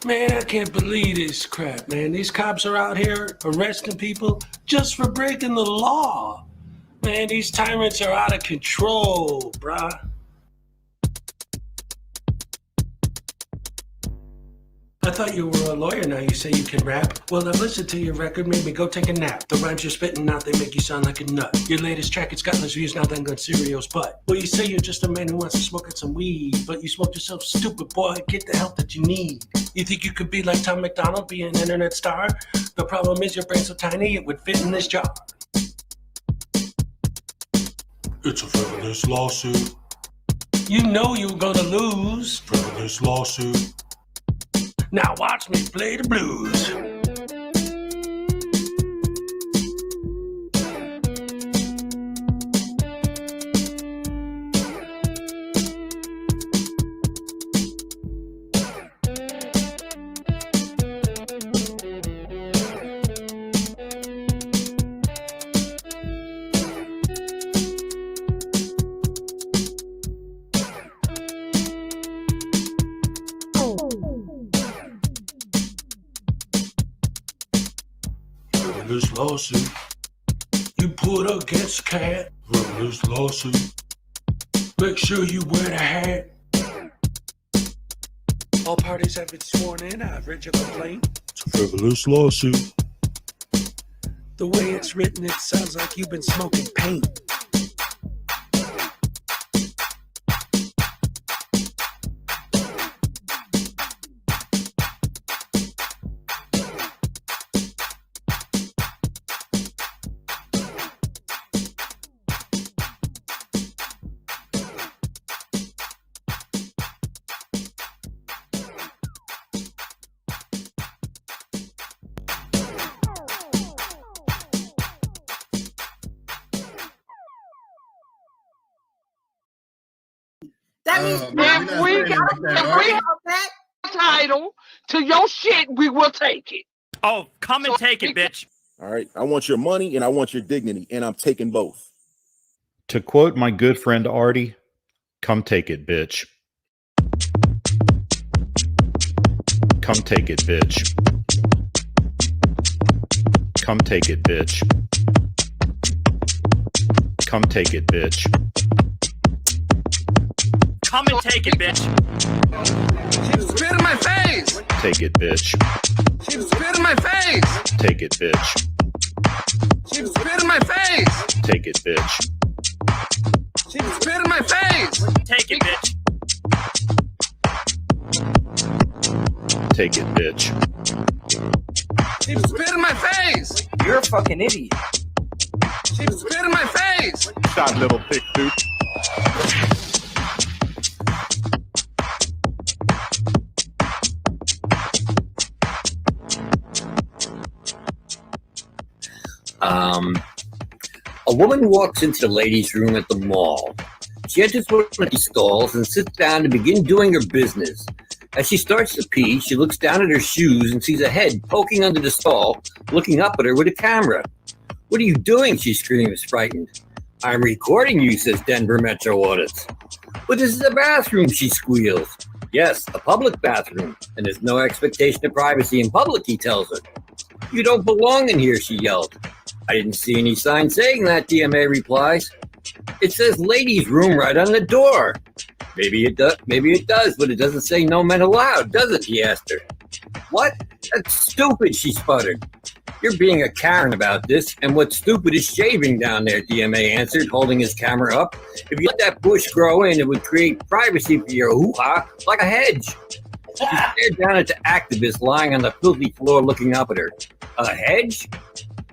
Man, I can't believe this crap, man. These cops are out here arresting people just for breaking the law. Man, these tyrants are out of control, bruh. I thought you were a lawyer, now you say you can rap. Well, I've listened to your record, maybe go take a nap. The rhymes you're spitting out, they make you sound like a nut. Your latest track, it's got less views now than Gun Cereal's butt. Well, you say you're just a man who wants to smoke at some weed, but you smoke yourself stupid, boy, get the help that you need. You think you could be like Tom McDonald, be an internet star? The problem is your brain's so tiny, it would fit in this jar. It's a frivolous lawsuit. You know you're gonna lose. Frivolous lawsuit. Now watch me play the blues. Frivolous lawsuit. You put against a cat. Frivolous lawsuit. Make sure you wear the hat. All parties have been sworn in. I've read your complaint. It's a frivolous lawsuit. The way it's written, it sounds like you've been smoking paint. That means if we have that title to your shit, we will take it. Oh, come and take it, bitch. All right. I want your money and I want your dignity, and I'm taking both. To quote my good friend Artie, come take it, bitch. Come take it, bitch. Come take it, bitch. Come take it, bitch. Come and take it, bitch. She spit in my face. Take it, bitch. She spit in my face. Take it, bitch. She spit in my face. Take it, bitch. She spit in my face. Take it, bitch. Take it, bitch. She spit in my face. You're a fucking idiot. She spit in my face. Stop, little thick dude. A woman walks into the ladies' room at the mall. She enters one of these stalls and sits down to begin doing her business. As she starts to pee, she looks down at her shoes and sees a head poking under the stall, looking up at her with a camera. "What are you doing?" she screams, frightened. "I'm recording you," says Denver Metro Audit. "But this is a bathroom," she squeals. "Yes, a public bathroom, and there's no expectation of privacy in public," he tells her. "You don't belong in here," she yelled. "I didn't see any sign saying that," DMA replies. "It says ladies' room right on the door." Maybe it does, but it doesn't say no men allowed, does it?" he asked her. "What? That's stupid," she sputtered. "You're being a Karen about this, and what's stupid is shaving down there," DMA answered, holding his camera up. "If you let that bush grow in, it would create privacy for your hoo-ha like a hedge." She stared down at the activist lying on the filthy floor looking up at her. "A hedge?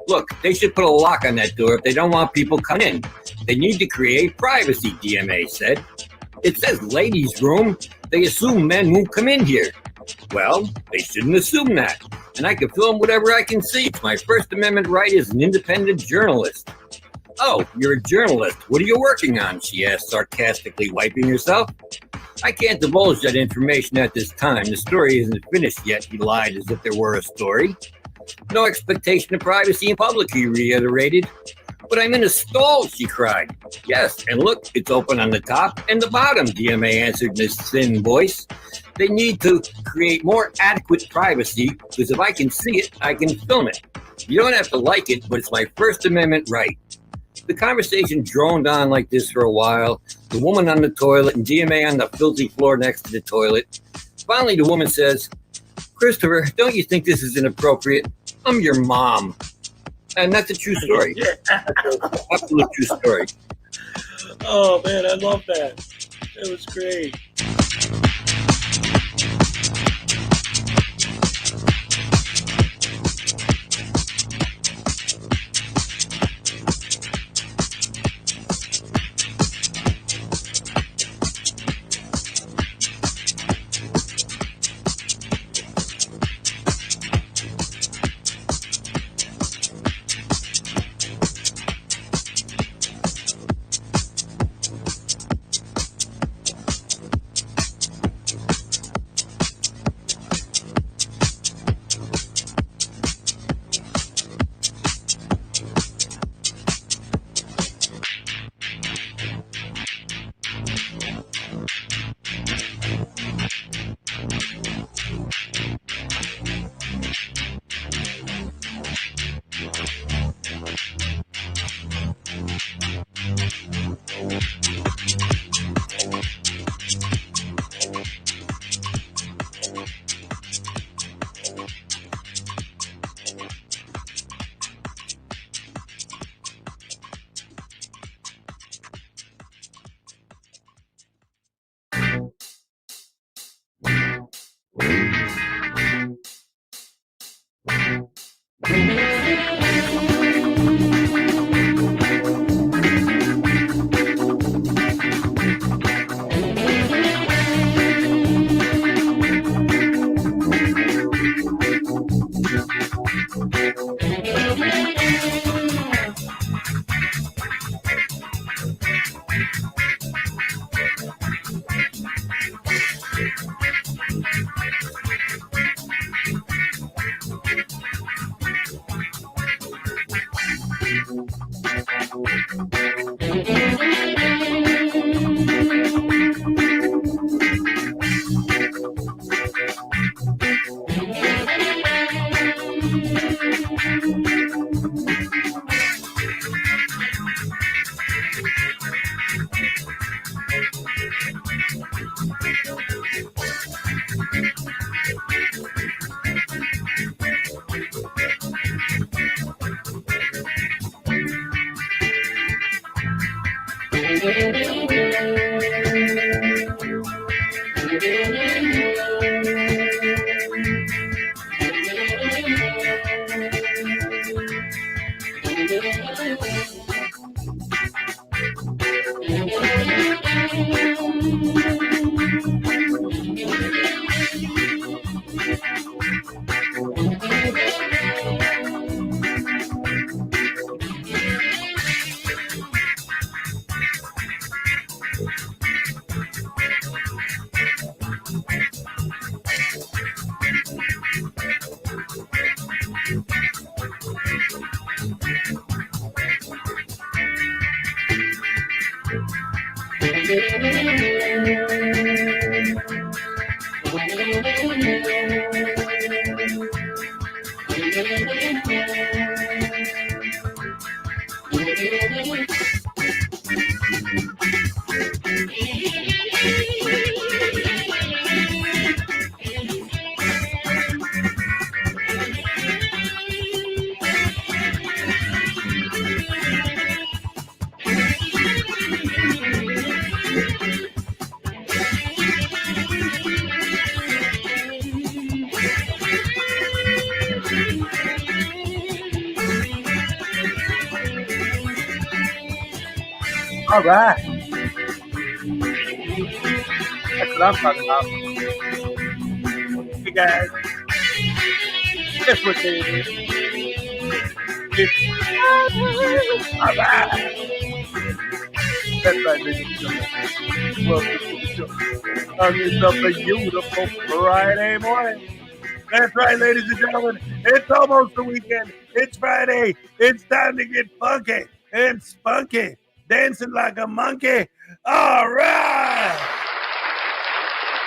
Look, they should put a lock on that door if they don't want people coming in. They need to create privacy," DMA said. "It says ladies' room. They assume men won't come in here." "Well, they shouldn't assume that. And I can film whatever I can see. It's my First Amendment right as an independent journalist." "Oh, you're a journalist. What are you working on?" she asked, sarcastically, wiping herself. "I can't divulge that information at this time. The story isn't finished yet," he lied as if there were a story. "No expectation of privacy in public," he reiterated. But I'm in a stall, she cried. Yes, and look, it's open on the top and the bottom, DMA answered in his thin voice. They need to create more adequate privacy, because if I can see it, I can film it. You don't have to like it, but it's my First Amendment right. The conversation droned on like this for a while. The woman on the toilet and DMA on the filthy floor next to the toilet. Finally, the woman says, Christopher, don't you think this is inappropriate? I'm your mom. And that's a true story. Absolute true story. Oh, man, I love that. It was great. All right. That's what I'm talking about. Hey guys, guess what day it is? All right. That's right, ladies and gentlemen. Welcome to the show. It's a beautiful Friday morning. That's right, ladies and gentlemen. It's almost the weekend. It's Friday. It's time to get funky. and spunky, dancing like a monkey. All right.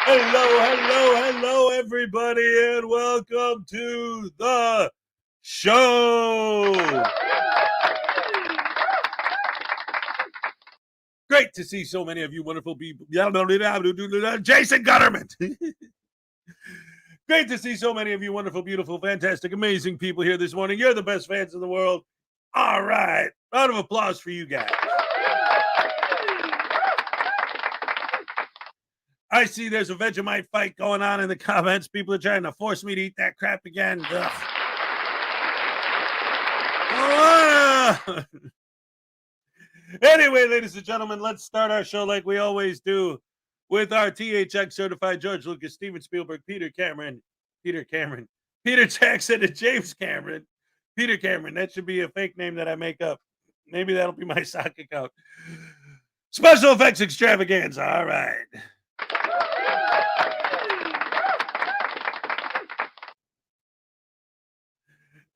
Hello, everybody, and welcome to the show. Great to see so many of you wonderful people. Jason Gutterman. Great to see so many of you wonderful, beautiful, fantastic, amazing people here this morning. You're the best fans in the world. All right. Round of applause for you guys. I see there's a Vegemite fight going on in the comments. People are trying to force me to eat that crap again. Anyway, ladies and gentlemen, let's start our show like we always do with our THX certified George Lucas, Steven Spielberg, Peter Jackson, and James Cameron. Peter Cameron, that should be a fake name that I make up. Maybe that'll be my sock account. Special effects extravaganza. All right.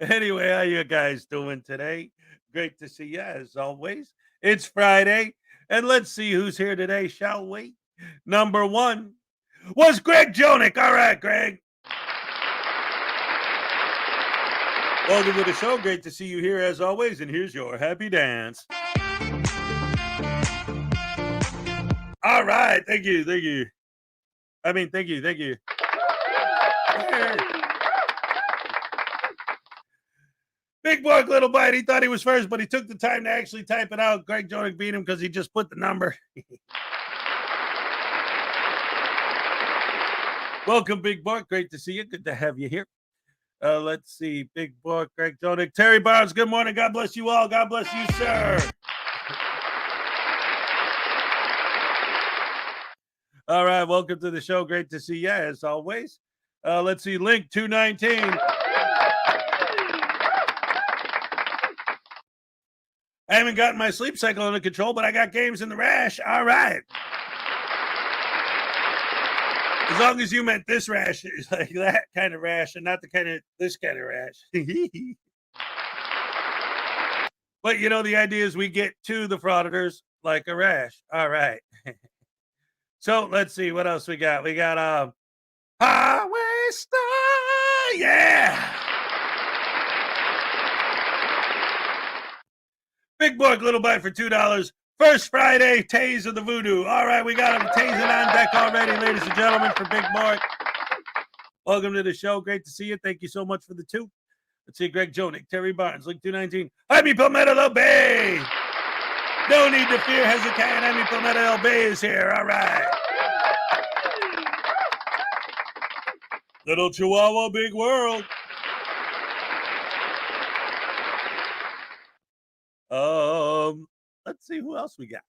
Anyway, how you guys doing today? Great to see you as always. It's Friday, and let's see who's here today, shall we? Number one was Greg Jonick. All right, Greg. Welcome to the show. Great to see you here as always, and here's your happy dance. All right, thank you. Thank you. Big Bork, little bite. He thought he was first, but he took the time to actually type it out. Greg Jonick beat him because he just put the number. Welcome, Big Bork. Great to see you. Good to have you here. Let's see. Big Bork, Greg Jonick, Terry Barnes. Good morning. God bless you all. God bless you, sir. All right. Welcome to the show. Great to see you as always. Let's see. Link 219. I haven't gotten my sleep cycle under control, but I got games in the rash. All right. As long as you meant this rash, like that kind of rash, and not the kind of this kind of rash. But you know, the idea is we get to the Frauditors like a rash. All right. So let's see what else we got. We got Highway Star. Yeah. Big Bork, little bite for $2. First Friday, Taze of the Voodoo. All right, we got him tasing on deck already, ladies and gentlemen, for Big Bork. Welcome to the show. Great to see you. Thank you so much for the two. Let's see, Greg Jonick, Terry Barnes, Link 219. Jaime Palmetto El Bay. No need to fear, Hezokuai and Jaime Palmetto El Bay is here. All right. Little Chihuahua, big world. Let's see who else we got.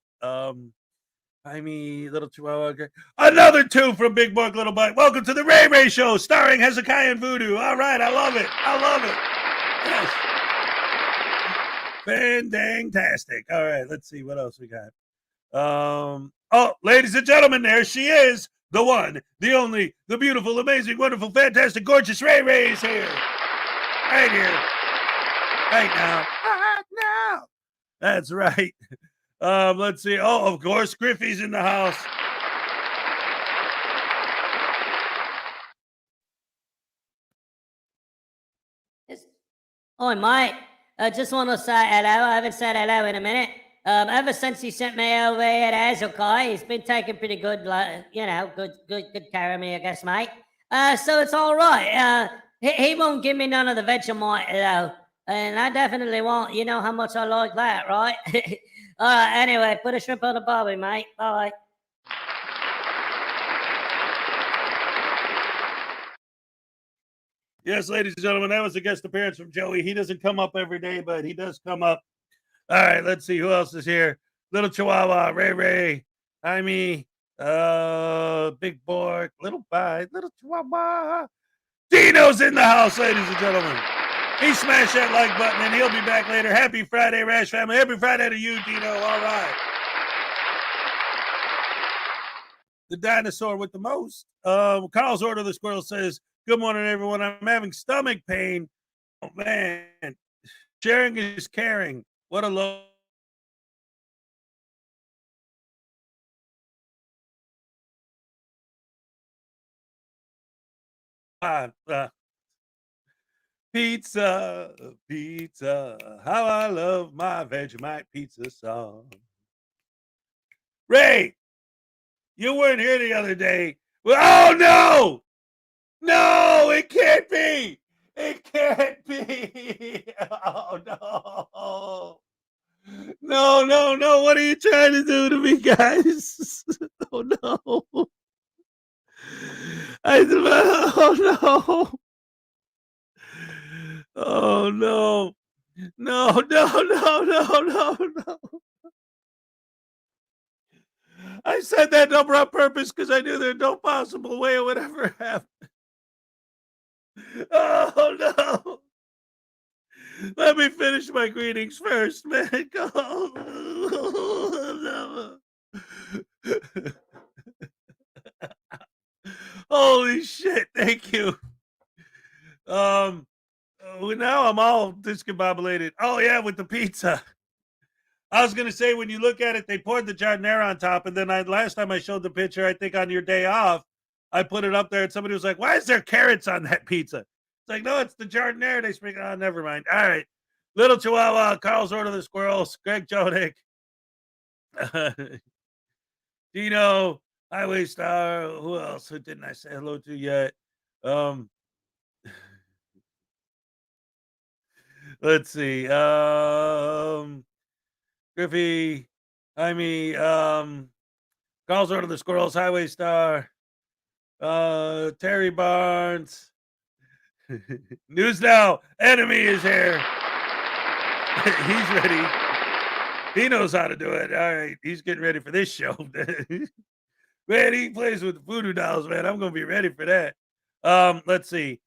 Little Chihuahua. Another two from Big Bork, little bite. Welcome to the Ray Ray Show, starring Hezekiah and Voodoo. All right, I love it. Yes. Fantastic. All right, let's see what else we got. Ladies and gentlemen, there she is. The one, the only, the beautiful, amazing, wonderful, fantastic, gorgeous Ray Ray is here. Right here. Right now. That's right. Let's see. Oh, of course, Griffey's in the house. Oh, mate. I just want to say hello. I haven't said hello in a minute. Ever since he sent me over here to Hezokuai, he's been taking pretty good, good care of me, I guess, mate. So it's all right. He won't give me none of the Vegemite, though. And I definitely won't. You know how much I like that, right? All right, anyway, put a shrimp on the barbie, mate. Bye. Yes, ladies and gentlemen, that was a guest appearance from Joey. He doesn't come up every day, but he does come up. All right, let's see who else is here. Little Chihuahua, Ray Ray, Jaime, Big Bork, Little Bite, Little Chihuahua. Dino's in the house, ladies and gentlemen. He smashed that like button, and he'll be back later. Happy Friday, Rash family. Happy Friday to you, Dino. All right. The dinosaur with the most. Carl's Order of the Squirrel says, good morning, everyone. I'm having stomach pain. Oh, man. Sharing is caring. What a Pizza, pizza, how I love my Vegemite pizza song. Ray, you weren't here the other day. Well, oh, no! No, it can't be! It can't be! Oh, no! No, what are you trying to do to me, guys? Oh, no. Oh, no. Oh, no. No. I said that number on purpose because I knew there's no possible way it would ever happen. Oh, no. Let me finish my greetings first, man. Oh, no. Holy shit, thank you. Now I'm all discombobulated. Oh, yeah, with the pizza. I was going to say, when you look at it, they poured the giardiniera on top, and then last time I showed the picture, I think on your day off, I put it up there, and somebody was like, why is there carrots on that pizza? It's like, no, it's the giardiniera. They speak. Oh, never mind. All right. Little Chihuahua, Carl's Order of the Squirrels, Greg Jodick, Dino, Highway Star. Who else didn't I say hello to yet? Let's see. Griffey, Carl's Order of the Squirrels, Highway Star, Terry Barnes. News Now, Enemy is here. He's ready. He knows how to do it. All right, he's getting ready for this show. Man, he plays with the voodoo dolls, man. I'm going to be ready for that. Let's see.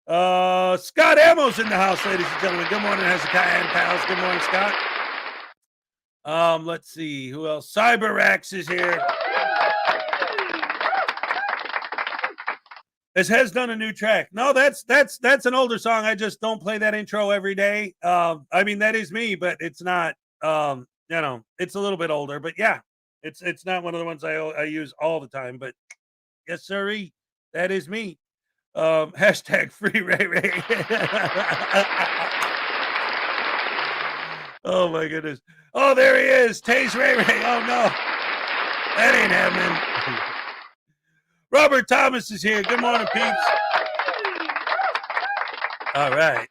Scott Ammo's in the house, ladies and gentlemen. Good morning, Hezekiah and pals. Good morning, Scott. Let's see who else. CyberX is here. Has done a new track. No, that's an older song. I just don't play that intro every day. I mean, that is me, but it's not. It's a little bit older. But yeah, it's not one of the ones I use all the time. But yes, sirree, that is me. Hashtag free Ray Ray. Oh my goodness. Oh, there he is. Tase Ray Ray. Oh no. That ain't happening. Robert Thomas is here. Good morning, peeps. All right.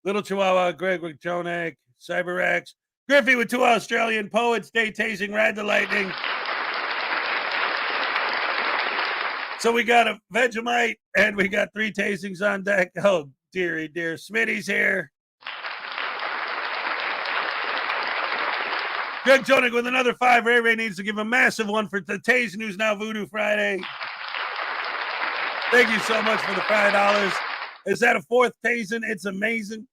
Little Chihuahua, Greg Jonek, CyberX, Griffey with 2 Australian poets, day tasing, ride the lightning. So we got a Vegemite and we got 3 tastings on deck. Oh, dearie dear. Smitty's here. Greg Jonig with another 5. Ray Ray needs to give a massive one for the Taze News Now Voodoo Friday. Thank you so much for the $5. Is that a 4th Tazen? It's amazing.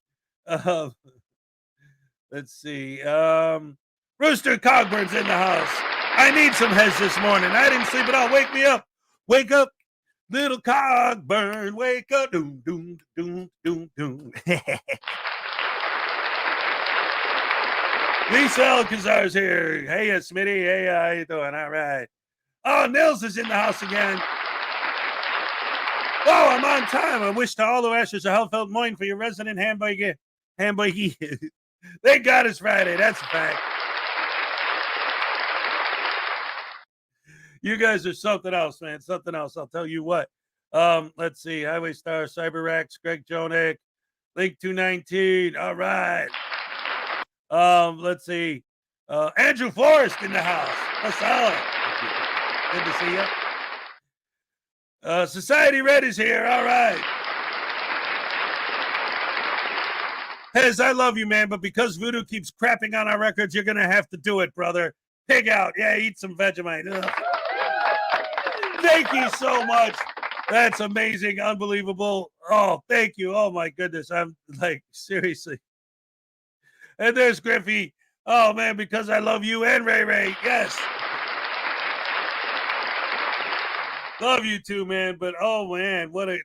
Let's see. Rooster Cogburn's in the house. I need some Hez this morning. I didn't sleep at all. Wake me up. Wake up, little Cogburn. Wake up. Doom, doom, doom, doom, doom. Lisa Alcazar's here. Hey, Smitty. Hey, how you doing? All right. Oh, Nils is in the house again. Oh, I'm on time. I wish to all the Ashers a heartfelt morning for your resident hamburger. Thank God it's Friday. That's a fact. You guys are something else, man. Something else. I'll tell you what. Let's see. Highway Star, CyberX, Greg Jonek, Link 219. All right. Let's see. Andrew Forrest in the house. What's up? Good to see you. Society Red is here. All right. Hez, I love you, man, but because Voodoo keeps crapping on our records, you're going to have to do it, brother. Pig out. Yeah, eat some Vegemite. Ugh. Thank you so much. That's amazing. Unbelievable. Oh, thank you. Oh, my goodness. I'm like, seriously. And there's Griffey. Oh, man, because I love you and Ray Ray. Yes. Love you too, man. But, oh, man, what. All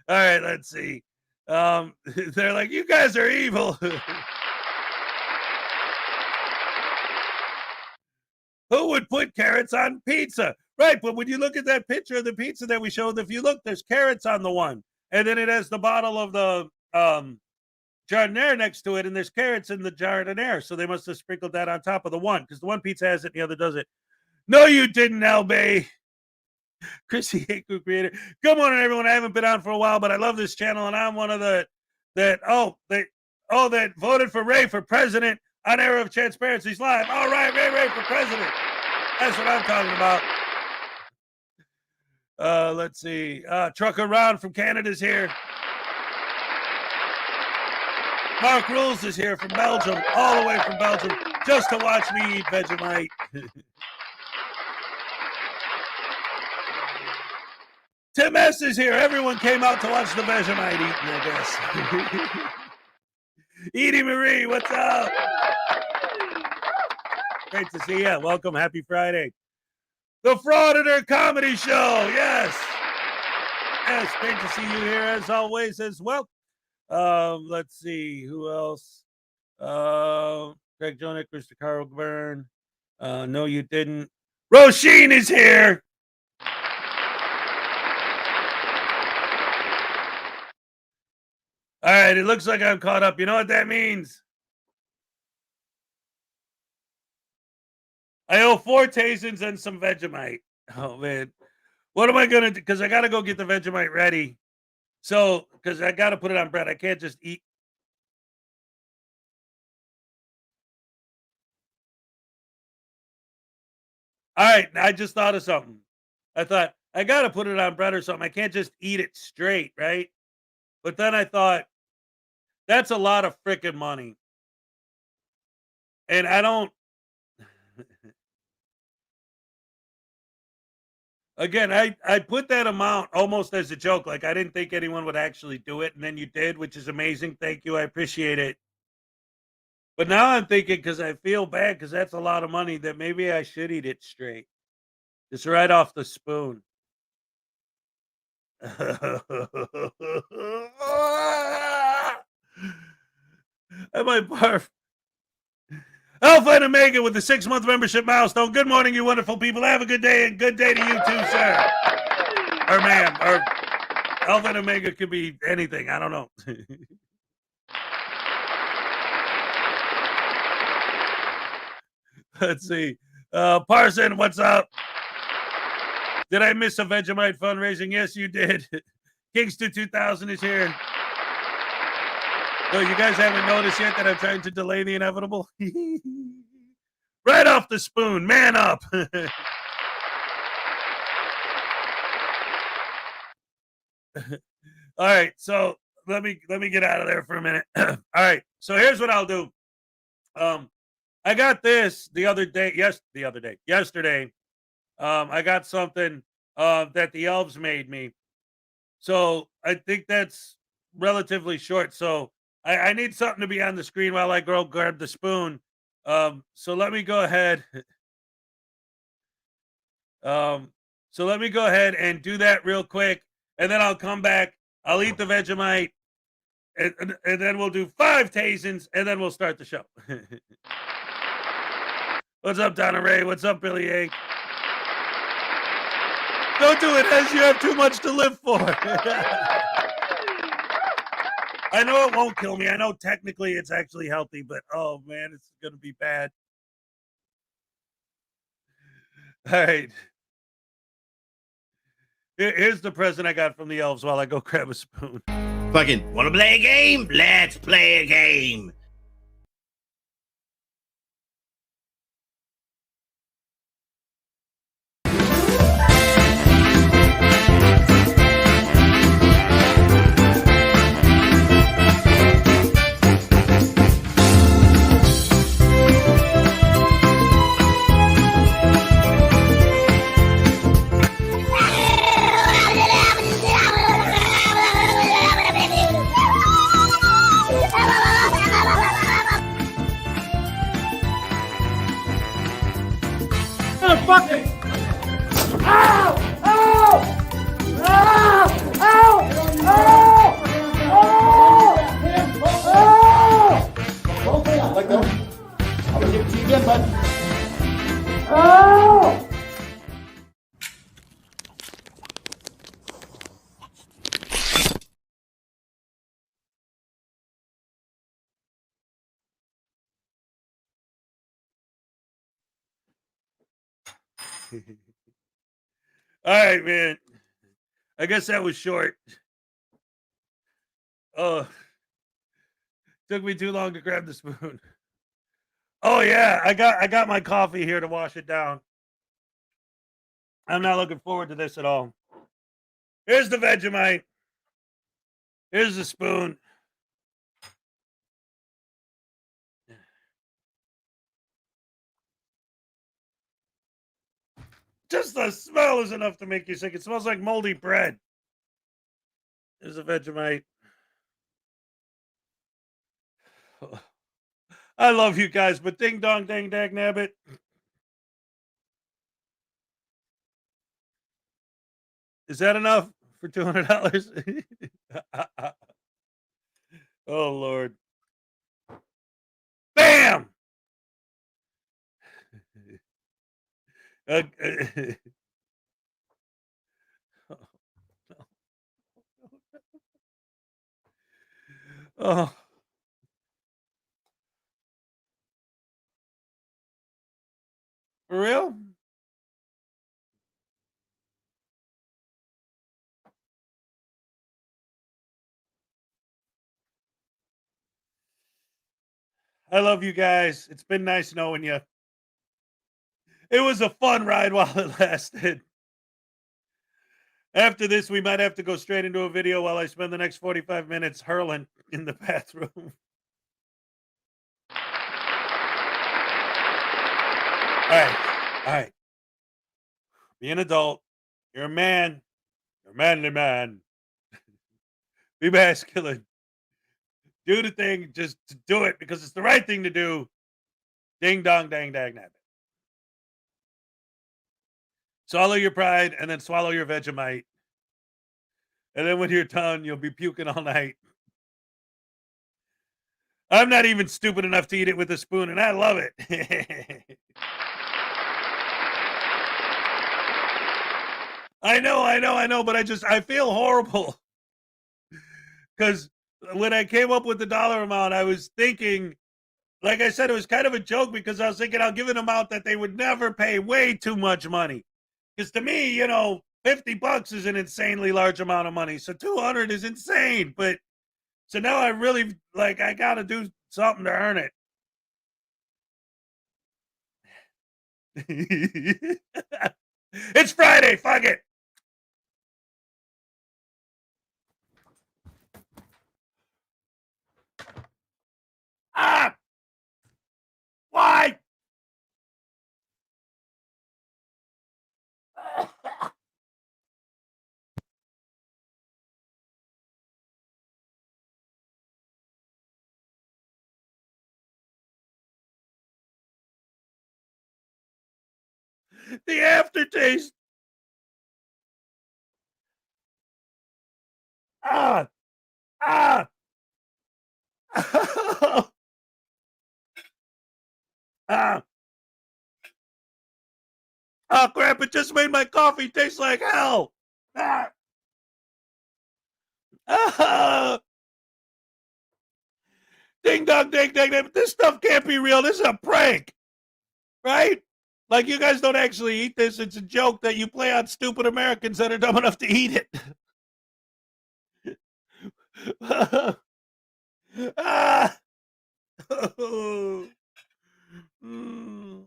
right, let's see. They're like, you guys are evil. Who would put carrots on pizza? Right, but when you look at that picture of the pizza that we showed, if you look, there's carrots on the one, and then it has the bottle of the jardiniere next to it, and there's carrots in the jardiniere, so they must have sprinkled that on top of the one, because the one pizza has it, and the other doesn't. No, you didn't, Albay. Chrissy Haku creator. Good morning, everyone. I haven't been on for a while, but I love this channel, and I'm one of that voted for Ray for president on Era of Transparency's live. All right, Ray for president. That's what I'm talking about. Let's see. Trucker Ron from Canada's here. Mark Rules is here from Belgium, all the way from Belgium, just to watch me eat Vegemite. Tim S is here. Everyone came out to watch the Vegemite eating, I guess. Edie Marie, what's up? Great to see you. Welcome. Happy Friday. The Frauditor Comedy Show. Yes. Yes, great to see you here as always as well. Let's see. Who else? Greg Jonick, Mr. Carl Byrne. No, you didn't. Roisin is here. All right, it looks like I'm caught up. You know what that means? I owe 4 Tasins and some Vegemite. Oh, man. What am I going to do? Because I got to go get the Vegemite ready. So, because I got to put it on bread. I can't just eat. All right, I just thought of something. I thought, I got to put it on bread or something. I can't just eat it straight, right? But then I thought, that's a lot of freaking money. And I don't. Again, I put that amount almost as a joke. Like, I didn't think anyone would actually do it. And then you did, which is amazing. Thank you. I appreciate it. But now I'm thinking, because I feel bad, because that's a lot of money, that maybe I should eat it straight. Just right off the spoon. I might barf. Alpha and Omega with the 6-month membership milestone. Good morning, you wonderful people. Have a good day, and good day to you too, sir. Or ma'am. Or Alpha and Omega could be anything. I don't know. Let's see. Parson, what's up? Did I miss a Vegemite fundraising? Yes, you did. Kingston 2000 is here. So you guys haven't noticed yet that I'm trying to delay the inevitable? Right off the spoon. Man up. All right. So let me get out of there for a minute. All right. So here's what I'll do. I got this yesterday. I got something that the elves made me. So I think that's relatively short. So I need something to be on the screen while I go grab the spoon. So let me go ahead. So let me go ahead and do that real quick. And then I'll come back. I'll eat the Vegemite. And then we'll do 5 Tasins. And then we'll start the show. What's up, Donna Ray? What's up, Billy A? Don't do it, as you have too much to live for. I know it won't kill me. I know technically it's actually healthy, but oh man, it's going to be bad. All right. Here's the present I got from the elves while I go grab a spoon. Fucking, wanna play a game? Let's play a game. Fucking! Ow! Ow! Ow! Ow! Ow! Ow! Okay, I like that. I'm gonna give it to you again, bud. Ow! All right, man. I guess that was short. Oh, took me too long to grab the spoon. Oh yeah, I got my coffee here to wash it down. I'm not looking forward to this at all. Here's the Vegemite. Here's the spoon. Just the smell is enough to make you sick. It smells like moldy bread. There's a Vegemite. I love you guys, but ding dong dang dag nabbit. Is that enough for $200? Oh Lord. Bam! Oh. For real? I love you guys. It's been nice knowing you. It was a fun ride while it lasted. After this, we might have to go straight into a video while I spend the next 45 minutes hurling in the bathroom. All right. Be an adult. You're a man. You're a manly man. Be masculine. Do the thing just to do it because it's the right thing to do. Ding dong dang dag nabbit. Swallow your pride and then swallow your Vegemite. And then when you're done, you'll be puking all night. I'm not even stupid enough to eat it with a spoon, and I love it. I know, but I feel horrible. Because when I came up with the dollar amount, I was thinking, like I said, it was kind of a joke because I was thinking I'll give an amount that they would never pay way too much money. Because to me, $50 is an insanely large amount of money. So 200 is insane. But so now I really I got to do something to earn it. It's Friday. Fuck it. Why? The aftertaste. Ah. Ah. Ah. Oh, crap. It just made my coffee taste like hell. Ah. Ah. Ding dong, ding dang. This stuff can't be real. This is a prank. Right? Like, you guys don't actually eat this. It's a joke that you play on stupid Americans that are dumb enough to eat it. Ah. Mm.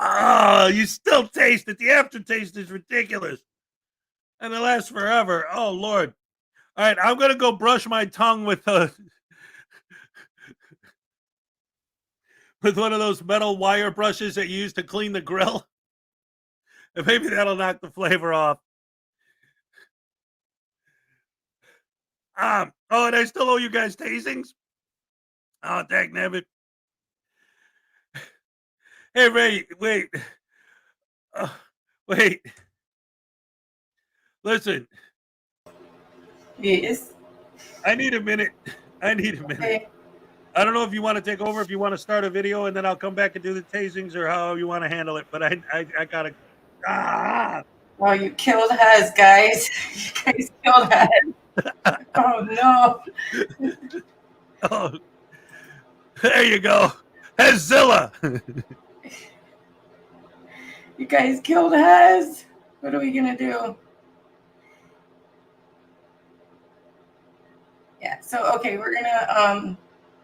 Oh, you still taste it. The aftertaste is ridiculous. And it lasts forever. Oh, Lord. All right, I'm going to go brush my tongue with with one of those metal wire brushes that you use to clean the grill. And maybe that'll knock the flavor off. Oh, and I still owe you guys tastings? Oh, dang nabbit. Hey, Ray, wait. Wait. Listen. Yes. I need a minute. Okay. I don't know if you want to take over, if you want to start a video, and then I'll come back and do the tastings or how you want to handle it. But I gotta. Oh, you killed Hez, guys. You guys killed Hez. Oh, no. Oh, there you go. Hezilla. You guys killed Hez. What are we going to do? Yeah, so, okay, we're going to,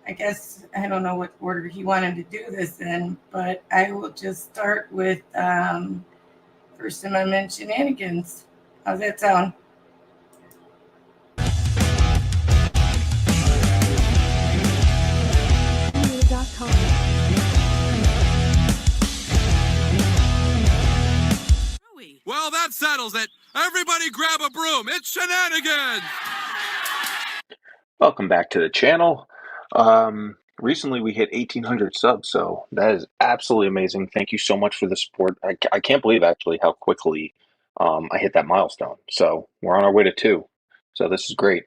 I guess, I don't know what order he wanted to do this in, but I will just start with First Amendment shenanigans. How's that sound? Well, that settles it. Everybody grab a broom. It's shenanigans. Welcome back to the channel. Recently we hit 1,800 subs, so that is absolutely amazing. Thank you so much for the support. I can't believe actually how quickly I hit that milestone. So we're on our way to 2. So this is great.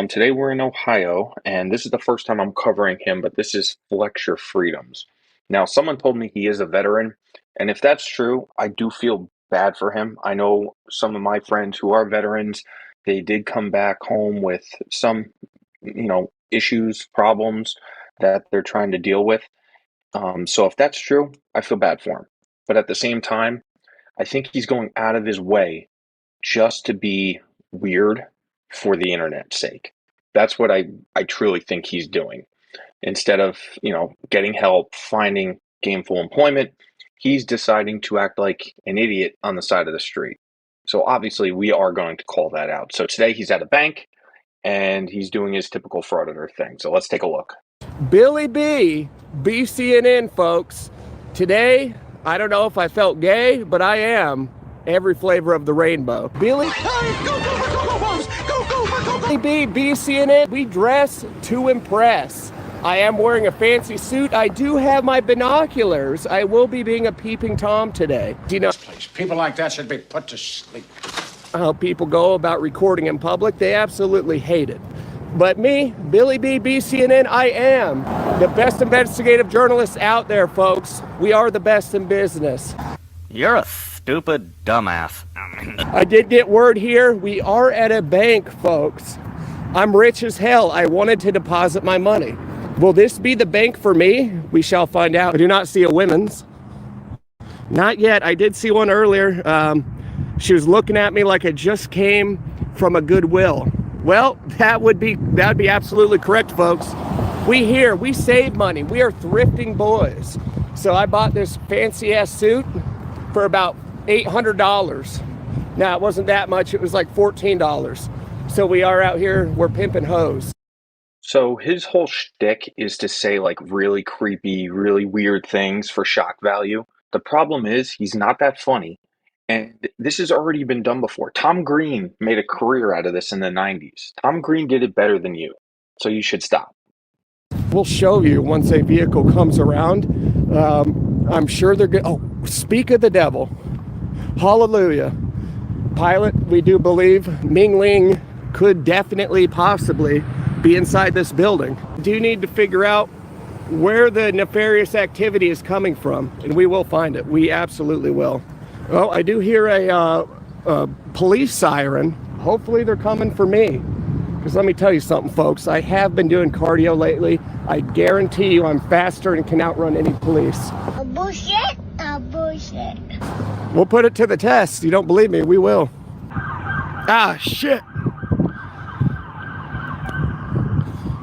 Today we're in Ohio, and this is the first time I'm covering him, but this is Flex Your Freedoms. Now, someone told me he is a veteran, and if that's true, I do feel bad for him. I know some of my friends who are veterans, they did come back home with some, issues, problems that they're trying to deal with. So if that's true, I feel bad for him. But at the same time, I think he's going out of his way just to be weird for the internet's sake. That's what I truly think he's doing. Instead of, getting help, finding gainful employment, he's deciding to act like an idiot on the side of the street. So obviously we are going to call that out. So today he's at a bank and he's doing his typical frauditor thing. So let's take a look. Billy B, BCNN, folks. Today, I don't know if I felt gay, but I am every flavor of the rainbow. Billy B, BCNN, we dress to impress. I am wearing a fancy suit. I do have my binoculars. I will be being a peeping Tom today. Do you know? People like that should be put to sleep. How people go about recording in public, they absolutely hate it. But me, Billy B, BCNN, I am the best investigative journalist out there, folks. We are the best in business. You're a stupid dumbass. I did get word here. We are at a bank, folks. I'm rich as hell. I wanted to deposit my money. Will this be the bank for me? We shall find out. I do not see a women's. Not yet. I did see one earlier. She was looking at me like I just came from a Goodwill. Well, that would be absolutely correct, folks. We save money. We are thrifting boys. So I bought this fancy ass suit for about $800. Now, it wasn't that much. It was like $14. So we are out here, we're pimping hoes. So his whole shtick is to say like really creepy, really weird things for shock value. The problem is he's not that funny. And this has already been done before. Tom Green made a career out of this in the 90s. Tom Green did it better than you. So you should stop. We'll show you once a vehicle comes around. I'm sure they're good. Oh, speak of the devil. Hallelujah. Pilot, we do believe Ming Ling could definitely, possibly be inside this building. Do need to figure out where the nefarious activity is coming from, and we will find it. We absolutely will. Oh, I do hear a police siren. Hopefully they're coming for me. Because let me tell you something, folks. I have been doing cardio lately. I guarantee you I'm faster and can outrun any police. Bullshit. Bullshit. We'll put it to the test. You don't believe me? We will. Ah, shit.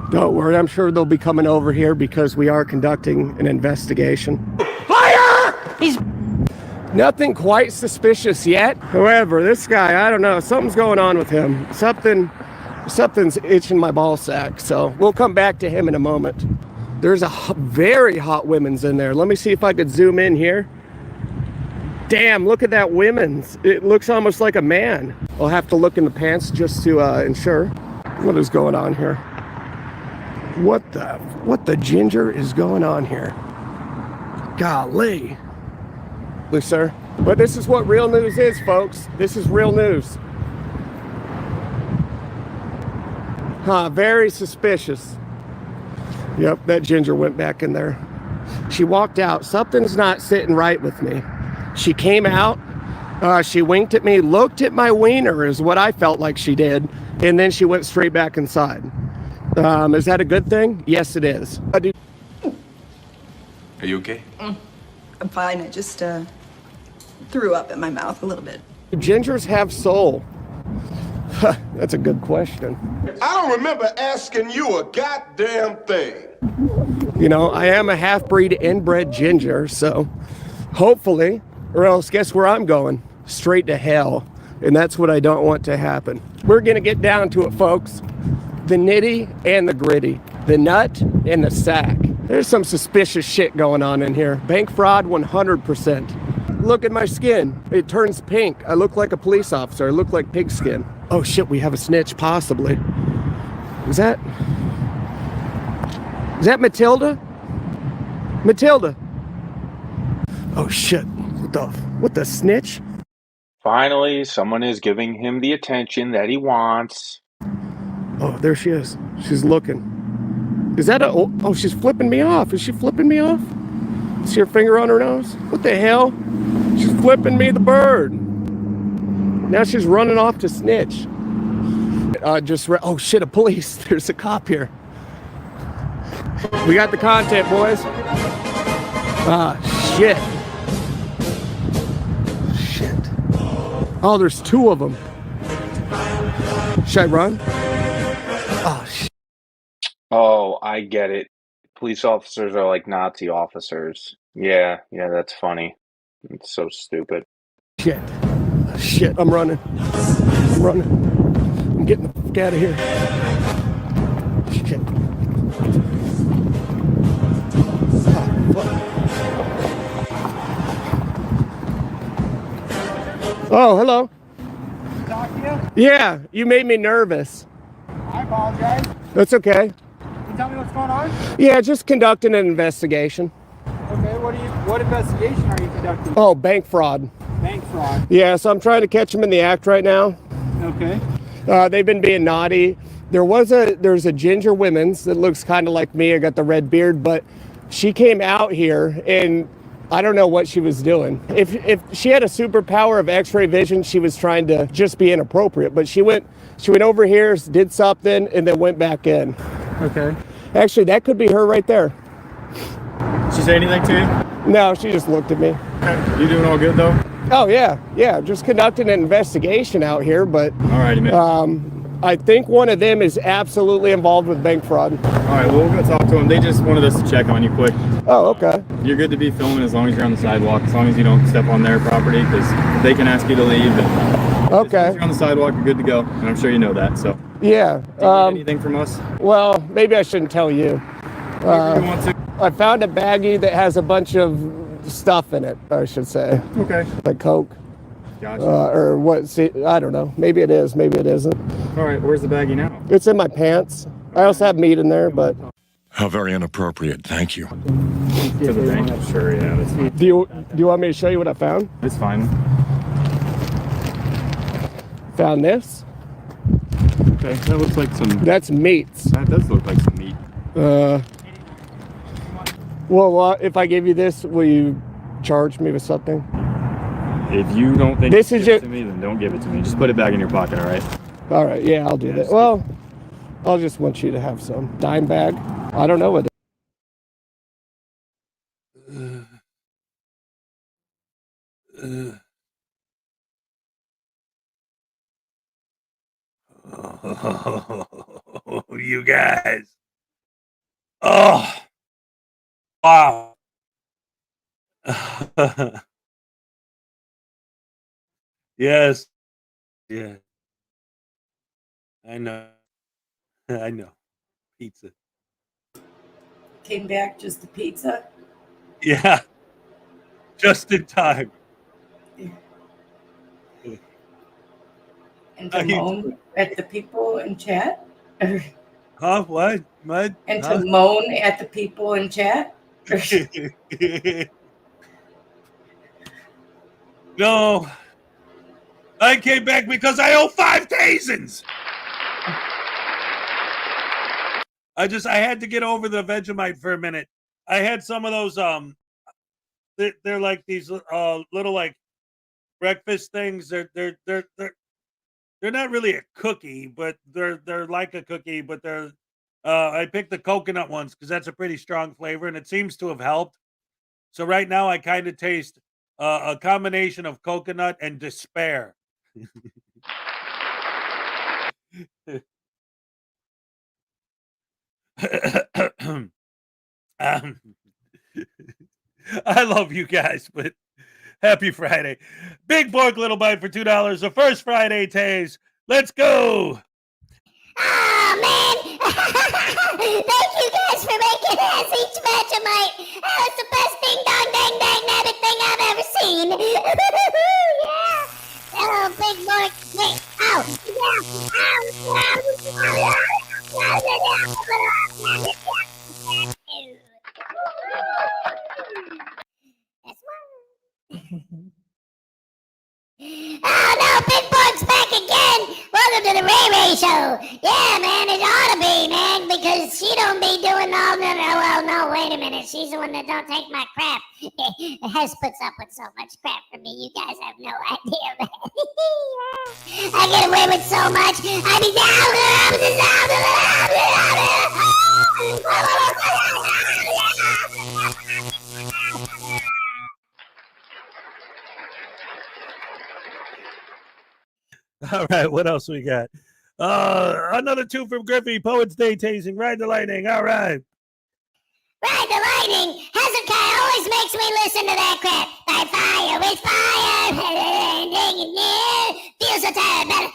Don't worry. I'm sure they'll be coming over here because we are conducting an investigation. Fire! He's... Nothing quite suspicious yet. However, this guy, I don't know, something's going on with him. Something's itching my ball sack. So we'll come back to him in a moment. There's a very hot women's in there. Let me see if I could zoom in here. Damn, look at that women's. It looks almost like a man. I'll have to look in the pants just to ensure. What is going on here? What the ginger is going on here? Golly. Sir. But this is what real news is, folks. This is real news. Very suspicious. Yep, that ginger went back in there. She walked out. Something's not sitting right with me. She came out She winked at me, looked at my wiener is what I felt like she did, and then she went straight back inside. Is that a good thing? Yes, it is. Are you okay? I'm fine. I just threw up in my mouth a little bit. Do gingers have soul? That's a good question. I don't remember asking you a goddamn thing. You know, I am a half-breed inbred ginger, so hopefully, or else guess where I'm going? Straight to hell. And that's what I don't want to happen. We're gonna get down to it, folks. The nitty and the gritty. The nut and the sack. There's some suspicious shit going on in here. Bank fraud 100%. Look at my skin. It turns pink. I look like a police officer. I look like pig skin. Oh shit, we have a snitch, possibly. Is that Matilda? Matilda. Oh shit. What the snitch? Finally, someone is giving him the attention that he wants. Oh, there she is. She's looking. Is that oh, she's flipping me off. Is she flipping me off? See her finger on her nose? What the hell? She's flipping me the bird. Now she's running off to snitch. Oh shit, a police. There's a cop here. We got the content, boys. Shit. Shit. Oh, there's two of them. Should I run? Oh, shit. Oh, I get it. Police officers are like Nazi officers. Yeah, that's funny. It's so stupid. Shit. Shit, I'm running. I'm getting the fuck out of here. Shit. Oh, hello. Talk to you? Yeah, you made me nervous. I apologize. That's okay. Can you tell me what's going on? Yeah, just conducting an investigation. Okay, what investigation are you conducting? Oh, bank fraud. Bank fraud. Yeah, so I'm trying to catch them in the act right now. Okay. They've been being naughty. There's a ginger women's that looks kind of like me. I got the red beard, but she came out here and I don't know what she was doing. If she had a superpower of x-ray vision, she was trying to just be inappropriate, but she went over here, did something, and then went back in. Okay. Actually, that could be her right there. Did she say anything to you? No, she just looked at me. You doing all good though? Oh yeah, just conducting an investigation out here, but Alrighty, man. I think one of them is absolutely involved with bank fraud. Alright, well, we'll go talk to them. They just wanted us to check on you quick. Oh, okay. You're good to be filming as long as you're on the sidewalk, as long as you don't step on their property, because they can ask you to leave. And okay. As long as you're on the sidewalk, you're good to go, and I'm sure you know that. So. Yeah. Do you need anything from us? Well, maybe I shouldn't tell you. If you want to. I found a baggie that has a bunch of stuff in it, I should say. Okay. Like Coke. Gotcha. Or what? See, I don't know. Maybe it is. Maybe it isn't. All right. Where's the baggie now? It's in my pants. I also have meat in there, but. How very inappropriate. Thank you. To the bank? Sure, yeah. That's fine. Do you want me to show you what I found? It's fine. Found this. Okay, that looks like some... That's meats. That does look like some meat. Well, if I give you this, will you charge me with something? If you don't think this is it to me, then don't give it to me. Just put it back in your pocket, all right? All right, yeah, I'll do that. Well, I'll just want you to have some. Dime bag. I don't know what. Oh, you guys. Oh. Wow. Yes. Yeah. I know. Pizza. Came back just a pizza. Yeah. Just in time. And to moan at the people in chat. Huh? What? And to moan at the people in chat. No. I came back because I owe 5 tasins. I had to get over the Vegemite for a minute. I had some of those they're like these little like breakfast things. They're not really a cookie, but they're like a cookie, but they're I picked the coconut ones because that's a pretty strong flavor and it seems to have helped. So right now I kind of taste a combination of coconut and despair. I love you guys, but happy Friday. Big pork, little bite for $2. The first Friday tase. Let's go. Oh, man. Thank you guys for making us each Vegemite. Oh, it's the best ding dong dang dang nabbit thing I've ever seen. Yeah. Oh, big pork. Wait. Ow. That's one. Oh no, Big Pork's back again! Welcome to the Ray Ray Show! Yeah, man, it ought to be, man, because she don't be doing all the... Well, no, wait a minute, she's the one that don't take my crap. Hez puts up with so much crap from me, you guys have no idea, man. I get away with so much, I be down. All right, what else we got? Another 2 from Griffey. Poets Day tasing. Ride the lightning. All right. Ride the lightning. Hezokuai always makes me listen to that crap. By fire with fire. Feels so tired. Ouch,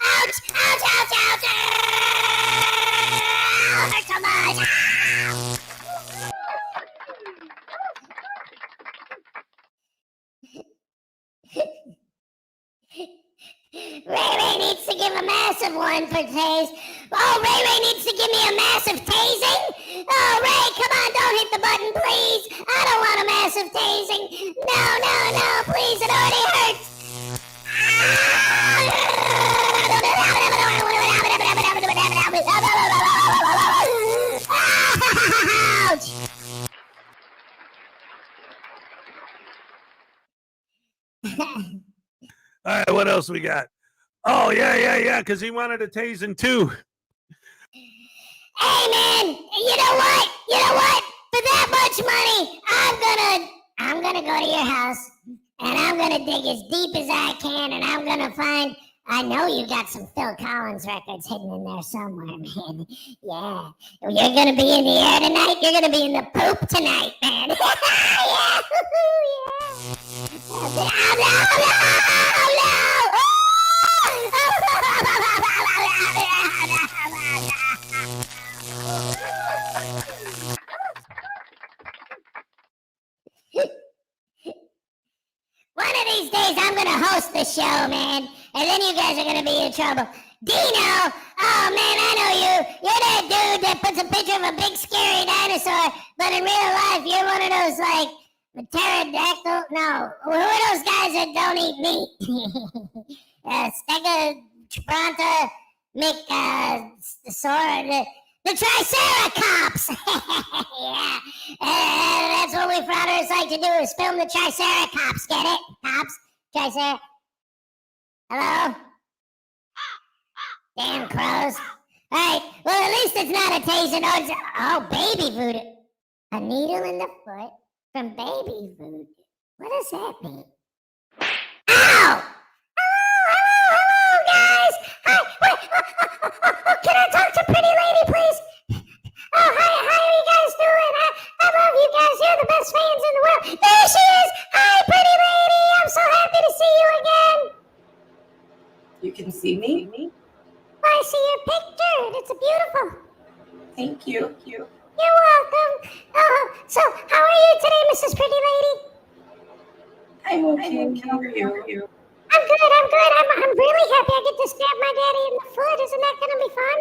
ouch, ouch, ouch, ouch. Hurt so much. Ray Ray needs to give a massive one for tase. Oh, Ray Ray needs to give me a massive tasing. Oh, Ray, come on, don't hit the button, please. I don't want a massive tasing. No, please, it already hurts. Ouch! All right, what else we got? Oh, yeah, because he wanted a tasing too. Hey, man, you know what? For that much money, I'm gonna go to your house, and I'm gonna dig as deep as I can, and I'm gonna find... I know you got some Phil Collins records hidden in there somewhere, man. Yeah. You're gonna be in the air tonight. You're gonna be in the poop tonight, man. Yeah. One of these days, I'm gonna host the show, man, and then you guys are gonna be in trouble. Dino! Oh, man, I know you. You're that dude that puts a picture of a big, scary dinosaur, but in real life, you're one of those, like, pterodactyl? No. Who are those guys that don't eat meat? Stegotranta, the Triceratops! Yeah. That's what we frauditors like to do, is film the Triceratops. Get it? Cops? Tricer... Hello? Damn crows. Alright, well, at least it's not a taser. Oh, baby voodoo. A needle in the foot from baby voodoo. What does that mean? Ow! Hello, guys! Hi, wait, can I talk to Pretty Lady, please? Oh, hi, how are you guys doing? I love you guys. You're the best fans in the world. There she is! Hi, Pretty Lady! I'm so happy to see you again. You can see me? I see your picture, and it's beautiful. Thank you. You're welcome. So, how are you today, Mrs. Pretty Lady? I'm okay. How are you? I'm good. I'm really happy I get to stab my daddy in the foot. Isn't that going to be fun?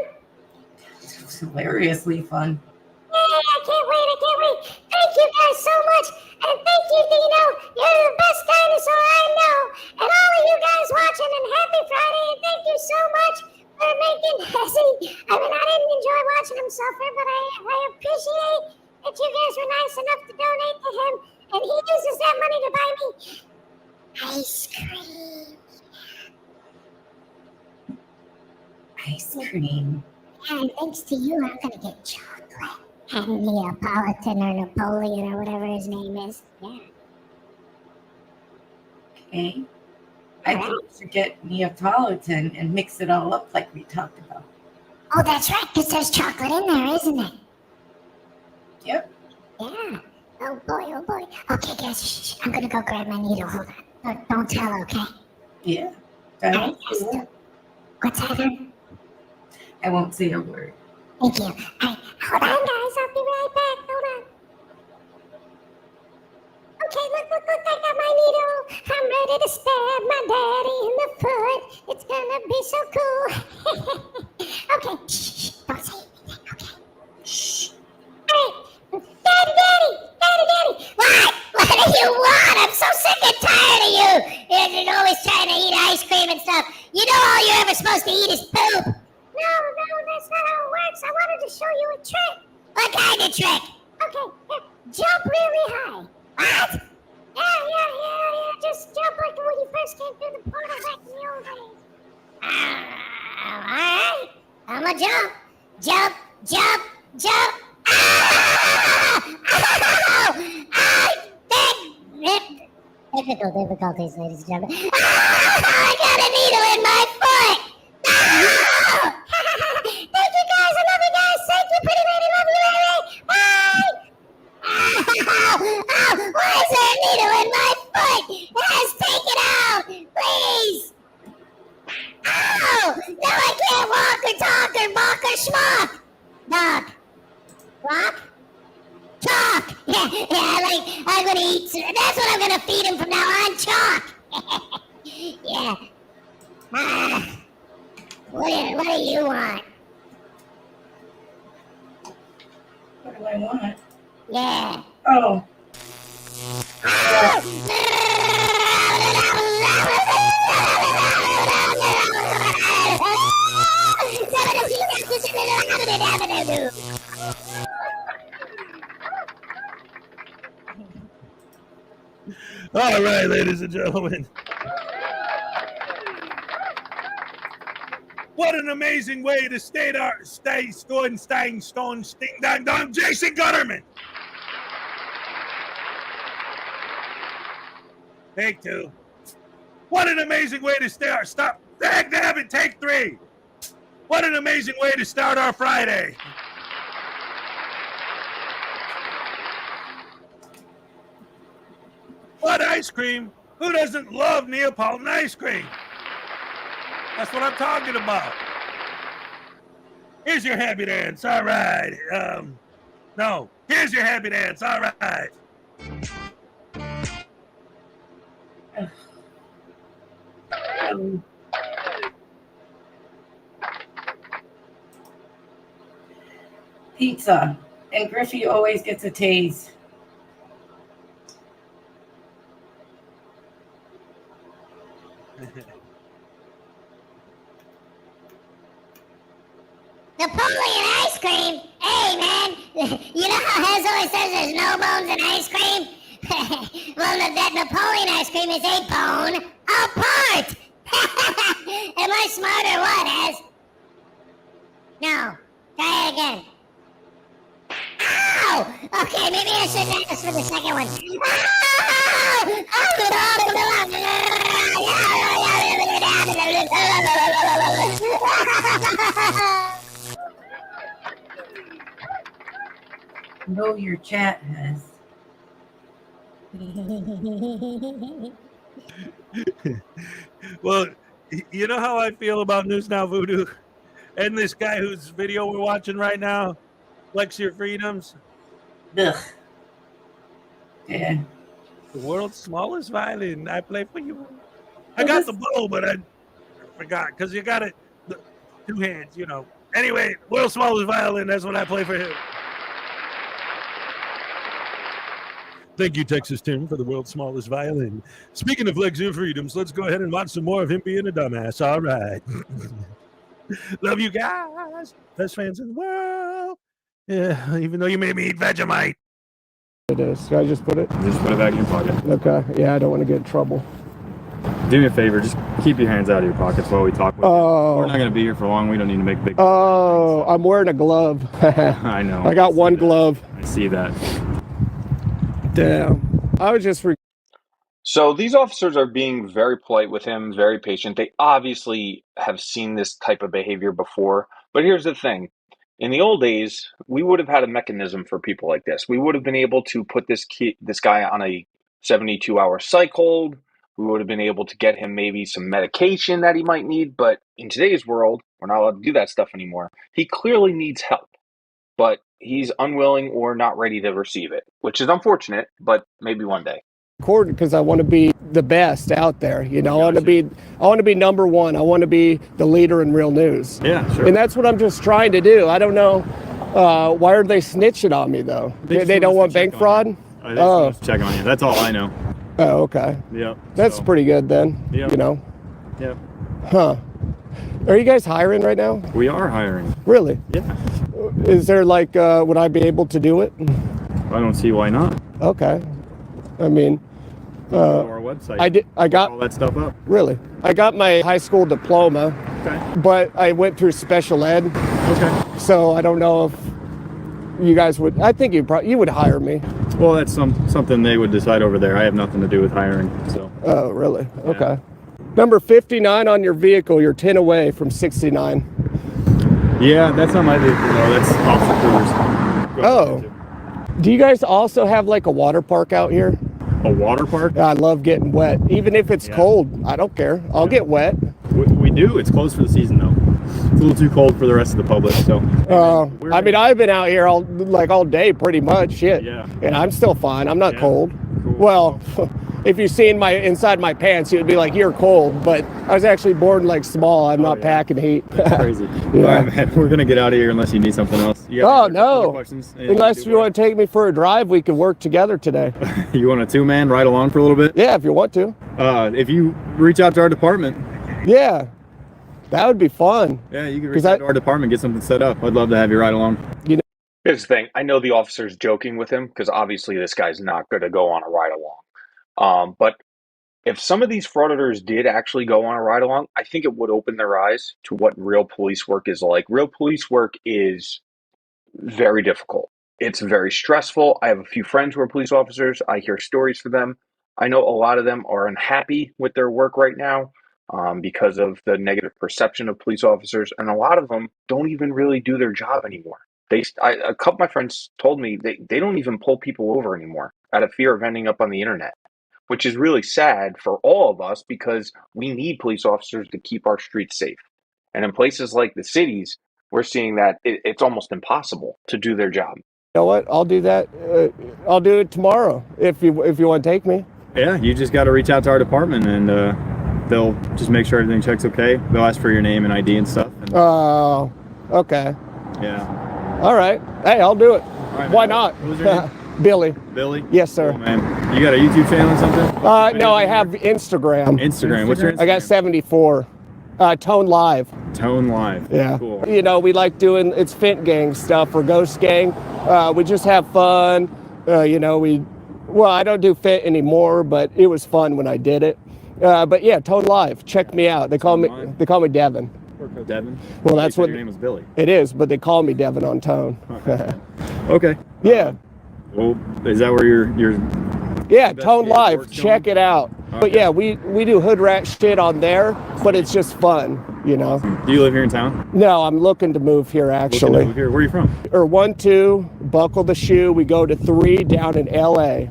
It's hilariously fun. Yeah, I can't wait. Thank you guys so much. And thank you, Dino. You're the best dinosaur I know. And all of you guys watching, and happy Friday. And thank you so much for making Hezzy. I mean, I didn't enjoy watching him suffer, but I appreciate that you guys were nice enough to donate to him. ice cream. Ice cream. Yeah, and thanks to you, I'm gonna get chocolate. And Neapolitan or Napoleon or whatever his name is. Yeah. Okay. I think we should get Neapolitan and mix it all up like we talked about. Oh, that's right, because there's chocolate in there, isn't there? Yep. Yeah. Oh boy, oh boy. Okay, guys, shh, I'm gonna go grab my needle. Hold on. Don't tell, okay? Yeah. What's that? I won't say a word. Thank you. Hold on, guys. I'll be right back. Hold on. Okay, look, I got my needle. I'm ready to stab my daddy in the foot. It's gonna be so cool. Okay, shh, don't say anything, okay? Shh. Hey, Daddy. What? What do you want? I'm so sick and tired of you. You're always trying to eat ice cream and stuff. You know all you're ever supposed to eat is poop. No, that's not how it works. I wanted to show you a trick. What kind of trick? Okay, here, jump really high. What? Yeah. Just jump like when you first came through the portal back in the old days. Alright. I'm gonna jump. Technical difficulties, ladies and gentlemen. I got a needle in my foot! No! Thank you guys, I love you guys. Thank you, pretty lady, love you, Ray. Bye! Why is there a needle in my foot? Guys, take it out, please! Ow! Now I can't walk or talk or balk or schmuck! Dog. Walk? Chalk! Yeah, I'm gonna eat. That's what I'm gonna feed him from now on, chalk! Yeah. What do you want? What do I want? Yeah. Oh. All right, ladies and gentlemen. What an amazing way to sting dong, Jason Gutterman. Take two. What an amazing way to stop. Damn it, take three. What an amazing way to start our Friday. What ice cream? Who doesn't love Neapolitan ice cream? That's what I'm talking about. Here's your happy dance. All right. No. Here's your happy dance. All right. Pizza. And Griffey always gets a tase. Napoleon ice cream? Hey, man. You know how Hez always says there's no bones in ice cream? Well, that Napoleon ice cream is a bone apart. Am I smart or what, Hez? No. Try it again. Ow! Okay, maybe I should ask for the second one. Know your chat has. Well, you know how I feel about News Now Voodoo and this guy whose video we're watching right now, Flex Your Freedoms. Ugh. Yeah. The world's smallest violin. I play for you. I got the bow, but I forgot because you got it. Two hands, you know. Anyway, world's smallest violin. That's what I play for him. Thank you, Texas Tim, for the world's smallest violin. Speaking of Flex Your Freedoms, let's go ahead and watch some more of him being a dumbass. All right. Love you guys. Best fans in the world. Yeah, even though you made me eat Vegemite. It is. Should I just put it? Just put it back in your pocket. Okay. Yeah, I don't want to get in trouble. Do me a favor, just keep your hands out of your pockets while we talk with you. We're not going to be here for long. We don't need to make big... Oh, I'm wearing a glove. I know. I got one glove. I see that. Damn. I was just... So these officers are being very polite with him, very patient. They obviously have seen this type of behavior before. But here's the thing. In the old days, we would have had a mechanism for people like this. We would have been able to put this guy on a 72-hour psych hold. We would have been able to get him maybe some medication that he might need. But in today's world, we're not allowed to do that stuff anymore. He clearly needs help, but he's unwilling or not ready to receive it, which is unfortunate, but maybe one day. Because I want to be the best out there, you know. I want to be number one. I want to be the leader in real news. Yeah, sure. And that's what I'm just trying to do. I don't know why are they snitching on me though? They don't want bank fraud. Oh, check on you. That's all I know. Oh, okay. Yeah. That's pretty good then. Yeah. You know. Yeah. Huh. Are you guys hiring right now? We are hiring. Really? Yeah. Is there like would I be able to do it? I don't see why not. Okay. I mean, go to our website. I got all that stuff up. Really? I got my high school diploma. Okay. But I went through special ed. Okay. So I don't know if you guys would. I think you would hire me. Well, that's something they would decide over there. I have nothing to do with hiring. So. Oh, really? Yeah. Okay. Number 59 on your vehicle. You're 10 away from 69. Yeah, that's not my vehicle. No, that's Officer Cruz. Oh. Do you guys also have like a water park out here? A water park? I love getting wet. Even if it's cold, I don't care. I'll get wet. We do. It's closed for the season though. It's a little too cold for the rest of the public. So. I mean, I've been out here all day pretty much. Shit. Yeah. And I'm still fine. I'm not cold. Cool. Well, if you've seen my inside my pants, you'd be like, you're cold. But I was actually born like small. I'm not packing heat. That's crazy. Yeah. All right, man. We're gonna get out of here unless you need something else. No. Questions? Unless you want to take me for a drive, we can work together today. You want a two-man ride along for a little bit? Yeah, if you want to. If you reach out to our department. Yeah, that would be fun. Yeah, you can reach out to our department, get something set up. I'd love to have you ride along. You know. Here's the thing. I know the officer's joking with him because obviously this guy's not going to go on a ride along. But if some of these frauditors did actually go on a ride along, I think it would open their eyes to what real police work is like. Real police work is very difficult. It's very stressful. I have a few friends who are police officers. I hear stories from them. I know a lot of them are unhappy with their work right now because of the negative perception of police officers. And a lot of them don't even really do their job anymore. A couple of my friends told me they don't even pull people over anymore out of fear of ending up on the internet, which is really sad for all of us because we need police officers to keep our streets safe. And in places like the cities, we're seeing that it's almost impossible to do their job. You know what? I'll do that. I'll do it tomorrow if you want to take me. Yeah, you just got to reach out to our department and they'll just make sure everything checks okay. They'll ask for your name and ID and stuff. Oh, okay. Yeah. All right. Hey, I'll do it. Right, why not? Who's your name? Billy. Billy? Yes, sir. Cool, man. You got a YouTube channel or something? No, I have Instagram. Instagram. What's your Instagram? I got 74. Tone Live. Tone Live. Yeah. Cool. You know, we like doing it's Fint Gang stuff or Ghost Gang. We just have fun. You know, I don't do Fint anymore, but it was fun when I did it. But yeah, Tone Live. Check me out. They call me Devin. Devin? Well, that's what your name was Billy. It is, but they call me Devin on Tone. Okay. Yeah. Well, is that where you're yeah, Tone Live. Check it out. Okay. But yeah, we do hood rat shit on there, but it's just fun, you know. Do you live here in town? No, I'm looking to move here actually. Move here. Where are you from? Or 1, 2, buckle the shoe. We go to 3 down in LA.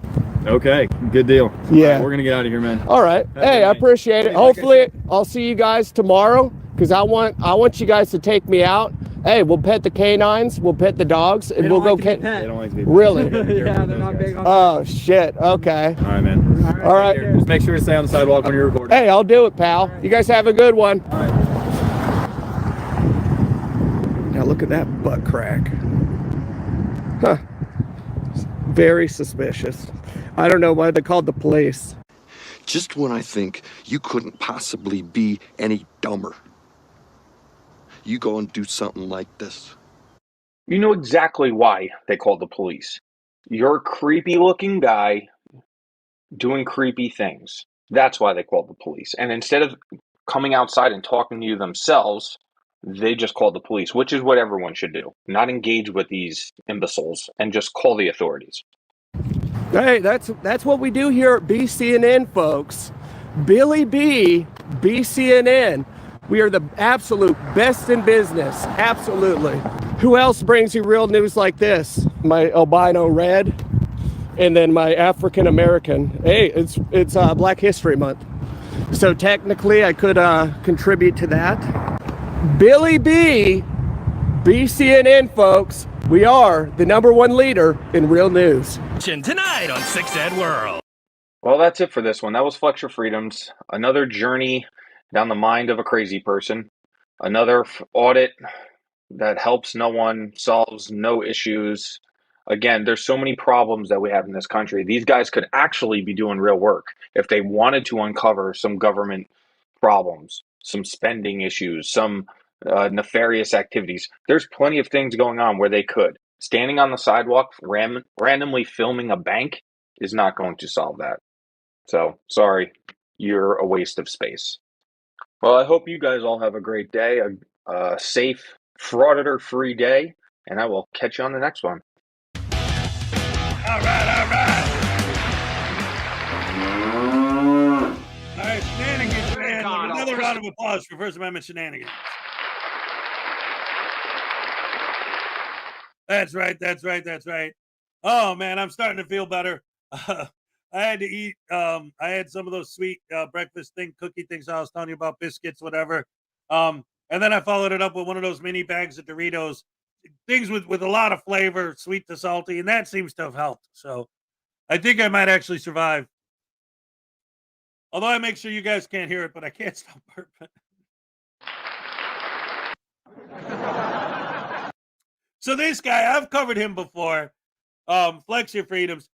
Okay, good deal. Yeah. All right, we're gonna get out of here, man. All right. Hey, I appreciate it. Hopefully I'll see you guys tomorrow because I want you guys to take me out. Hey, we'll pet the canines, we'll pet the dogs, and we'll go They don't like to be pet. Really? Yeah, they're not big on Oh shit. Okay. All right, man. All right. Just make sure to stay on the sidewalk when you're recording. Hey, I'll do it, pal. You guys have a good one. All right. Now look at that butt crack. Huh. Very suspicious. I don't know why they called the police. Just when I think you couldn't possibly be any dumber, you go and do something like this. You know exactly why they called the police. You're a creepy looking guy doing creepy things. That's why they called the police. And instead of coming outside and talking to you themselves, they just called the police, which is what everyone should do. Not engage with these imbeciles and just call the authorities. Hey, that's what we do here at BCNN, folks. Billy B, BCNN. We are the absolute best in business. Absolutely. Who else brings you real news like this? My albino red, and then my African American. Hey, it's Black History Month, so technically I could contribute to that. Billy B, BCNN, folks. We are the #1 leader in real news. Tonight on 6 Ed World. Well, that's it for this one. That was Flex Your Freedoms. Another journey down the mind of a crazy person. Another audit that helps no one, solves no issues. Again, there's so many problems that we have in this country. These guys could actually be doing real work if they wanted to uncover some government problems, some spending issues, some nefarious activities. There's plenty of things going on where they could. Standing on the sidewalk, randomly filming a bank is not going to solve that. So, sorry, you're a waste of space. Well, I hope you guys all have a great day, a safe, frauditor-free day, and I will catch you on the next one. All right. All right, shenanigans, man. Another round of applause for First Amendment shenanigans. That's right. Oh, man, I'm starting to feel better. I had to eat. I had some of those sweet breakfast cookie things I was telling you about, biscuits, whatever. And then I followed it up with one of those mini bags of Doritos, things with a lot of flavor, sweet to salty, and that seems to have helped. So I think I might actually survive. Although I make sure you guys can't hear it, but I can't stop burping. So this guy, I've covered him before. Flex Your Freedoms.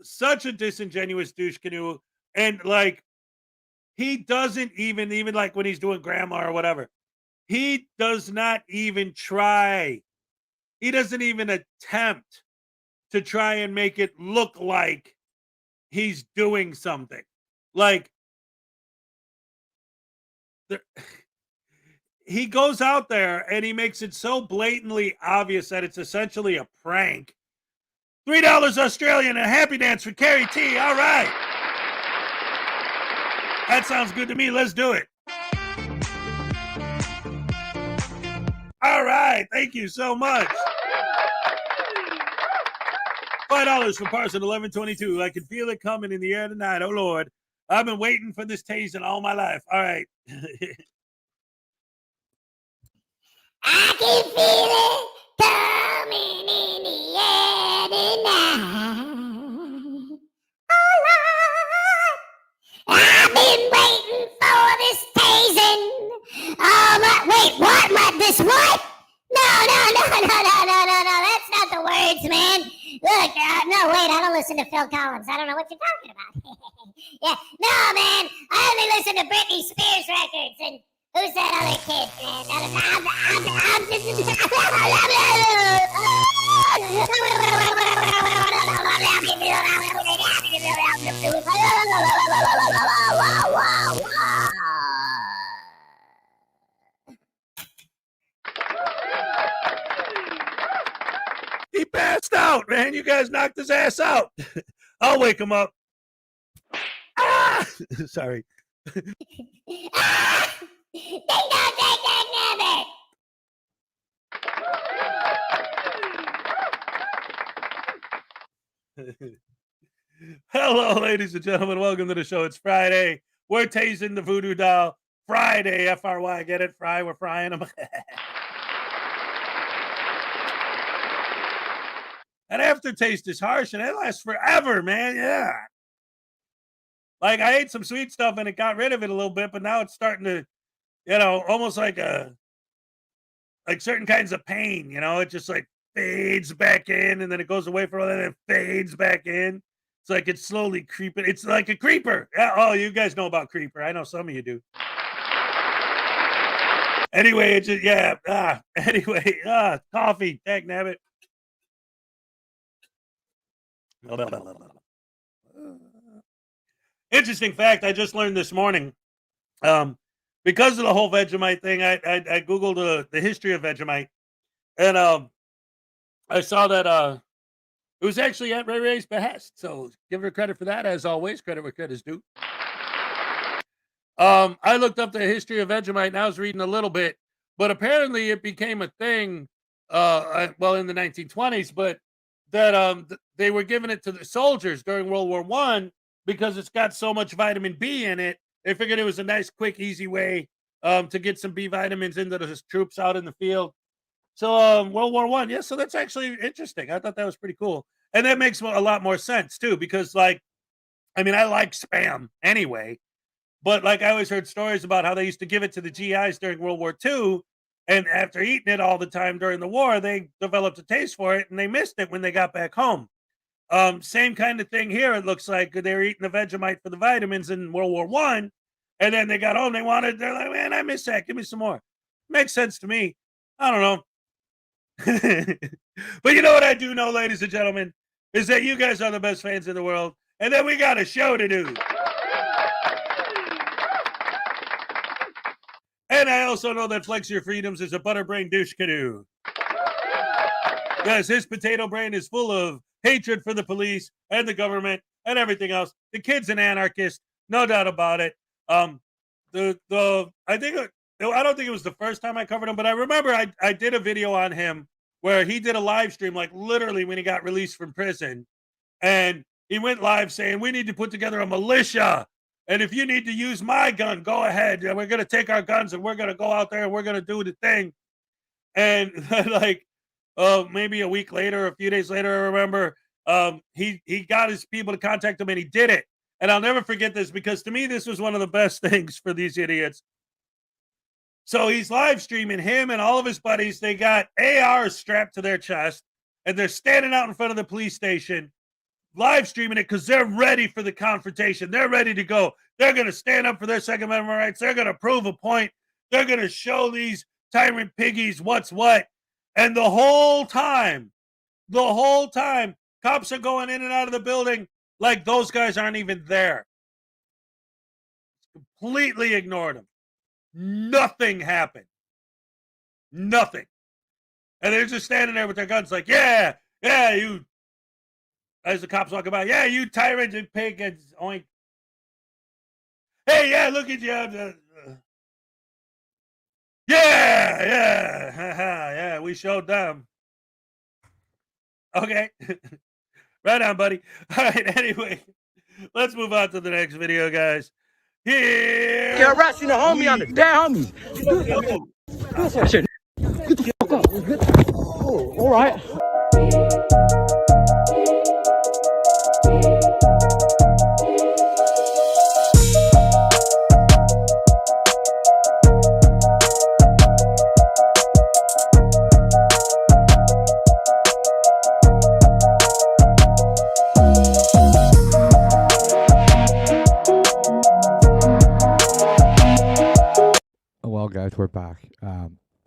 Such a disingenuous douche canoe. And like, he doesn't even like when he's doing grandma or whatever, he does not even try. He doesn't even attempt to try and make it look like he's doing something. Like, he goes out there and he makes it so blatantly obvious that it's essentially a prank. $3 Australian and a happy dance for Carrie T. All right. That sounds good to me. Let's do it. All right. Thank you so much. $5 for Parson 1122. I can feel it coming in the air tonight. Oh, Lord. I've been waiting for this tasing all my life. All right. I can feel it coming in the air tonight. Oh, Lord. I've been waiting for this tasing. Wait, what? This what? No. That's not the words, man. Look, no, wait, I don't listen to Phil Collins. I don't know what you're talking about. Yeah, no, man. I only listen to Britney Spears records. And who's that other kid, man? He passed out, man. You guys knocked his ass out. I'll wake him up. Ah! Sorry. Hello, ladies and gentlemen. Welcome to the show. It's Friday. We're tasting the voodoo doll. Friday, F-R-Y. Get it? Fry. We're frying them. That aftertaste is harsh, and it lasts forever, man. Yeah. Like, I ate some sweet stuff, and it got rid of it a little bit, but now it's starting to, almost like certain kinds of pain, it just, like, fades back in, and then it goes away for a while, and then it fades back in. It's like it's slowly creeping. It's like a creeper. Yeah, oh, you guys know about creeper. I know some of you do. Anyway, it's just, yeah. Anyway, coffee. Dag nabbit. Interesting fact I just learned this morning. Because of the whole Vegemite thing, I Googled the history of Vegemite. And I saw that it was actually at Ray Ray's behest. So give her credit for that. As always, credit where credit is due. I looked up the history of Vegemite and I was reading a little bit. But apparently it became a thing, well, in the 1920s, but that they were giving it to the soldiers during World War I because it's got so much vitamin B in it. They figured it was a nice, quick, easy way to get some B vitamins into the troops out in the field. So World War I, yeah, so that's actually interesting. I thought that was pretty cool. And that makes a lot more sense, too, because, like, I mean, I like Spam anyway. But, like, I always heard stories about how they used to give it to the GIs during World War II. And after eating it all the time during the war, they developed a taste for it, and they missed it when they got back home. Same kind of thing here. It looks like they were eating the Vegemite for the vitamins in World War I. And then they got home. They're like, man, I miss that. Give me some more. Makes sense to me. I don't know. But you know what I do know, ladies and gentlemen, is that you guys are the best fans in the world. And then we got a show to do. And I also know that Flex Your Freedoms is a butterbrain douche canoe. Yes, his potato brain is full of hatred for the police and the government and everything else. The kid's an anarchist, no doubt about it. I don't think it was the first time I covered him, but I remember I did a video on him where he did a live stream, like literally when he got released from prison. And he went live saying, we need to put together a militia. And if you need to use my gun, go ahead. We're going to take our guns and we're going to go out there and we're going to do the thing. And like, maybe a week later, a few days later, I remember he got his people to contact him and he did it. And I'll never forget this because to me, this was one of the best things for these idiots. So he's live streaming him and all of his buddies. They got ARs strapped to their chest and they're standing out in front of the police station, live streaming it because they're ready for the confrontation. They're ready to go. They're going to stand up for their Second Amendment rights. They're going to prove a point. They're going to show these tyrant piggies what's what. And the whole time, cops are going in and out of the building like those guys aren't even there. Completely ignored them. Nothing happened. Nothing. And they're just standing there with their guns like, yeah, you, as the cops walk by, yeah, you tyrant and pig and oink. Hey, yeah, look at you. Yeah, we showed them. Okay. Right on, buddy. All right, anyway, let's move on to the next video, guys. Here. You're arresting a homie on the damn homie. Get the fuck up. Oh, all right. Well, guys, we're back.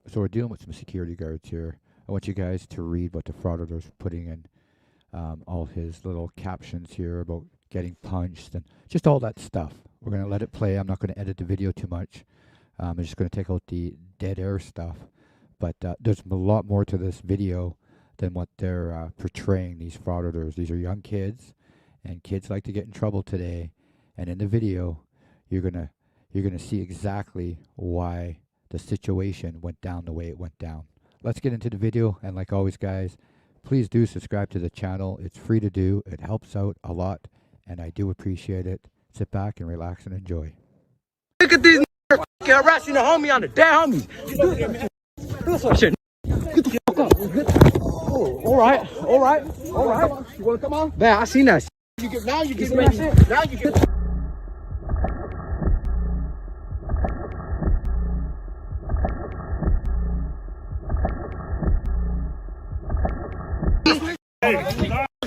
So we're dealing with some security guards here. I want you guys to read what the Frauditor's putting in all his little captions here about getting punched and just all that stuff. We're going to let it play. I'm not going to edit the video too much. I'm just going to take out the dead air stuff. But there's a lot more to this video than what they're portraying, these Frauditors. These are young kids, and kids like to get in trouble today. And in the video, you're going to see exactly why the situation went down the way it went down. Let's get into the video, and like always, guys, please do subscribe to the channel. It's free to do. It helps out a lot, and I do appreciate it. Sit back and relax and enjoy. Look at these harassing a homie on the damn homie. Shit. Get the fuck up. Oh, all right. You want to come on? Man, I seen that. Now you get ready. Now you get.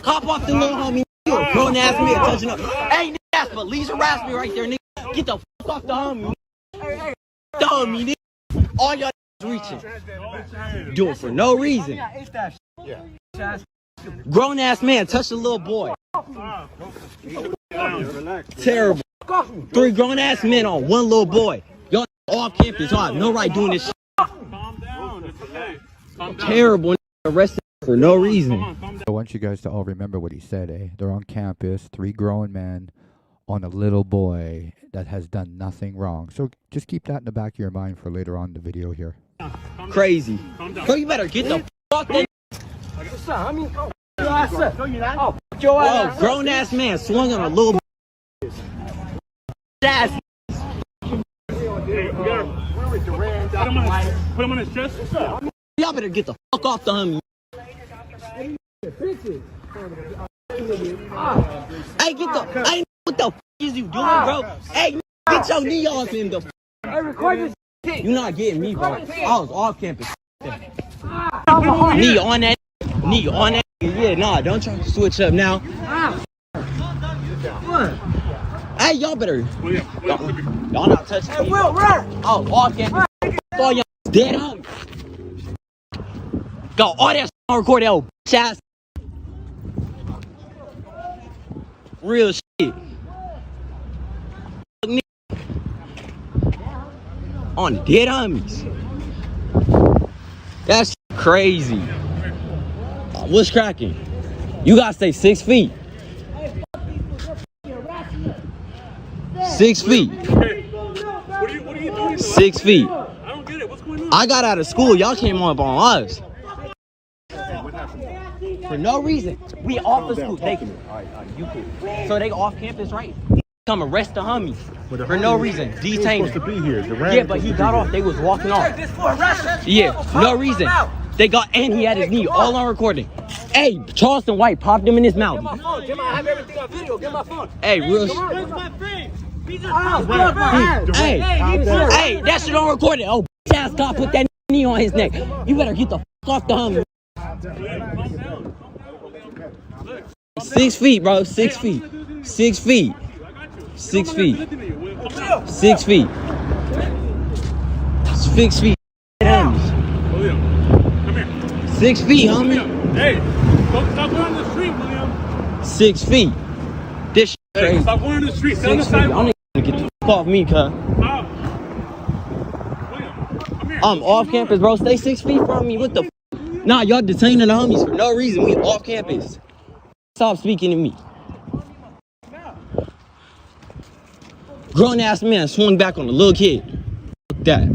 Cop off the little homie. Grown ass me touching up. Hey, nigga, ass police harass me right there, nigga. Get the fuck off the homie. The homie, nigga. All y'all reaching. Do it for no reason. Grown ass man touch the little boy. Terrible. 3 grown ass men on 1 little boy. Y'all off campus. Y'all have no right doing this shit. Terrible. Arrested for no reason. I want you guys to all remember what he said, eh? They're on campus, 3 grown men on a little boy that has done nothing wrong. So just keep that in the back of your mind for later on in the video here. Crazy. Bro, you better get the fuck that. Oh, grown ass man swung on a little ass. Put him on his chest. Y'all better get the fuck off the Humvee. Hey, get the. Hey, what the fuck is you doing, bro? Hey, get your knee off him. The you not getting me, bro. I was off campus. Knee on that. Knee on that. Yeah, nah, don't try to switch up now. Hey, y'all better. Y'all not touching me. Oh, off campus. All y'all dead on. Got all that on record, that old bitch ass. Real shit. On dead homies. That's crazy. What's cracking? You gotta stay 6 feet. 6 feet. What are you doing? 6 feet. I don't get it. What's going on? I got out of school. Y'all came up on us. For no reason. We off the school. They can. You cool. So they off campus, right? Come arrest the homies for no reason. Detain supposed to be here. Yeah, but he got off. They was walking off. Yeah, no reason. They got, and he had his knee all on recording. Hey, Charleston White popped him in his mouth. Get my phone. Jim, I have everything on video. Get my phone. Hey, real shit. Hey, that shit on recording. Oh, bitch ass cop put that knee on his neck. You better get the fuck off the Humvee. 6 feet, bro. 6 feet. 6 feet. 6 feet. 6 feet. 6 feet. 6 feet, homie. Hey, don't stop going on the street, William. 6 feet. This shit crazy. Stop going on the street. Stay on the 6 feet. sidewalk. I'm gonna get the fuck off me, cuz. I'm off campus, bro. Stay 6 feet from me. What the f? Nah, y'all detaining the homies for no reason. We off campus. Stop speaking to me. Grown ass man swung back on a little kid. Fuck that.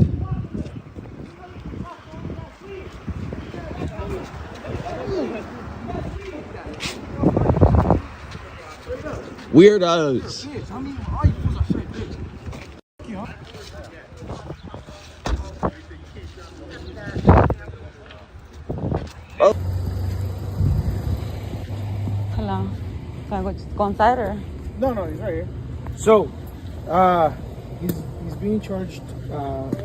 Weirdos. Hello. Can I go inside or? No, he's right here. So, he's being charged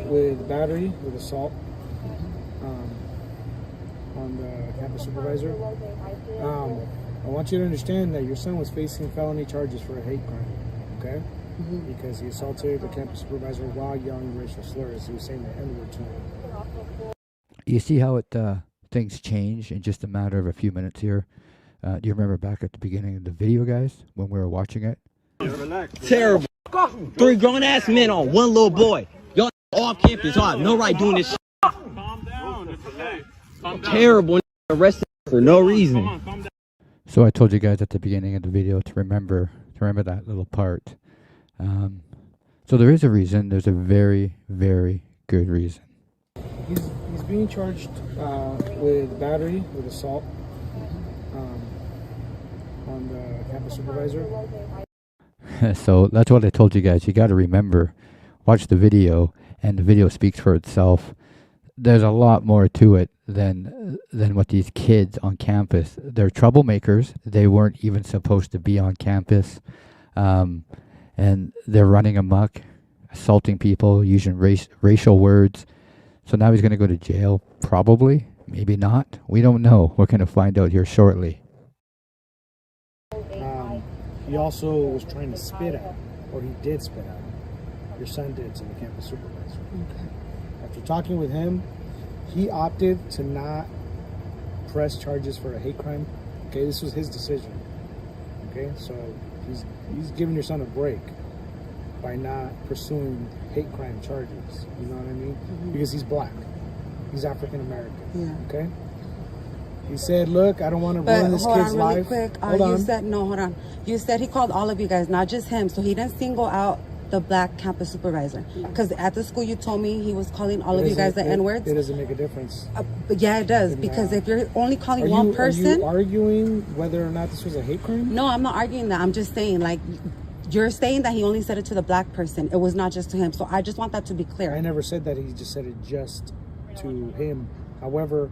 with battery, with assault on the campus supervisor. I want you to understand that your son was facing felony charges for a hate crime, okay? Because he assaulted the campus supervisor while yelling racial slurs. He was saying the N-word to him. You see how it things change in just a matter of a few minutes here? Do you remember back at the beginning of the video, guys, when we were watching it? Terrible. 3 grown ass men on 1 little boy. Y'all off campus. Y'all have no right doing this shit. Calm down. It's okay. Calm down. Terrible. Arrested for no reason. So I told you guys at the beginning of the video to remember that little part. So there is a reason. There's a very, very good reason. He's being charged with battery, with assault on the campus supervisor. So that's what I told you guys. You got to remember, watch the video, and the video speaks for itself. There's a lot more to it than what these kids on campus. They're troublemakers. They weren't even supposed to be on campus, and they're running amok, assaulting people, using racial words. So now he's going to go to jail, probably, maybe not. We don't know. We're going to find out here shortly. He also was trying to spit out, or he did spit out. Your son did to the campus supervisor. Okay. After talking with him, he opted to not press charges for a hate crime. Okay, this was his decision. Okay, so He's giving your son a break by not pursuing hate crime charges. You know what I mean? Because he's black. He's African American. Yeah. Okay. He said, "Look, I don't want to ruin this hold kid's on really life." quick. Hold You on. said no. Hold on. You said he called all of you guys, not just him. So he didn't single out the black campus supervisor. Because at the school, you told me he was calling all of you guys the N-words. It doesn't make a difference. But yeah, it does. Because if you're only calling one person, Are you arguing whether or not this was a hate crime? No, I'm not arguing that. I'm just saying, like, you're saying that he only said it to the black person. It was not just to him. So I just want that to be clear. I never said that. He just said it just to him. However,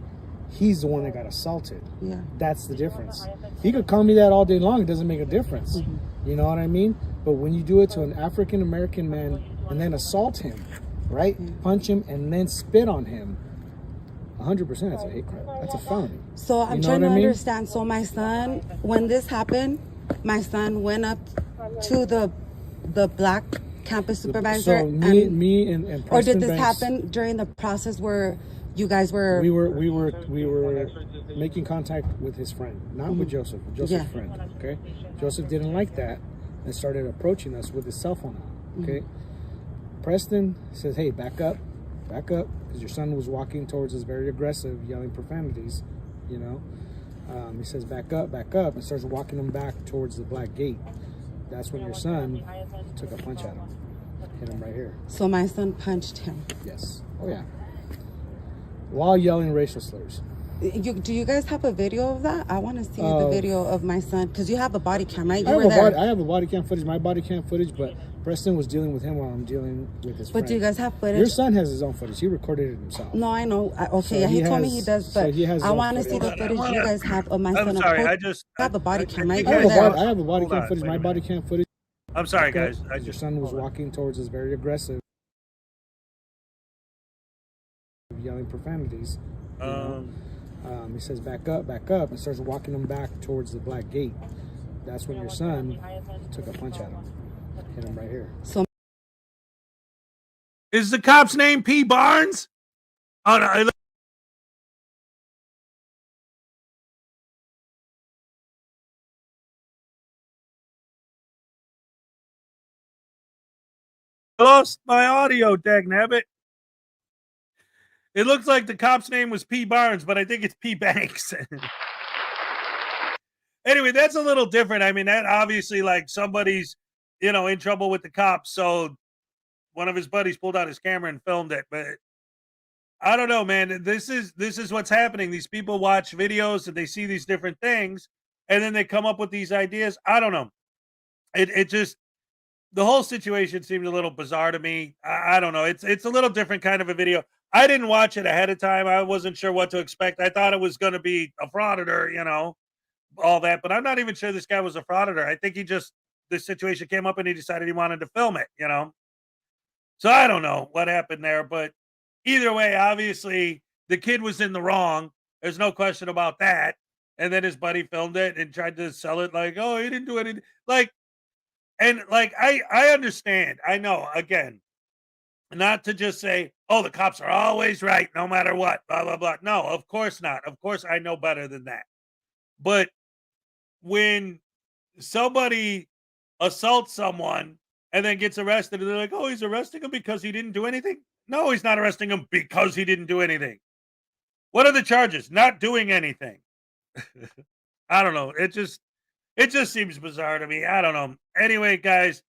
he's the one that got assaulted. Yeah. That's the difference. He could call me that all day long. It doesn't make a difference. You know what I mean? But when you do it to an African American man and then assault him, right? Punch him and then spit on him, 100% that's a hate crime. That's a felony. So I'm trying to understand. So my son, when this happened, my son went up to the black campus supervisor. So me and or Preston did this Banks, happen during the process where you guys were? We were making contact with his friend, not with Joseph. Joseph's friend. Okay. Joseph didn't like that and started approaching us with his cell phone out. Okay. Preston says, "Hey, back up," because your son was walking towards us very aggressive, yelling profanities. You know. He says, back up," and starts walking him back towards the black gate. That's when your son took a punch at him, hit him right here. So my son punched him. Yes. Oh yeah. While yelling racial slurs. Do you guys have a video of that? I want to see the video of my son, because you have a body cam, right? I have a body cam footage, my body cam footage, but Preston was dealing with him while I'm dealing with his friend. But do you guys have footage? Your son has his own footage. He recorded it himself. No, I know. Okay, So he told me has- he does, so but he has I his want to own see the footage. footage you guys have of my son. I'm sorry, I have a body cam, right? I have a body cam footage, my body cam footage. I'm sorry, guys. Your son was walking towards us very aggressive, yelling profanities. You know? He says, back up, and starts walking him back towards the black gate. That's when your son took a punch at him, hit him right here. So is the cop's name P. Barnes? Oh no. I lost my audio, dagnabbit. It looks like the cop's name was P. Barnes, but I think it's P. Banks. Anyway, that's a little different. I mean, that obviously, like, somebody's, in trouble with the cops. So one of his buddies pulled out his camera and filmed it. But I don't know, man. This is what's happening. These people watch videos and they see these different things, and then they come up with these ideas. I don't know. It just, the whole situation seemed a little bizarre to me. I don't know. It's a little different kind of a video. I didn't watch it ahead of time. I wasn't sure what to expect. I thought it was going to be a frauditor, all that. But I'm not even sure this guy was a frauditor. I think this situation came up and he decided he wanted to film it, So I don't know what happened there. But either way, obviously, the kid was in the wrong. There's no question about that. And then his buddy filmed it and tried to sell it like, oh, he didn't do anything. I understand. I know, again, not to just say, oh, the cops are always right, no matter what, blah, blah, blah. No, of course not. Of course, I know better than that. But when somebody assaults someone and then gets arrested, and they're like, oh, he's arresting him because he didn't do anything. No, he's not arresting him because he didn't do anything. What are the charges? Not doing anything. I don't know. It just seems bizarre to me. I don't know. Anyway, guys,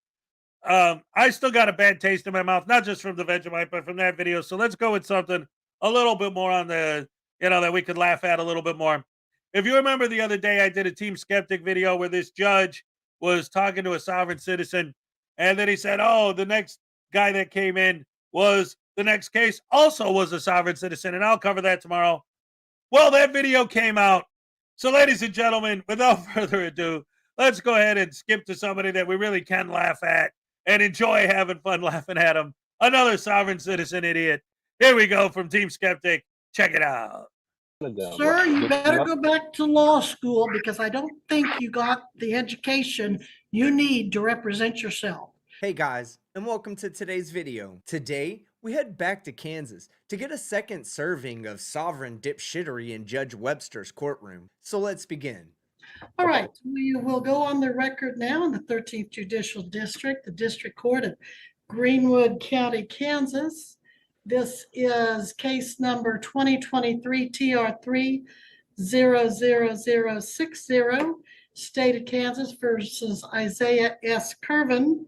I still got a bad taste in my mouth, not just from the Vegemite, but from that video. So let's go with something a little bit more on the, that we could laugh at a little bit more. If you remember the other day, I did a Team Skeptic video where this judge was talking to a sovereign citizen. And then he said, oh, the next guy that came in was the next case also was a sovereign citizen. And I'll cover that tomorrow. Well, that video came out. So ladies and gentlemen, without further ado, let's go ahead and skip to somebody that we really can laugh at and enjoy having fun laughing at him. Another sovereign citizen idiot. Here we go from Team Skeptic. Check it out. Sir, you better go back to law school because I don't think you got the education you need to represent yourself. Hey guys, and welcome to today's video. Today, we head back to Kansas to get a second serving of sovereign dipshittery in Judge Webster's courtroom. So let's begin. All right, we will go on the record now in the 13th Judicial District, the District Court of Greenwood County, Kansas. This is case number 2023 TR3 00060, State of Kansas versus Isaiah S. Curvin.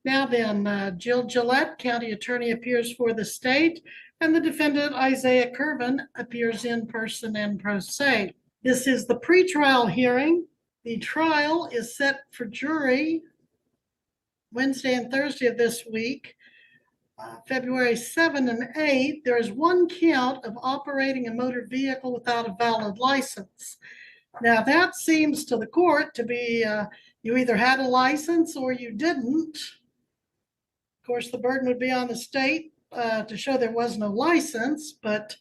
Now then, Jill Gillette, County Attorney, appears for the state, and the defendant, Isaiah Curvin, appears in person and pro se. This is the pretrial hearing. The trial is set for jury Wednesday and Thursday of this week, February 7 and 8. There is one count of operating a motor vehicle without a valid license. Now, that seems to the court to be you either had a license or you didn't. Of course, the burden would be on the state to show there was no license, but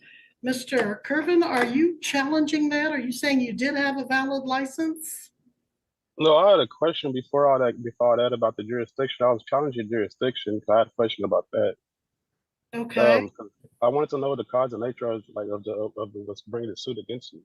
Mr. Curvin, are you challenging that? Are you saying you did have a valid license? No, I had a question before all that about the jurisdiction. I was challenging jurisdiction because I had a question about that. Okay. I wanted to know the cause and nature of what's bringing the suit against you.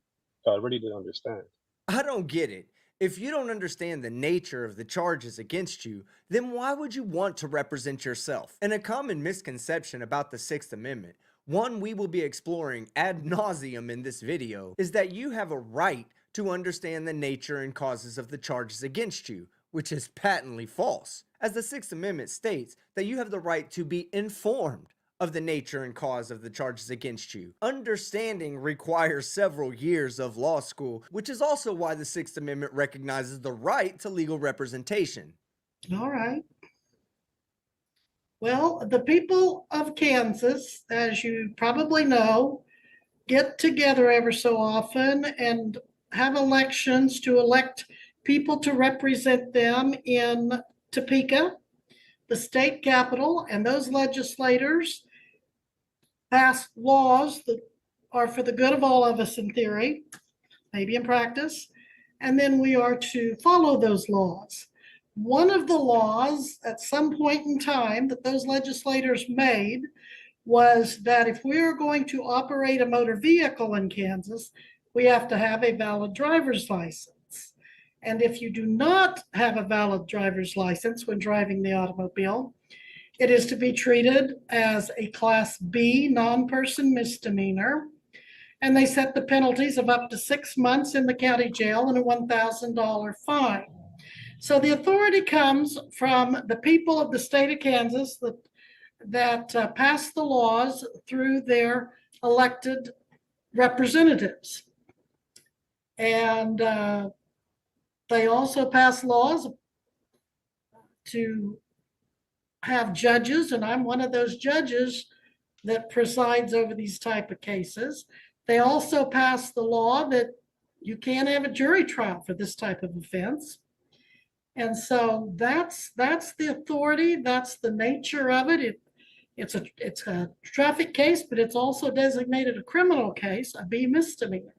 I really didn't understand. I don't get it. If you don't understand the nature of the charges against you, then why would you want to represent yourself? And a common misconception about the Sixth Amendment, one we will be exploring ad nauseum in this video, is that you have a right to understand the nature and causes of the charges against you, which is patently false, as the Sixth Amendment states that you have the right to be informed of the nature and cause of the charges against you. Understanding requires several years of law school, which is also why the Sixth Amendment recognizes the right to legal representation. All right. Well, the people of Kansas, as you probably know, get together ever so often and have elections to elect people to represent them in Topeka, the state capital, and those legislators pass laws that are for the good of all of us in theory, maybe in practice, and then we are to follow those laws. One of the laws at some point in time that those legislators made was that if we are going to operate a motor vehicle in Kansas, we have to have a valid driver's license. And if you do not have a valid driver's license when driving the automobile, it is to be treated as a Class B non-person misdemeanor. And they set the penalties of up to 6 months in the county jail and a $1,000 fine. So the authority comes from the people of the state of Kansas that pass the laws through their elected representatives. And they also pass laws to have judges, and I'm one of those judges that presides over these type of cases. They also pass the law that you can't have a jury trial for this type of offense. And so that's the authority, that's the nature of it. It's a traffic case, but it's also designated a criminal case, a B misdemeanor.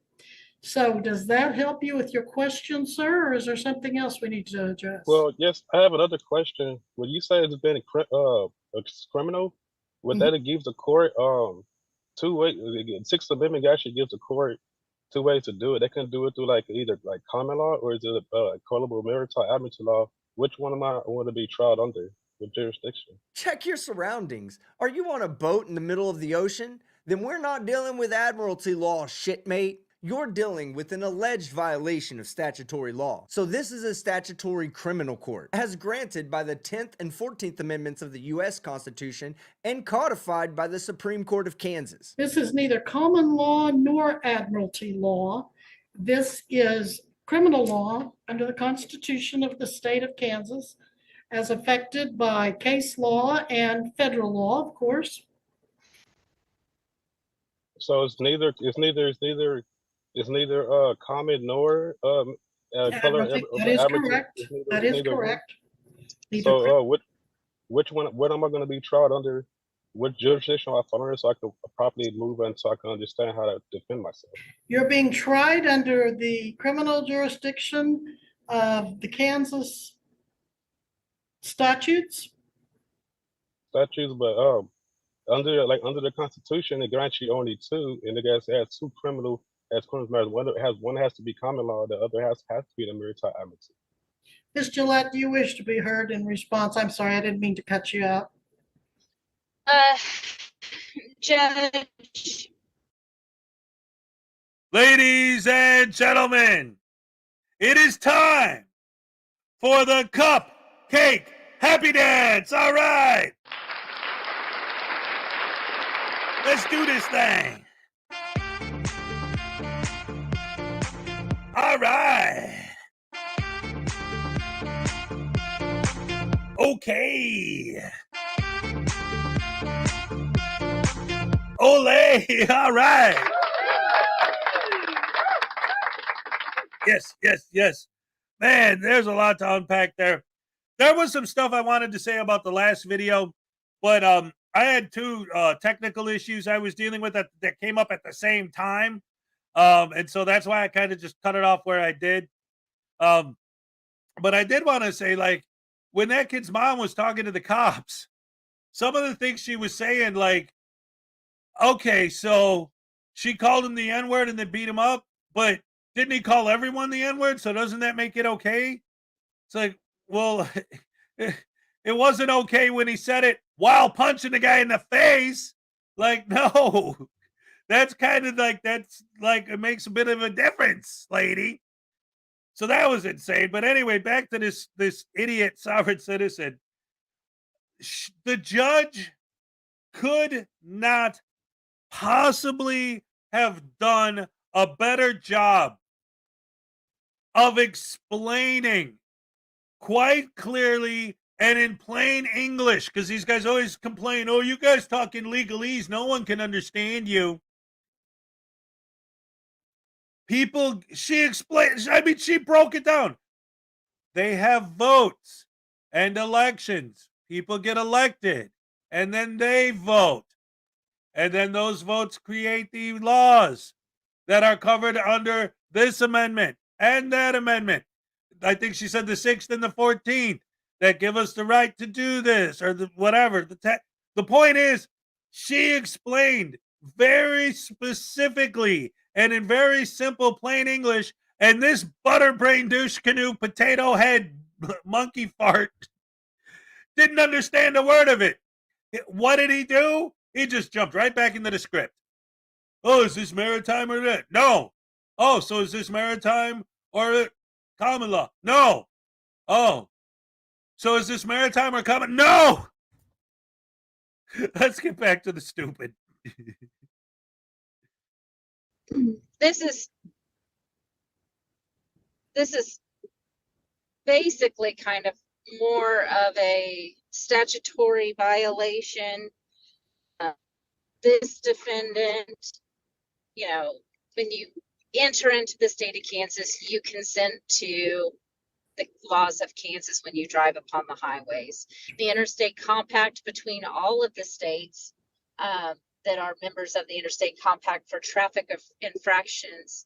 So does that help you with your question, sir, or is there something else we need to address? Well, yes, I have another question. When you say it's been a criminal, would that it gives the court 2 ways? Sixth Amendment actually gives the court 2 ways to do it. They can do it through either common law or is it colorable maritime admiralty law? Which one am I want to be tried under with jurisdiction? Check your surroundings. Are you on a boat in the middle of the ocean? Then we're not dealing with admiralty law, shitmate. You're dealing with an alleged violation of statutory law. So this is a statutory criminal court, as granted by the 10th and 14th Amendments of the U.S. Constitution and codified by the Supreme Court of Kansas. This is neither common law nor admiralty law. This is criminal law under the Constitution of the state of Kansas, as affected by case law and federal law, of course. So it's neither common nor color. That is correct. That is correct. So which one? What am I going to be tried under? What jurisdiction I fall under so I can properly move and so I can understand how to defend myself? You're being tried under the criminal jurisdiction of the Kansas statutes. But under the Constitution, it grants you only 2, and it has 2 criminal as criminal matters. One has to be common law, the other has to be the maritime amnesty. Ms. Gillette, do you wish to be heard in response? I'm sorry, I didn't mean to cut you out. Judge. Ladies and gentlemen, it is time for the cupcake happy dance. All right. Let's do this thing. All right. Okay. Ole. All right. Yes. Man, there's a lot to unpack there. There was some stuff I wanted to say about the last video, but I had two technical issues I was dealing with that came up at the same time. And so that's why I kind of just cut it off where I did. But I did want to say, like, when that kid's mom was talking to the cops, some of the things she was saying, like, okay, so she called him the N-word and then beat him up, but didn't he call everyone the N-word? So doesn't that make it okay? It's like, well, it wasn't okay when he said it while punching the guy in the face. Like, no, that's kind of like, that's like, it makes a bit of a difference, lady. So that was insane. But anyway, back to this idiot sovereign citizen. The judge could not possibly have done a better job of explaining quite clearly and in plain English, because these guys always complain, oh, you guys talk in legalese, no one can understand you. She explained, I mean, she broke it down. They have votes and elections. People get elected, and then they vote. And then those votes create the laws that are covered under this amendment and that amendment. I think she said the 6th and the 14th that give us the right to do this or the whatever. The point is, she explained very specifically and in very simple, plain English, and this butterbrain douche canoe potato head monkey fart didn't understand a word of it. What did he do? He just jumped right back into the script. Oh, is this maritime or that? No. Oh, so is this maritime or common law? No. Oh, so is this maritime or common? No. Let's get back to the stupid. This is basically kind of more of a statutory violation. This defendant, you know, when you enter into the state of Kansas, you consent to the laws of Kansas when you drive upon the highways. The interstate compact between all of the states that are members of the interstate compact for traffic infractions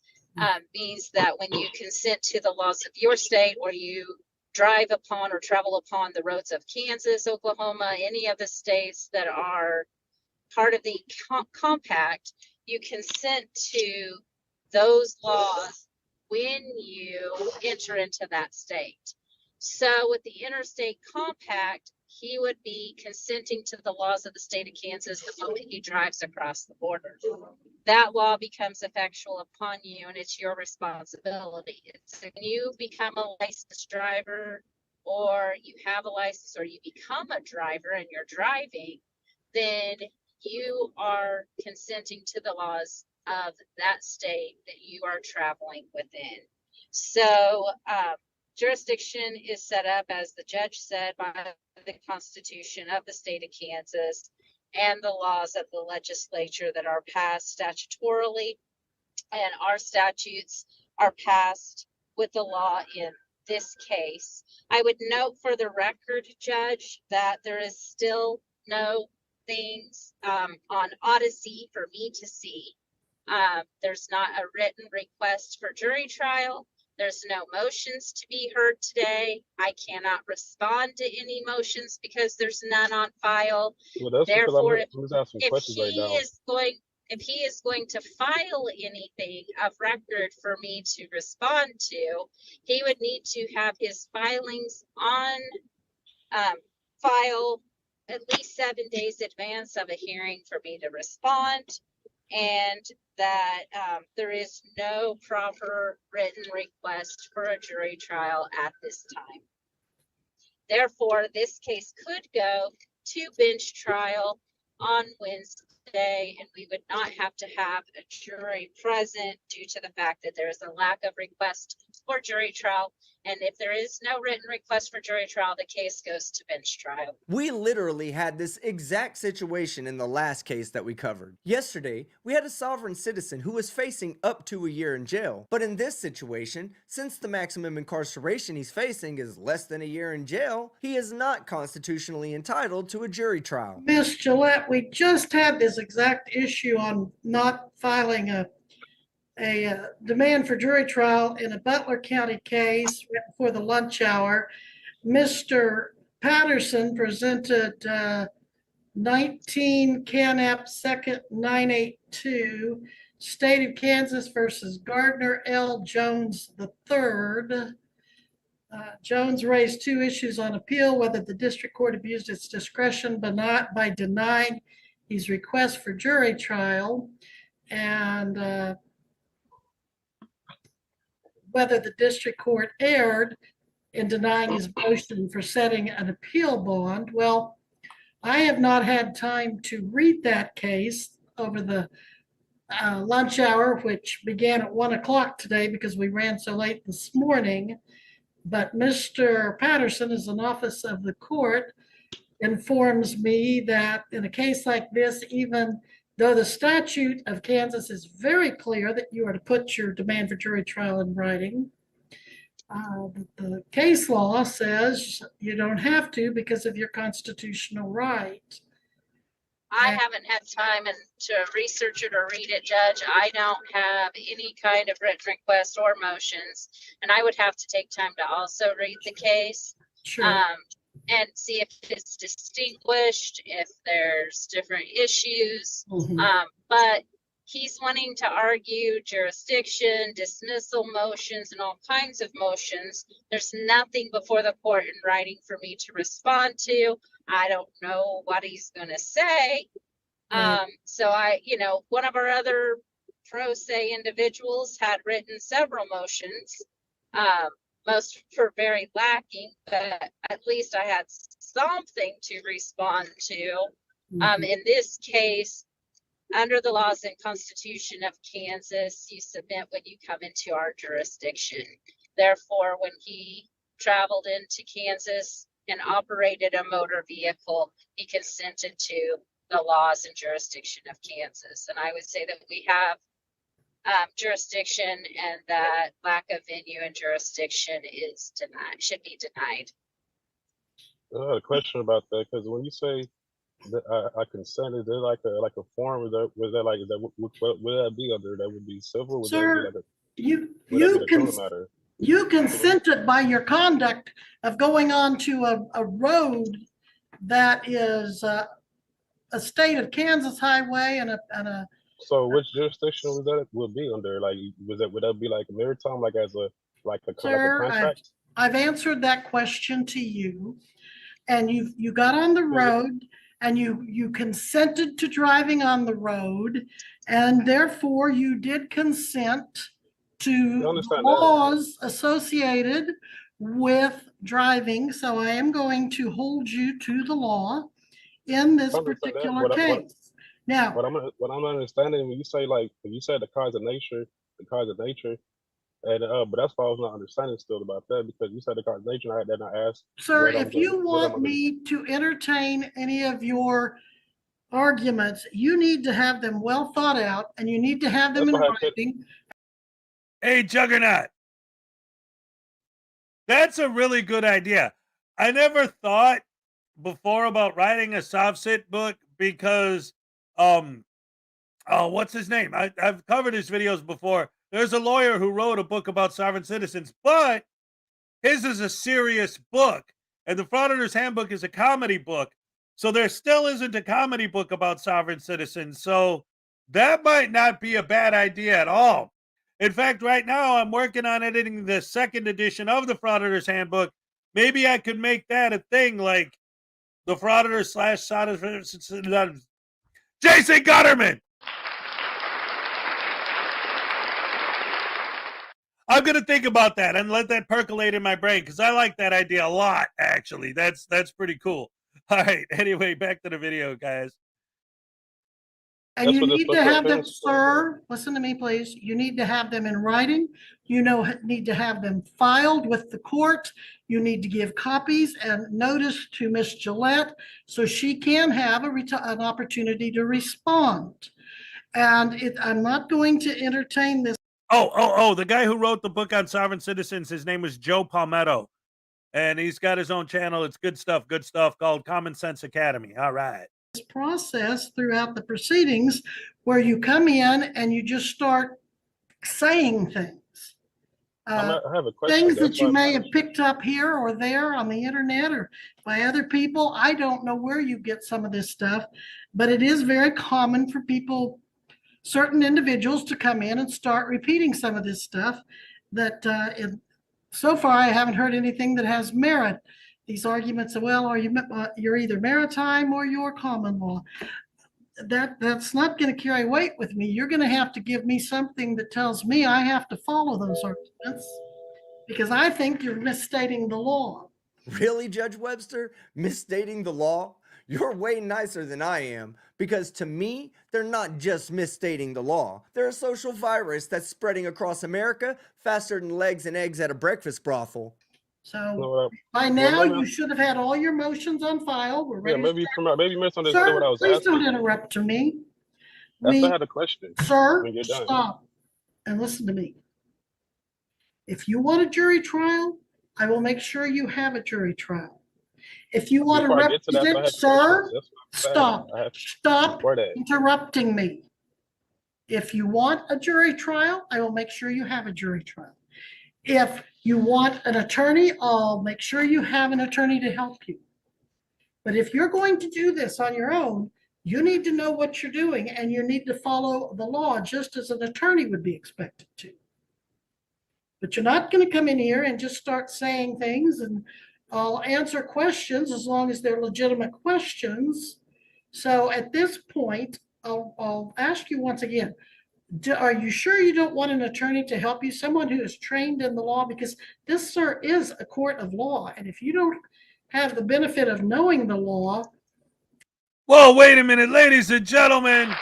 means that when you consent to the laws of your state, or you drive upon or travel upon the roads of Kansas, Oklahoma, any of the states that are part of the compact, you consent to those laws when you enter into that state. So with the interstate compact, he would be consenting to the laws of the state of Kansas the moment he drives across the border. That law becomes effectual upon you, and it's your responsibility. It's when you become a licensed driver, or you have a license, or you become a driver and you're driving, then you are consenting to the laws of that state that you are traveling within. So jurisdiction is set up, as the judge said, by the Constitution of the state of Kansas and the laws of the legislature that are passed statutorily, and our statutes are passed with the law in this case. I would note for the record, Judge, that there is still no things on Odyssey for me to see. There's not a written request for jury trial. There's no motions to be heard today. I cannot respond to any motions because there's none on file. Well, that's Therefore, because I'm asking if questions she right now. is going, if he is going to file anything of record for me to respond to, he would need to have his filings on file at least 7 days advance of a hearing for me to respond, and that there is no proper written request for a jury trial at this time. Therefore, this case could go to bench trial on Wednesday, and we would not have to have a jury present due to the fact that there is a lack of request for jury trial. And if there is no written request for jury trial, the case goes to bench trial. We literally had this exact situation in the last case that we covered. Yesterday, we had a sovereign citizen who was facing up to a year in jail. But in this situation, since the maximum incarceration he's facing is less than a year in jail, he is not constitutionally entitled to a jury trial. Miss Gillette, we just had this exact issue on not filing a demand for jury trial in a Butler County case right before the lunch hour. Mr. Patterson presented 19 Canap 2nd 982, State of Kansas versus Gardner L. Jones III. Jones raised two issues on appeal: whether the district court abused its discretion by denying his request for jury trial, and whether the district court erred in denying his motion for setting an appeal bond. Well, I have not had time to read that case over the lunch hour, which began at 1 o'clock today because we ran so late this morning. But Mr. Patterson, as an office of the court, informs me that in a case like this, even though the statute of Kansas is very clear that you are to put your demand for jury trial in writing, the case law says you don't have to because of your constitutional right. I haven't had time to research it or read it, Judge. I don't have any kind of written request or motions, and I would have to take time to also read the case. Sure. And see if it's distinguished, if there's different issues. But he's wanting to argue jurisdiction, dismissal motions, and all kinds of motions. There's nothing before the court in writing for me to respond to. I don't know what he's going to say. So one of our other pro se individuals had written several motions. Most were very lacking, but at least I had something to respond to. In this case, under the laws and Constitution of Kansas, you submit when you come into our jurisdiction. Therefore, when he traveled into Kansas and operated a motor vehicle, he consented to the laws and jurisdiction of Kansas. And I would say that we have jurisdiction, and that lack of venue and jurisdiction is denied, should be denied. I had a question about that, because when you say that I consented, there like a form, would that would that be under? That would be civil? Would Sir, that be you consented by your conduct of going onto a road that is a state of Kansas highway and a. So which jurisdiction would be under? Like, would that be like maritime, like as a Sir, contract? I've answered that question to you, and you got on the road and you consented to driving on the road, and therefore you did consent to laws associated with driving. So I am going to hold you to the law in this particular case. Now, what I'm understanding when you say the cause of nature, and but that's why I was not understanding still about that, because you said the cause of nature, and I asked. Sir, if you want me to entertain any of your arguments, you need to have them well thought out, and you need to have them in writing. Hey, Juggernaut, that's a really good idea. I never thought before about writing a soft sit book because what's his name? I've covered his videos before. There's a lawyer who wrote a book about sovereign citizens, but his is a serious book, and the Frauditors Handbook is a comedy book. So there still isn't a comedy book about sovereign citizens. So That might not be a bad idea at all. In fact, right now I'm working on editing the second edition of the Frauditors Handbook. Maybe I could make that a thing, like the Frauditor / Jason Gutterman. I'm gonna think about that and let that percolate in my brain because I like that idea a lot. Actually, that's pretty cool. All right. Anyway, back to the video, guys. And That's you what this need book to have them, reference for. sir, listen to me, please. You need to have them in writing. You need to have them filed with the court. You need to give copies and notice to Miss Gillette so she can have an opportunity to respond. And I'm not going to entertain this. Oh, the guy who wrote the book on sovereign citizens, his name was Joe Palmetto. And he's got his own channel. It's good stuff called Common Sense Academy. All right. Process throughout the proceedings where you come in and you just start saying things. I have a question. Things That's that you why may have picked up here or there on the internet or by other people. I don't know where you get some of this stuff, but it is very common for people, certain individuals, to come in and start repeating some of this stuff that so far I haven't heard anything that has merit. These arguments of, well, you're either maritime or you're common law. That's not going to carry weight with me. You're going to have to give me something that tells me I have to follow those arguments because I think you're misstating the law. Really, Judge Webster? Misstating the law? You're way nicer than I am, because to me, they're not just misstating the law. They're a social virus that's spreading across America faster than legs and eggs at a breakfast brothel. So by now, you should have had all your motions on file. We're ready. Maybe you misunderstood Sir, what I was please asking. don't interrupt me. I had a question. Sir, when you're done. stop and listen to me. If you want a jury trial, I will make sure you have a jury trial. If you want to represent, sir, stop interrupting me. If you want a jury trial, I will make sure you have a jury trial. If you want an attorney, I'll make sure you have an attorney to help you. But if you're going to do this on your own, you need to know what you're doing and you need to follow the law just as an attorney would be expected to. But you're not going to come in here and just start saying things, and I'll answer questions as long as they're legitimate questions. So at this point, I'll ask you once again, are you sure you don't want an attorney to help you, someone who is trained in the law? Because this, sir, is a court of law. And if you don't have the benefit of knowing the law. Whoa, wait a minute, ladies and gentlemen.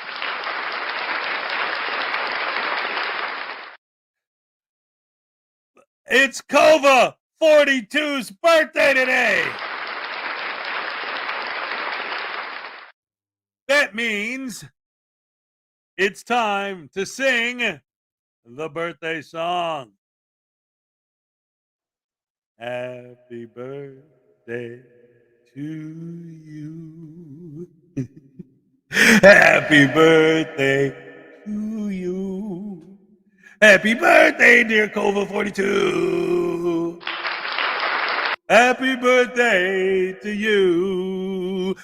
It's Kova 42's birthday today. That means it's time to sing the birthday song. Happy birthday to you. Happy birthday to you. Happy birthday, dear Kova 42. Happy birthday to you.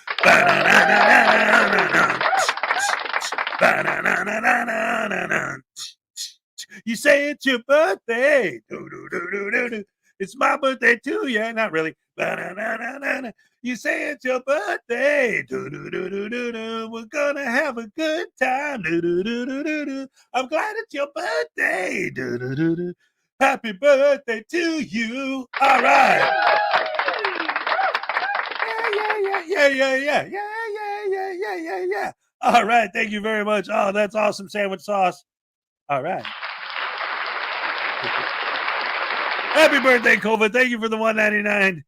You say it's your birthday. It's my birthday too. Yeah, not really. You say it's your birthday. We're gonna have a good time. I'm glad it's your birthday. Happy birthday to you. All right. Yeah. All right. Thank you very much. Oh, that's awesome sandwich sauce. All right. Happy birthday, Kova. Thank you for the $1.99.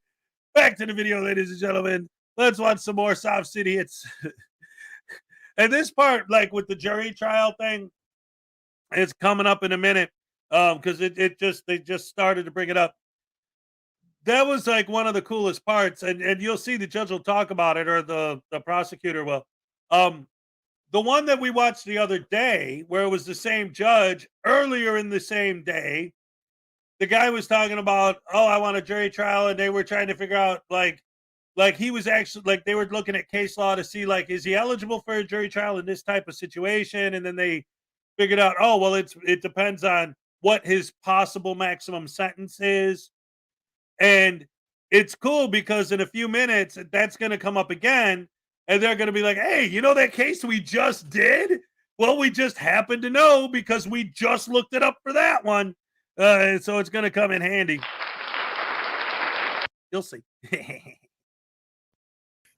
Back to the video, ladies and gentlemen. Let's watch some more Soft City hits. And this part, like with the jury trial thing, it's coming up in a minute. Because they just started to bring it up. That was like one of the coolest parts, and you'll see the judge will talk about it, or the prosecutor will. The one that we watched the other day, where it was the same judge, earlier in the same day, the guy was talking about, oh, I want a jury trial, and they were trying to figure out, like, like he was actually like they were looking at case law to see like is he eligible for a jury trial in this type of situation, and then they figured out, oh well, it depends on what his possible maximum sentence is. And it's cool because in a few minutes that's going to come up again, and they're going to be like, hey, you know that case we just did? Well, we just happened to know because we just looked it up for that one. So it's going to come in handy. You'll see.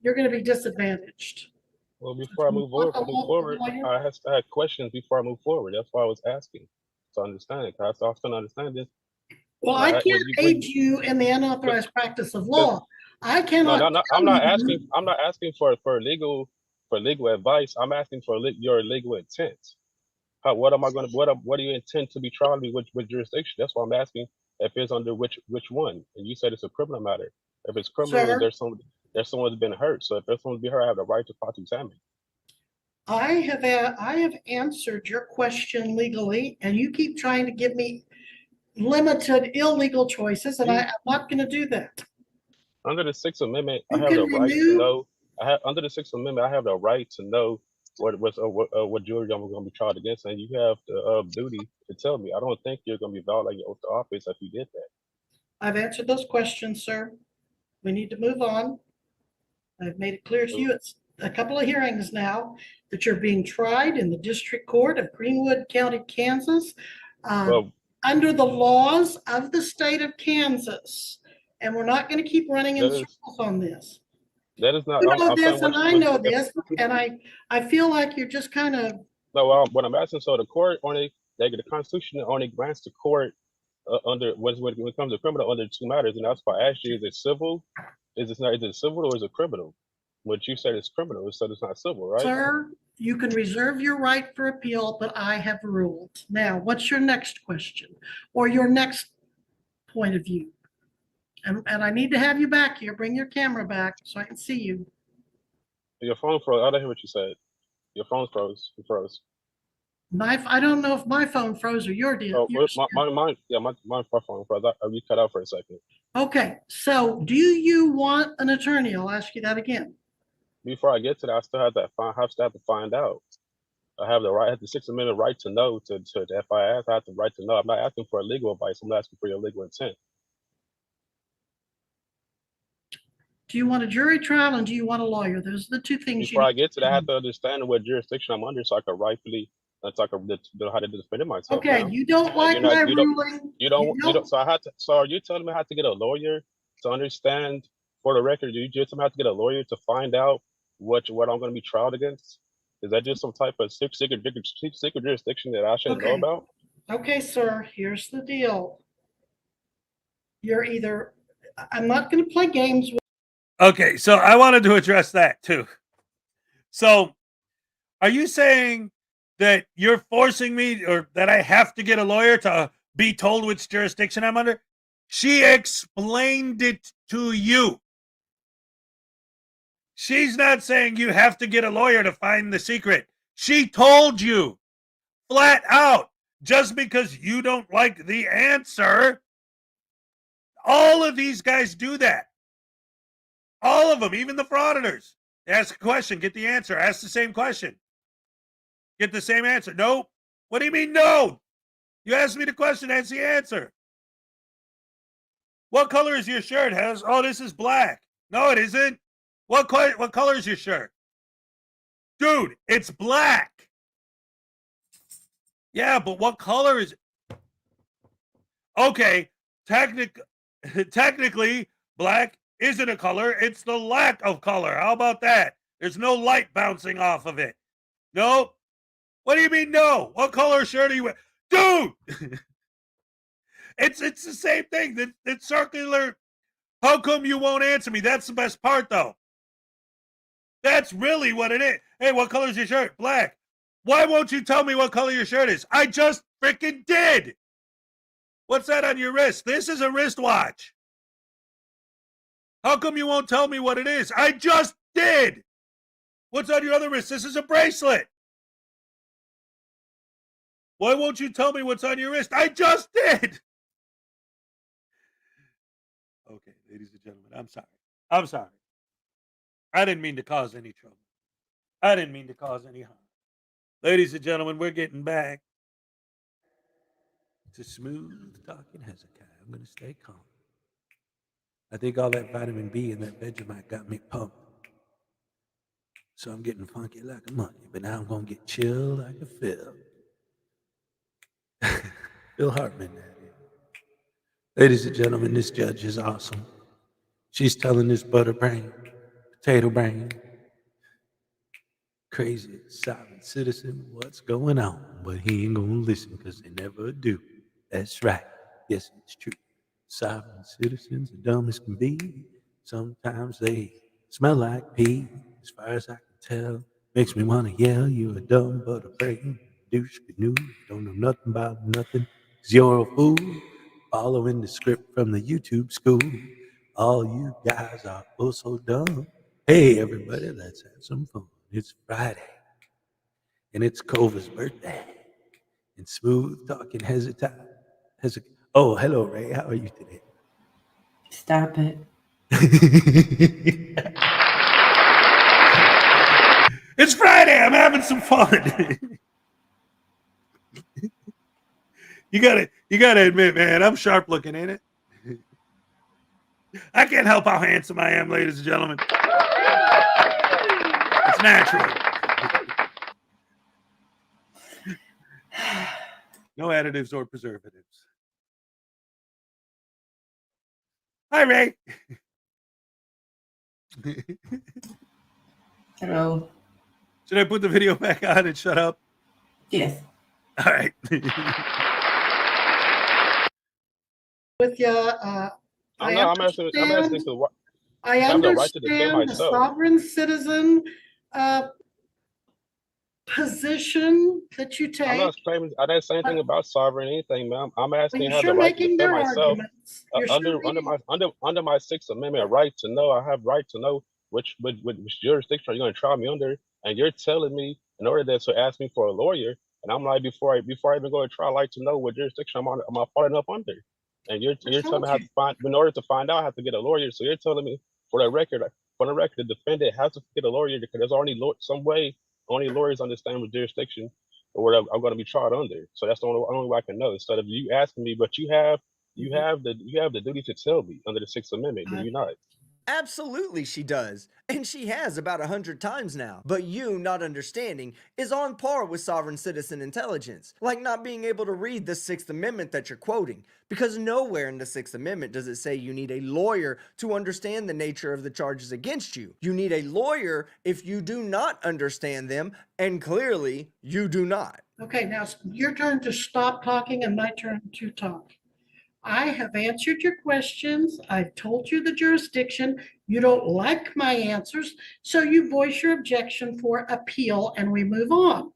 You're going to be disadvantaged. Well, before I move forward, I had questions before I move forward. That's why I was asking to understand it. I still don't understand this. Well, I can't aid you in the unauthorized practice of law. I cannot. No, I'm not asking. I'm not asking for legal advice. I'm asking for your legal intent. What am I going to? What do you intend to be tried with jurisdiction? That's why I'm asking if it's under which one. And you said it's a criminal matter. If it's criminal, Sir, there's someone's been hurt. So if there's someone's been hurt, I have the right to cross-examine. I have answered your question legally, and you keep trying to give me limited illegal choices, and I'm not going to do that. Under the Sixth Amendment, I have the right to know. Under the Sixth Amendment, I have the right to know what jury I'm going to be tried against, and you have the duty to tell me. I don't think you're going to be violating your oath to office if you did that. I've answered those questions, sir. We need to move on. I've made it clear to you, it's a couple of hearings now that you're being tried in the District Court of Greenwood County, Kansas, under the laws of the state of Kansas. And we're not going to keep running in circles on this. That is not. You know this, and I know this, and I feel like you're just kind of. No, what I'm asking, so the court only, the Constitution only grants the court under when it comes to criminal under two matters, and that's why I asked you: is it civil? Is it civil or is it criminal? What you said is criminal, so it's not civil, right? Sir, you can reserve your right for appeal, but I have ruled. Now, what's your next question or your next point of view? And I need to have you back here. Bring your camera back so I can see you. Your phone froze. I didn't hear what you said. Your phone froze. It froze. I don't know if my phone froze or your did. Oh, my phone froze. You cut out for a second. Okay, so do you want an attorney? I'll ask you that again. Before I get to that, I still have to find out. I have the Sixth Amendment right to know. If I ask, I have the right to know. I'm not asking for legal advice. I'm asking for your legal intent. Do you want a jury trial and do you want a lawyer? Those are the two things. Before I get to that, I have to understand what jurisdiction I'm under so I can rightfully, know how to defend myself. Okay, now. You don't like my ruling. You don't. So I had to. So are you telling me I have to get a lawyer to understand? For the record, you just have to get a lawyer to find out what I'm going to be tried against? Is that just some type of secret jurisdiction that I shouldn't know about? Okay, sir. Here's the deal. You're either. I'm not going to play games with. Okay, so I wanted to address that too. So, are you saying that you're forcing me or that I have to get a lawyer to be told which jurisdiction I'm under? She explained it to you. She's not saying you have to get a lawyer to find the secret. She told you flat out. Just because you don't like the answer, all of these guys do that. All of them, even the frauditors. Ask a question, get the answer. Ask the same question. Get the same answer. No. What do you mean no? You asked me the question, that's the answer. What color is your shirt? Oh, this is black. No, it isn't. What color is your shirt? Dude, it's black. Yeah, but what color is it? Okay, technically, black isn't a color. It's the lack of color. How about that? There's no light bouncing off of it. No. What do you mean no? What color shirt are you wearing? Dude! It's the same thing. That circular. How come you won't answer me? That's the best part, though. That's really what it is. Hey, what color is your shirt? Black. Why won't you tell me what color your shirt is? I just freaking did. What's that on your wrist? This is a wristwatch. How come you won't tell me what it is? I just did. What's on your other wrist? This is a bracelet. Why won't you tell me what's on your wrist? I just did. Okay, ladies and gentlemen, I'm sorry. I didn't mean to cause any trouble. I didn't mean to cause any harm. Ladies and gentlemen, we're getting back to smooth talking Hezekiah. I'm going to stay calm. I think all that vitamin B and that Vegemite got me pumped. So I'm getting funky like a monkey, but now I'm going to get chill like a Phil. Phil Hartman, that is. Ladies and gentlemen, this judge is awesome. She's telling this butter brain, potato brain, crazy silent citizen what's going on, but he ain't gonna listen because they never do. That's right. Yes, it's true. Sovereign citizens are dumb as can be. Sometimes they smell like pee. As far as I can tell, makes me want to yell, you're a dumb butter brain, douche canoe, don't know nothing about nothing, 'cause you're a fool, following the script from the YouTube school. All you guys are oh so dumb. Hey everybody, let's have some fun. It's Friday, and it's Cova's birthday. And smooth talking Oh, hello Ray, how are you today? Stop it. It's Friday, I'm having some fun. You gotta admit, man, I'm sharp looking, ain't it? I can't help how handsome I am, ladies and gentlemen. It's natural. No additives or preservatives. Hi, Ray. Hello. Should I put the video back on and shut up? Yes. All right. With you, I'm asking because I I have the right to defend understand the myself. sovereign citizen position that you take. I'm not claiming. I didn't say anything about sovereign anything, ma'am. I'm asking You're I have sure the right to making defend their myself. arguments. You're sure Under my Sixth Amendment right to know. I have right to know which jurisdiction are you going to try me under, and you're telling me in order to ask me for a lawyer, and I'm like before I even go to trial, I like to know what jurisdiction am I falling up under, and you're telling me I have to find in order to find out I have to get a lawyer. So you're telling me for the record, the defendant has to get a lawyer because there's already some way only lawyers understand what jurisdiction or what I'm going to be tried under. So that's the only way I can know. Instead of you asking me, but you have the duty to tell me under the Sixth Amendment, do you not? Absolutely she does, and she has about 100 times now. But you not understanding is on par with sovereign citizen intelligence, like not being able to read the Sixth Amendment that you're quoting, because nowhere in the Sixth Amendment does it say you need a lawyer to understand the nature of the charges against you. You need a lawyer if you do not understand them, and clearly you do not. Okay, now it's your turn to stop talking and my turn to talk. I have answered your questions. I've told you the jurisdiction. You don't like my answers, so you voice your objection for appeal and we move on.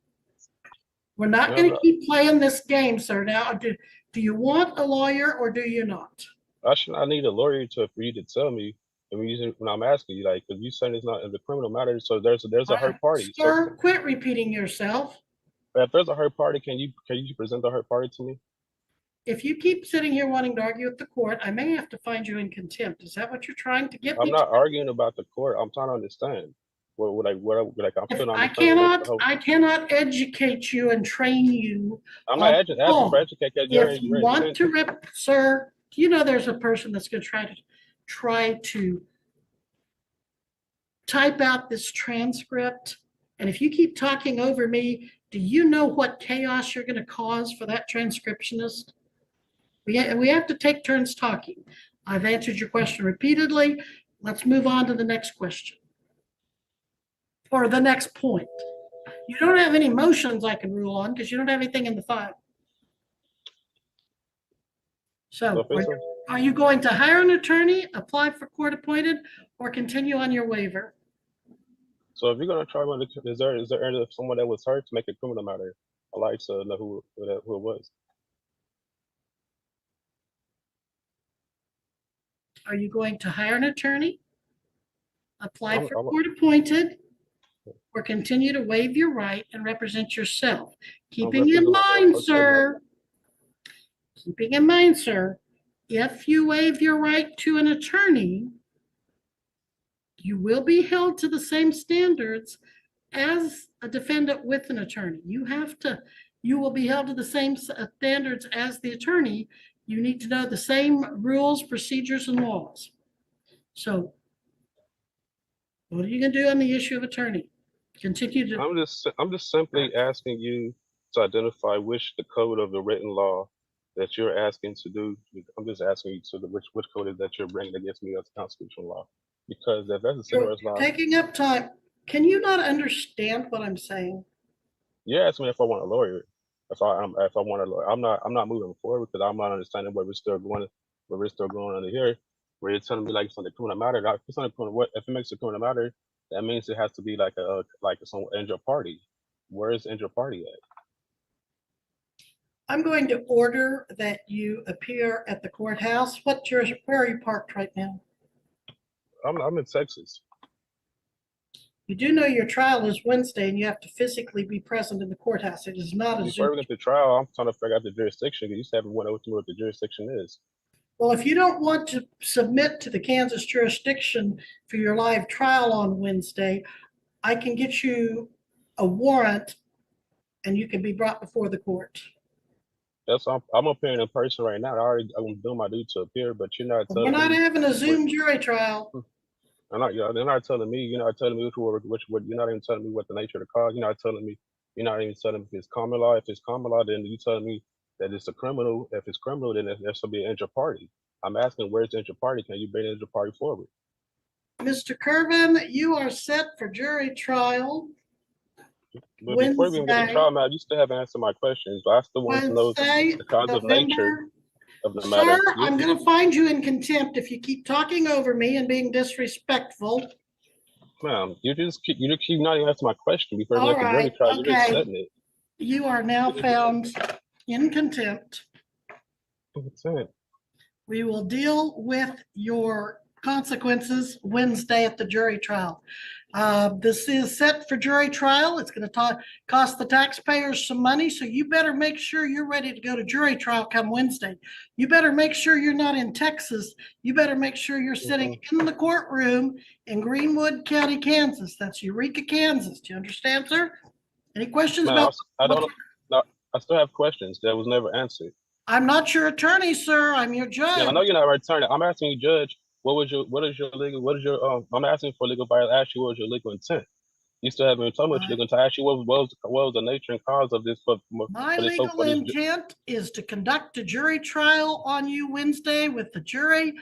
We're not going to keep playing this game, sir. Now, do you want a lawyer or do you not? I need a lawyer for you to tell me. When I'm asking you, like, because you saying it's not in the criminal matter, so there's a hurt party. Sir, quit repeating yourself. If there's a hurt party, can you present the hurt party to me? If you keep sitting here wanting to argue with the court, I may have to find you in contempt. Is that what you're trying to get me? I'm not arguing about the court. I'm trying to understand. I cannot educate you and train you. I'm not asking for education. If you want to sir, do you know there's a person that's going to try to type out this transcript? And if you keep talking over me, do you know what chaos you're going to cause for that transcriptionist? We have to take turns talking. I've answered your question repeatedly. Let's move on to the next question. Or the next point. You don't have any motions I can rule on because you don't have anything in the file. So are you going to hire an attorney, apply for court appointed, or continue on your waiver? So if you're going to try, is there someone that was hurt to make a criminal matter? I'd like to know who it was. Are you going to hire an attorney, apply for court appointed, or continue to waive your right and represent yourself? Keeping in mind, sir, if you waive your right to an attorney, You will be held to the same standards as a defendant with an attorney. You will be held to the same standards as the attorney. You need to know the same rules, procedures, and laws. So what are you going to do on the issue of attorney? Continue to. I'm just simply asking you to identify which the code of the written law that you're asking to do. I'm just asking you to which code is that you're bringing against me as constitutional law. Because if that's a civil rights law, taking up time. Can you not understand what I'm saying? you're asking me if I want a lawyer. If I want a lawyer, I'm not moving forward because I'm not understanding where we're still going under here. Where you're telling me like it's on the criminal matter. If it's on the criminal, if it makes a criminal matter, that means it has to be like some injured party. Where is injured party at? I'm going to order that you appear at the courthouse. Where are you parked right now? I'm in Texas. You do know your trial is Wednesday and you have to physically be present in the courthouse. It is not a Before Zoom. we get to trial, I'm trying to figure out the jurisdiction. You just haven't went over what the jurisdiction is. Well, if you don't want to submit to the Kansas jurisdiction for your live trial on Wednesday, I can get you a warrant and you can be brought before the court. I'm appearing in person right now. I'm doing my duty to appear, but you're not telling me. We're not having a Zoom jury trial. They're not telling me. You're not telling me which. You're not even telling me what the nature of the cause. You're not telling me. You're not even telling me if it's common law. If it's common law, then you telling me that it's a criminal. If it's criminal, then there should be an injured party. I'm asking, where's the injured party? Can you bring the injured party forward? Mr. Kervin, you are set for jury trial. But before we even get to trial, man, you still haven't answered my questions. But I still want to know the cause of nature of the matter. Sir, I'm going to find you in contempt if you keep talking over me and being disrespectful. Ma'am, you keep not even answering my question before we get to jury trial. You're just setting it. You are now found in contempt. We will deal with your consequences Wednesday at the jury trial. This is set for jury trial. It's going to cost the taxpayers some money, so you better make sure you're ready to go to jury trial come Wednesday. You better make sure you're not in Texas. You better make sure you're sitting in the courtroom in Greenwood County, Kansas. That's Eureka, Kansas. Do you understand, sir? Any questions about? I still have questions that was never answered. I'm not your attorney, sir. I'm your judge. Yeah, I know you're not an attorney. I'm asking you, Judge. I'm asking for legal advice. I asked you what was your legal intent. You still haven't told me what your legal intent. I asked you what was the nature and cause of this. My legal intent is to conduct a jury trial on you Wednesday with the jury.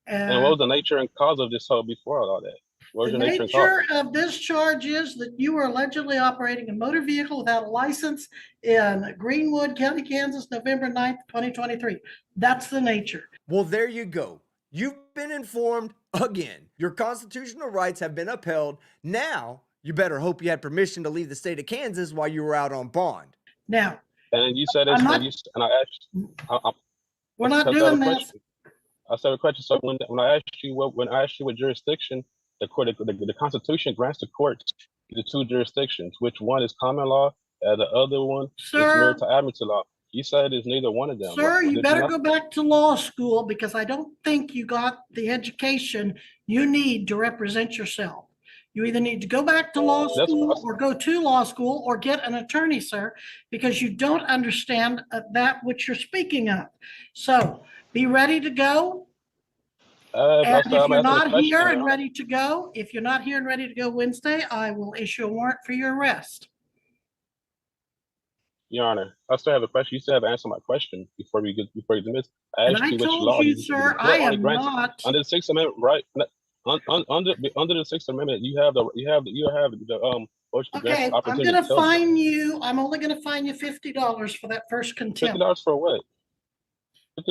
And what was the nature and cause of this whole before all that? What was the your nature of this charge is that you were allegedly operating a motor vehicle without a license in Greenwood County, Kansas, November 9th, 2023. That's the nature. Well, there you go. You've been informed again. Your constitutional rights have been upheld. Now, you better hope you had permission to leave the state of Kansas while you were out on bond. Now, and you said it's and I asked. We're not doing this. I said a question. So when I asked you what jurisdiction, the Constitution grants the courts the two jurisdictions. Which one is common law, and the other one is maritime admiralty law. You said it's neither one of them. Sir, you better go back to law school because I don't think you got the education you need to represent yourself. You either need to go back to law school or go to law school or get an attorney, sir, because you don't understand that which you're speaking of. So be ready to go. And if you're not here and ready to go, Wednesday, I will issue a warrant for your arrest. Your Honor, I still have a question. You still haven't answered my question before you dismiss. I told you, sir, I am not under the Sixth Amendment, right? Under the Sixth Amendment, you have the okay, I'm going to fine you. I'm only going to fine you $50 for that first contempt. $50 for what?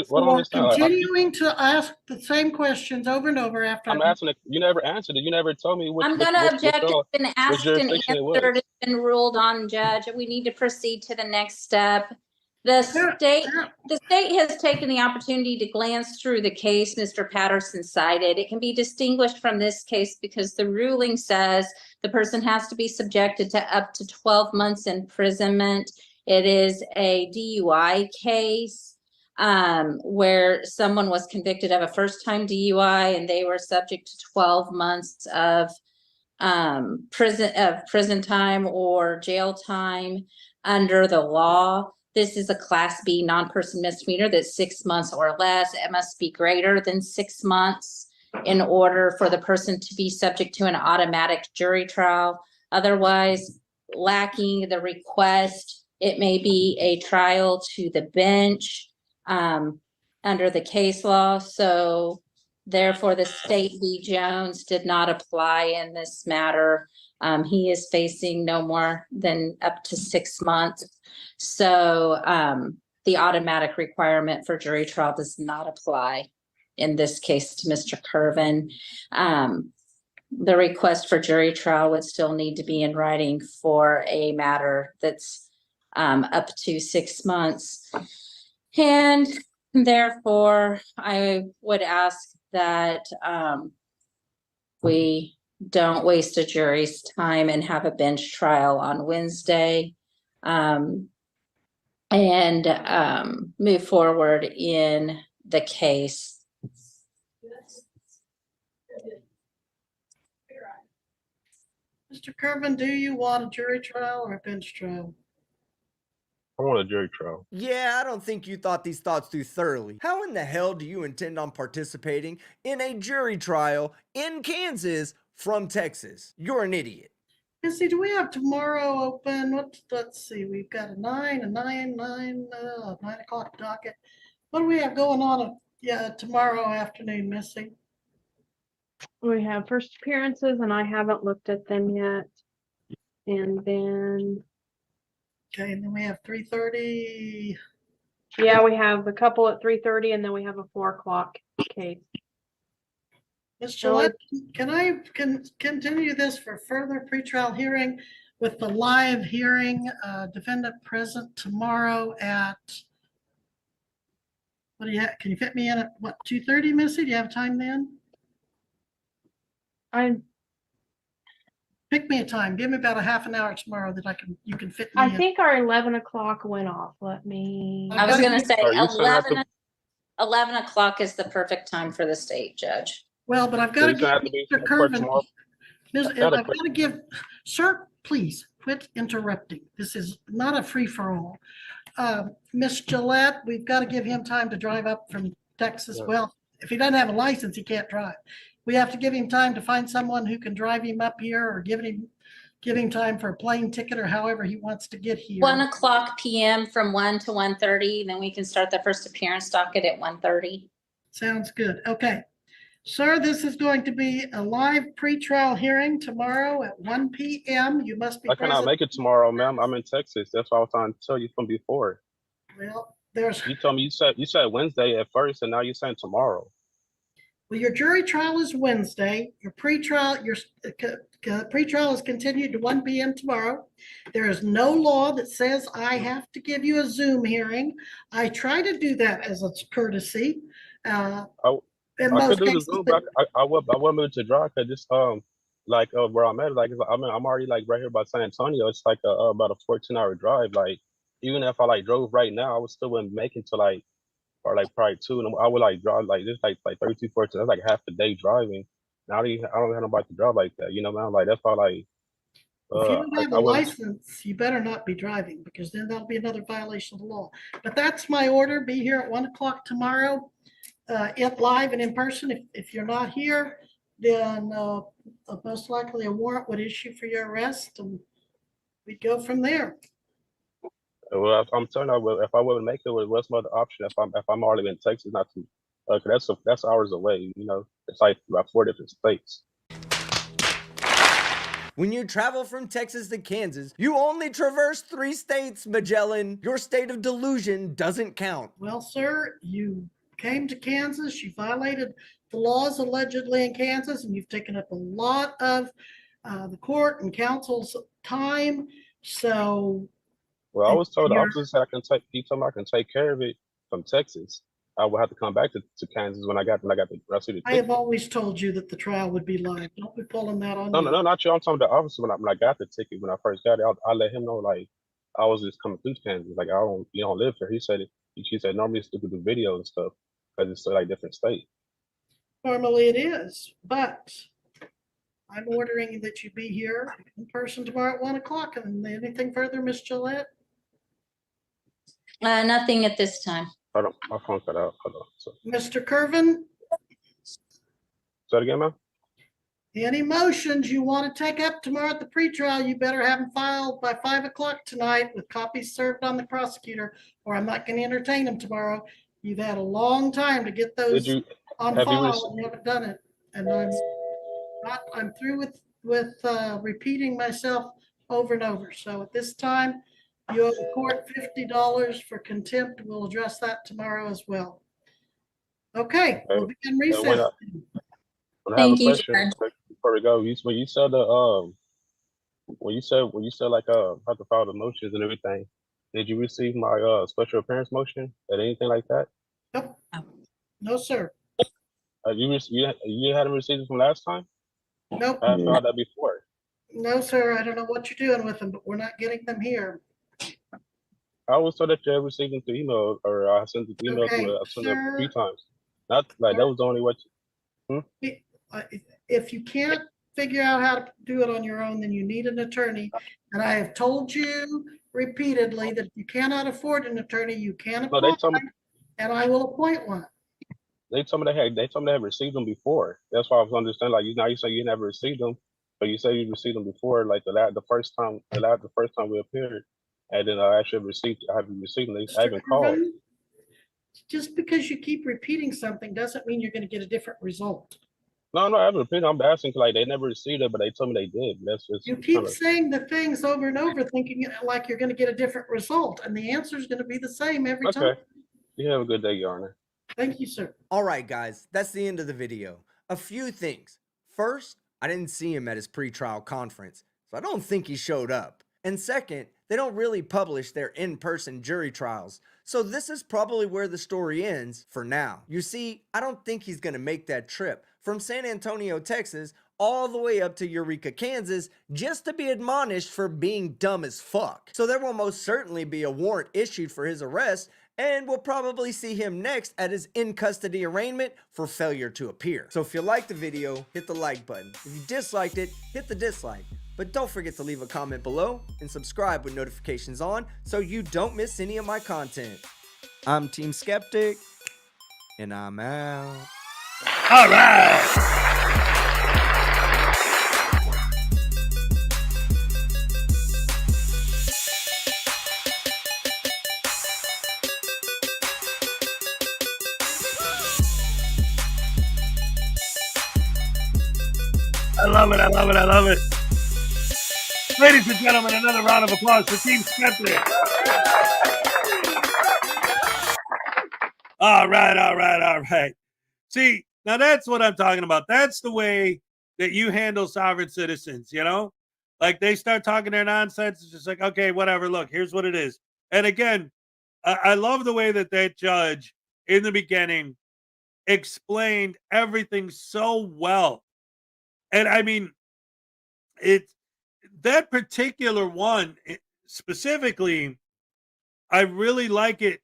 For continuing to ask the same questions over and over after. I'm asking it. You never answered it. You never told me which. I'm going to object. It's been asked and answered. It's been ruled on, Judge. We need to proceed to the next step. The state has taken the opportunity to glance through the case Mr. Patterson cited. It can be distinguished from this case because the ruling says the person has to be subjected to up to 12 months imprisonment. It is a DUI case. where someone was convicted of a first-time DUI and they were subject to 12 months of prison time or jail time under the law. This is a Class B non-person misdemeanor that's 6 months or less. It must be greater than 6 months in order for the person to be subject to an automatic jury trial. Otherwise, lacking the request, it may be a trial to the bench under the case law. So therefore, the State v. Jones did not apply in this matter. He is facing no more than up to 6 months. So the automatic requirement for jury trial does not apply in this case to Mr. Curvin. The request for jury trial would still need to be in writing for a matter that's up to 6 months. And therefore, I would ask that we don't waste a jury's time and have a bench trial on Wednesday, and move forward in the case. Mr. Curvin, do you want a jury trial or a bench trial? I want a jury trial. Yeah, I don't think you thought these thoughts through thoroughly. How in the hell do you intend on participating in a jury trial in Kansas from Texas? You're an idiot. Missy, do we have tomorrow open? Let's see, we've got a 9 o'clock docket. What do we have going on tomorrow afternoon, Missy? We have first appearances, and I haven't looked at them yet. And then okay, and then we have 3:30. Yeah, we have a couple at 3:30, and then we have a 4 o'clock case. Ms. Gillette, can I continue this for further pretrial hearing with the live hearing, defendant present tomorrow at, what do you have? Can you fit me in at what, 2:30, Missy? Do you have time then? Pick me a time. Give me about a half an hour tomorrow that you can fit me in. I think our 11 o'clock went off. Let me. I was going to say 11 o'clock is the perfect time for the state judge. Well, but I've got to give Mr. Curvin. I've got to give, sir, please quit interrupting. This is not a free-for-all. Ms. Gillette, we've got to give him time to drive up from Texas. Yeah. Well, if he doesn't have a license, he can't drive. We have to give him time to find someone who can drive him up here, or give him time for a plane ticket, or however he wants to get here. 1 o'clock p.m. from 1 to 1:30. Then we can start the first appearance docket at 1:30. Sounds good. Okay. Sir, this is going to be a live pretrial hearing tomorrow at 1 p.m. You must be present. I cannot make it tomorrow, ma'am. I'm in Texas. That's what I was trying to tell you from before. Well, you told me you said Wednesday at first, and now you're saying tomorrow. Well, your jury trial is Wednesday. Your pretrial is continued to 1 p.m. tomorrow. There is no law that says I have to give you a Zoom hearing. I try to do that as a courtesy. I could do the Zoom, but I wasn't able to drive because this where I'm at, I'm already like right here by San Antonio. It's like about a 14-hour drive. Like even if I drove right now, I would still wouldn't make it to probably 2, and I would drive this 32, 14. That's like half the day driving. Now I don't have nobody to drive like that. You know, man. That's why if you don't have a license, you better not be driving, because then that'll be another violation of the law. But that's my order. Be here at 1 o'clock tomorrow. Live and in person. If you're not here, then most likely a warrant would issue for your arrest, and we'd go from there. Well, I'm telling you, if I wouldn't make it, what's my other option? If I'm already in Texas, not to, that's hours away. You know, it's like about 4 different states. When you travel from Texas to Kansas, you only traverse 3 states, Magellan. Your state of delusion doesn't count. Well, sir, you came to Kansas, you violated the laws allegedly in Kansas, and you've taken up a lot of the court and counsel's time. So, well, I was told the officer said he told me I can take care of it from Texas. I would have to come back to Kansas when I got the rest of the ticket. I have always told you that the trial would be live. Don't be pulling that on you. No, not you. I'm talking to the officer when I got the ticket. When I first got it, I let him know I was just coming through Kansas. You don't live here. He said it. She said normally it's through the video and stuff because it's like different state. Normally it is, but I'm ordering that you be here in person tomorrow at 1 o'clock. And anything further, Miss Gillette? Nothing at this time. Hold on, my phone cut out. Hold on. So, Mr. Kervin, say it again, ma'am. any motions you want to take up tomorrow at the pretrial, you better have them filed by 5 o'clock tonight with copies served on the prosecutor, or I'm not going to entertain them tomorrow. You've had a long time to get those on file and you haven't done it. And I'm through with repeating myself over and over. So at this time, you owe the court $50 for contempt. We'll address that tomorrow as well. Okay, we'll begin recess. I have a question before we go. When you said like how to file the motions and everything, did you receive my special appearance motion or anything like that? Nope. No, sir. You hadn't received it from last time? Nope. I filed that before. No, sir. I don't know what you're doing with them, but we're not getting them here. I was told that you had received them through email, or I sent the email to a few times. Not like that was the only way. If you can't figure out how to do it on your own, then you need an attorney. And I have told you repeatedly that if you cannot afford an attorney, you can apply, and I will appoint one. They told me they had received them before. That's why I was understanding. Like you say you never received them, but you say you received them before, like the first time we appeared, and then I actually haven't received them. I haven't called. Just because you keep repeating something doesn't mean you're going to get a different result. No, I haven't repeated. I'm asking like they never received it, but they told me they did. That's just you keep saying the things over and over, thinking like you're going to get a different result, and the answer is going to be the same every time. Okay. You have a good day, Your Honor. Thank you, sir. All right, guys, that's the end of the video. A few things. First, I didn't see him at his pretrial conference, so I don't think he showed up. And second, they don't really publish their in-person jury trials, so this is probably where the story ends for now. You see, I don't think he's gonna make that trip from San Antonio, Texas, all the way up to Eureka, Kansas, just to be admonished for being dumb as fuck. So there will most certainly be a warrant issued for his arrest, and we'll probably see him next at his in-custody arraignment for failure to appear. So if you liked the video, hit the like button. If you disliked it, hit the dislike. But don't forget to leave a comment below and subscribe with notifications on so you don't miss any of my content. I'm Team Skeptic, and I'm out. All right. I love it, I love it, I love it. Ladies and gentlemen, another round of applause for Team Skeptic. All right. See, now that's what I'm talking about. That's the way that you handle sovereign citizens, you know? Like they start talking their nonsense. It's just like, okay, whatever. Look, here's what it is. And again, I love the way that that judge in the beginning explained everything so well. And I mean, that particular one specifically, I really like it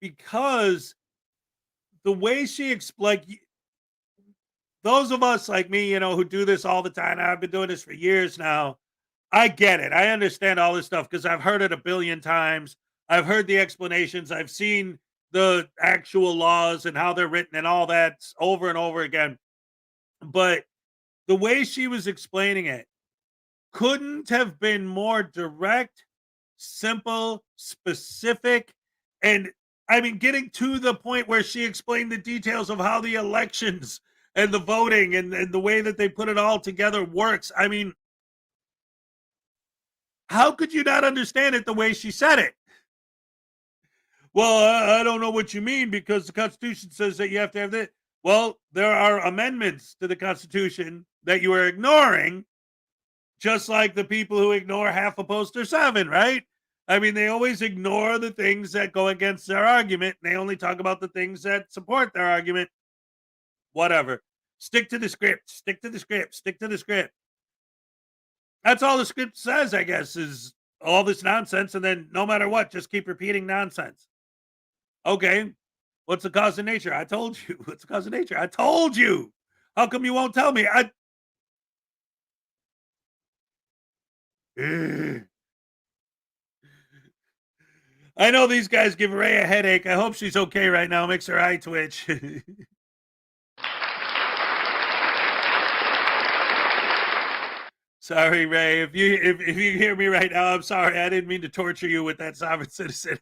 because the way she explained, those of us like me, you know, who do this all the time, I've been doing this for years now. I get it. I understand all this stuff because I've heard it a billion times. I've heard the explanations. I've seen the actual laws and how they're written and all that over and over again. But the way she was explaining it couldn't have been more direct, simple, specific, and I mean, getting to the point where she explained the details of how the elections and the voting and the way that they put it all together works. I mean, how could you not understand it the way she said it? Well, I don't know what you mean because the Constitution says that you have to have that. Well, there are amendments to the Constitution that you are ignoring, just like the people who ignore half of Poster 7, right? I mean, they always ignore the things that go against their argument. And they only talk about the things that support their argument. Whatever. Stick to the script. Stick to the script. Stick to the script. That's all the script says, I guess, is all this nonsense. And then no matter what, just keep repeating nonsense. Okay. What's the cause of nature? I told you. What's the cause of nature? I told you. How come you won't tell me? I know these guys give Ray a headache. I hope she's okay right now. Makes her eye twitch. Sorry, Ray. If you hear me right now, I'm sorry. I didn't mean to torture you with that sovereign citizen.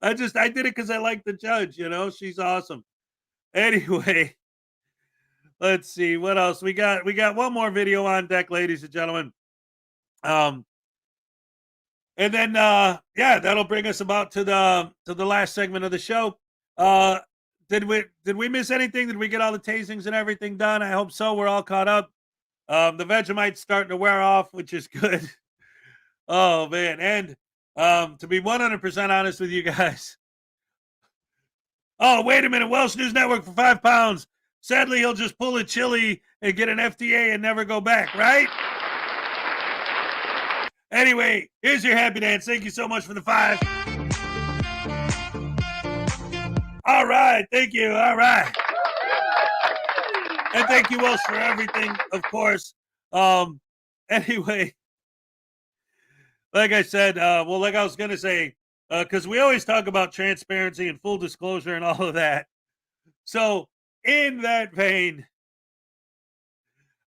I did it because I like the judge, you know. She's awesome. Anyway, let's see what else we got. We got one more video on deck, ladies and gentlemen. And then yeah, that'll bring us about to the last segment of the show. Did we miss anything? Did we get all the tasings and everything done? I hope so. We're all caught up. The Vegemite's starting to wear off, which is good. Oh man. And to be 100% honest with you guys. Oh, wait a minute. Welsh News Network for £5. Sadly, he'll just pull a chili and get an FDA and never go back, right? Anyway, here's your happy dance. Thank you so much for the 5. All right. Thank you. All right. And thank you, Welsh, for everything, of course. Anyway, like I said, well, like I was going to say, because we always talk about transparency and full disclosure and all of that. So in that vein,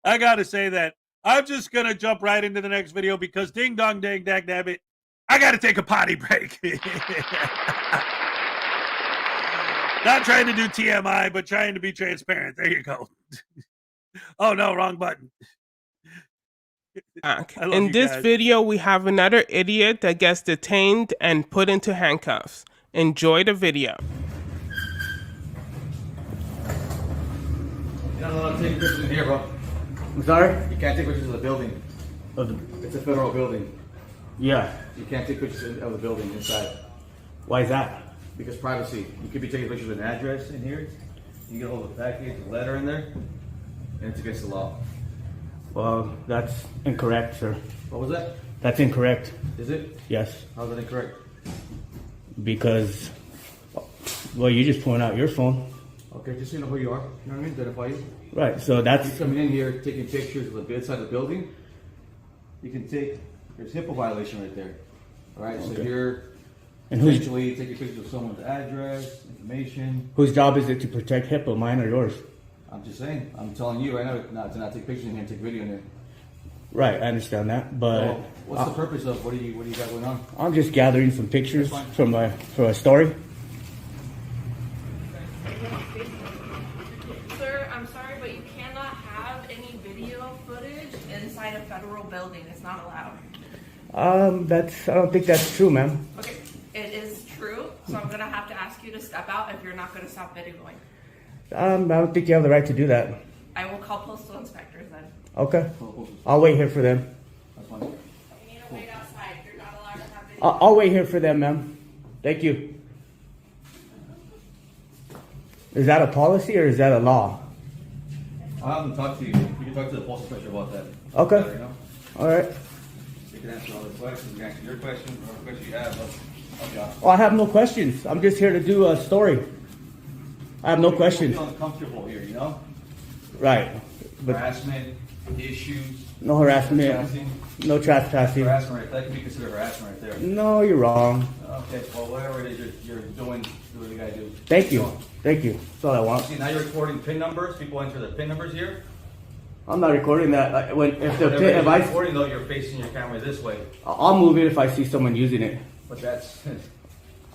I got to say that I'm just going to jump right into the next video because ding dong dang dag dabbit, I got to take a potty break. Not trying to do TMI, but trying to be transparent. There you go. Oh, no, wrong button. In this video, we have another idiot that gets detained and put into handcuffs. Enjoy the video. You're not allowed to take pictures in here, bro. I'm sorry? You can't take pictures of the building. It's a federal building. Yeah. You can't take pictures of the building inside. Why is that? Because privacy. You could be taking pictures of an address in here. You get a hold of a package, a letter in there, and it's against the law. Well, that's incorrect, sir. What was that? That's incorrect. Is it? Yes. How's that incorrect? Because, well, you just point out your phone. Okay, just so you know who you are. You know what I mean? Identify you. Right, so that's... You're coming in here taking pictures of the inside of the building. You can take... There's HIPAA violation right there. All right, Okay. so you're And essentially taking pictures of someone's address, information. Whose job is it to protect HIPAA, mine or yours? I'm just saying. I'm telling you right now to not take pictures in here and take video in there. Right, I understand that, but... So what's the purpose of what do you got going on? I'm just gathering some pictures for a story. Sir, I'm sorry, but you cannot have any video footage inside a federal building. It's not allowed. I don't think that's true, ma'am. Okay, it is true, so I'm gonna have to ask you to step out if you're not gonna stop videoing. I don't think you have the right to do that. I will call postal inspectors then. Okay. I'll wait here for them. That's fine. You need to wait outside. You're not allowed to have video. I'll wait here for them, ma'am. Thank you. Is that a policy or is that a law? I'll have them talk to you. You can talk to the postal inspector about that. Okay. You know? All right. You can answer all the questions. You can answer your questions, whatever questions you have. Okay. Oh, I have no questions. I'm just here to do a story. I have no questions. You feel uncomfortable here, you know? Right. But Harassment, issues. no harassment. Trespassing. No trespassing. Harassment, right? That can be considered harassment right there. No, you're wrong. Okay, well, whatever it is you're doing, do what you gotta do. Thank you. Thank you. That's all I want. See, now you're recording PIN numbers. People enter their PIN numbers here. I'm not recording that. If I recording though, you're facing your camera this way. I'll move it if I see someone using it. But that's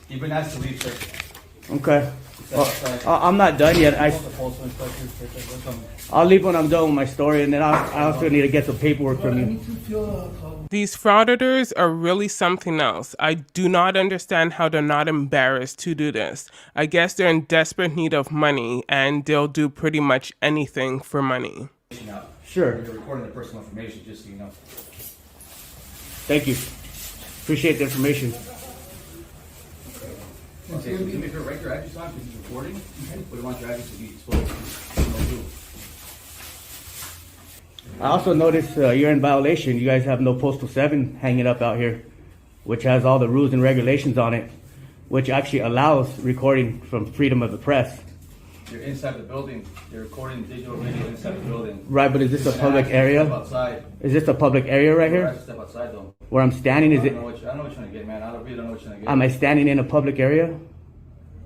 you've been asked to leave, sir. Okay. Well, I'm not done yet. I'll leave when I'm done with my story, and then I also need to get some paperwork from you. These frauditors are really something else. I do not understand how they're not embarrassed to do this. I guess they're in desperate need of money, and they'll do pretty much anything for money. Sure. You're recording the personal information, just so you know. Thank you. Appreciate the information. Okay, so do me a favor, write your address on because he's recording. What do you want your address to be exposed? I also noticed you're in violation. You guys have no Postal 7 hanging up out here, which has all the rules and regulations on it. which actually allows recording from freedom of the press. You're inside the building. You're recording digital video inside the building. Right, but is this a public area? Step outside. Is this a public area right You here? have to step outside though. Where I'm standing, is I it? don't know what you're trying to get, man. I really don't know what you're trying to get. Am I standing in a public area?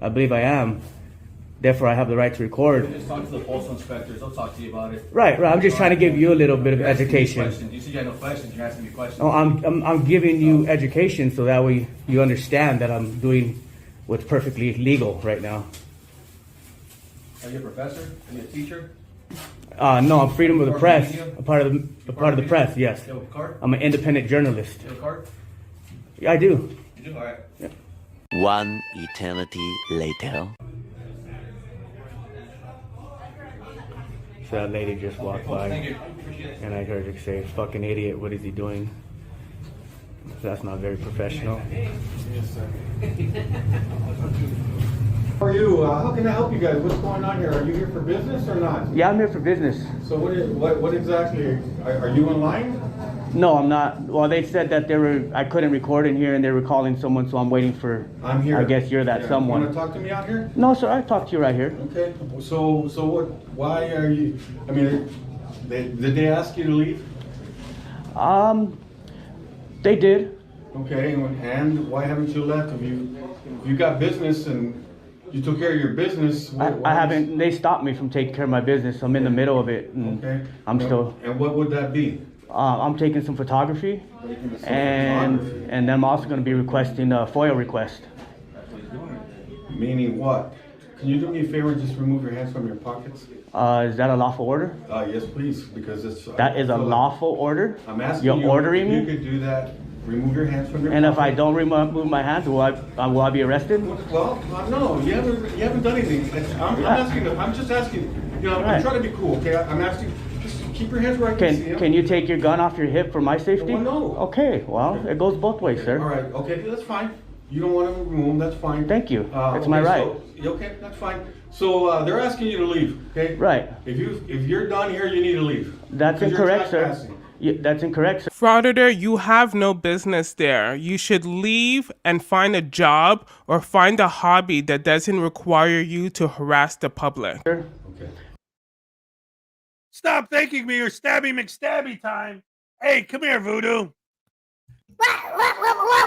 I believe I am. Therefore, I have the right to record. You just talk to the postal inspectors. They'll talk to you about it. Right. I'm just trying to give you a little bit of education. You said you had no questions. You're asking me questions. Oh, I'm giving you education so that way you understand that I'm doing what's perfectly legal right now. Are you a professor? Are you a teacher? No, I'm freedom of the press. A part of the press. Yes. You have a card? I'm an independent journalist. You have a card? Yeah, I do. You do? All right. Yeah. One eternity later. So that lady just walked by, and I heard her say, "Fucking idiot! What is he doing?" So that's not very professional. How are you? How can I help you guys? What's going on here? Are you here for business or not? Yeah, I'm here for business. So what exactly? Are you online? No, I'm not. Well, they said that I couldn't record in here, and they were calling someone, so I'm waiting for. I'm here. I guess you're that someone. Want to talk to me out here? No, sir. I talked to you right here. Okay. So what? Why are you? I mean, did they ask you to leave? They did. Okay. And why haven't you left? If you got business and you took care of your business. I haven't. They stopped me from taking care of my business. I'm in the middle of it. And okay. I'm still. And what would that be? I'm taking some photography, and then I'm also going to be requesting a FOIA request. Meaning what? Can you do me a favor and just remove your hands from your pockets? Is that a lawful order? Yes, please, because it's. That is a lawful order? I'm asking You're you ordering if me? you could do that. Remove your hands from your And pockets. if I don't remove my hands, will I be arrested? Well, no, you haven't done anything. I'm just asking. You know, I'm trying to be cool, okay? I'm asking. Just keep your hands where I can see them. Can you take your gun off your hip for my safety? Well, no. Okay, well, it goes both ways, sir. All right, okay, that's fine. You don't want to remove them, that's fine. Thank you. It's my right. Okay, that's fine. So they're asking you to leave, okay? Right. If you're done here, you need to leave. That's incorrect, sir. That's incorrect, sir. Frauditor, you have no business there. You should leave and find a job or find a hobby that doesn't require you to harass the public. Okay. Stop thanking me or stabby McStabby time. Hey, come here, Voodoo. What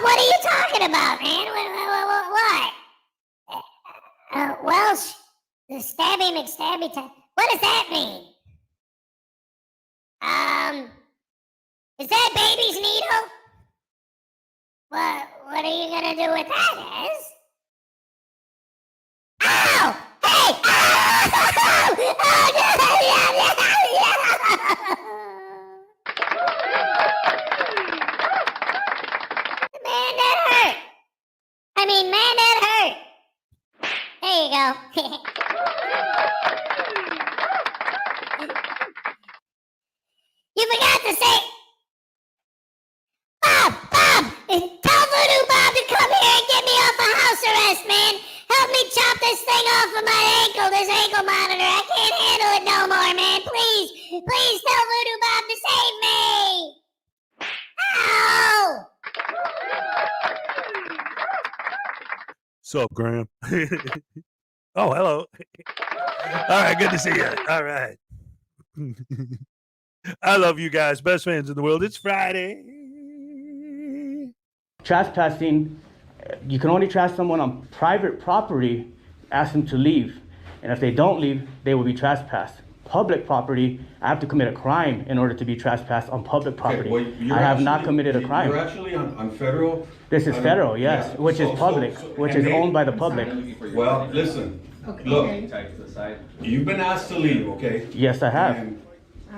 are you talking about, man? What? Welsh? The stabby McStabby time. What does that mean? Is that baby's needle? What are you gonna do with that, Ez? Ow! Hey! Man, that hurt. Man, that hurt. There you go. You forgot to say, Bob, tell Voodoo Bob to come here and get me off of house arrest, man. Help me chop this thing off of my ankle, this ankle monitor. I can't handle it no more, man. Please tell Voodoo Bob to save me. Ow! Sup, Graham? Oh, hello. All right, good to see you. All right. I love you guys. Best fans in the world. It's Friday. Trespassing, you can only trespass someone on private property, ask them to leave. And if they don't leave, they will be trespassed. Public property, I have to commit a crime in order to be trespassed on public property. I have not committed a crime. You're actually on federal? This is federal, yes, yeah. which is public, which is owned by the public. Well, listen, look, you've been asked to leave, okay? Yes, I have.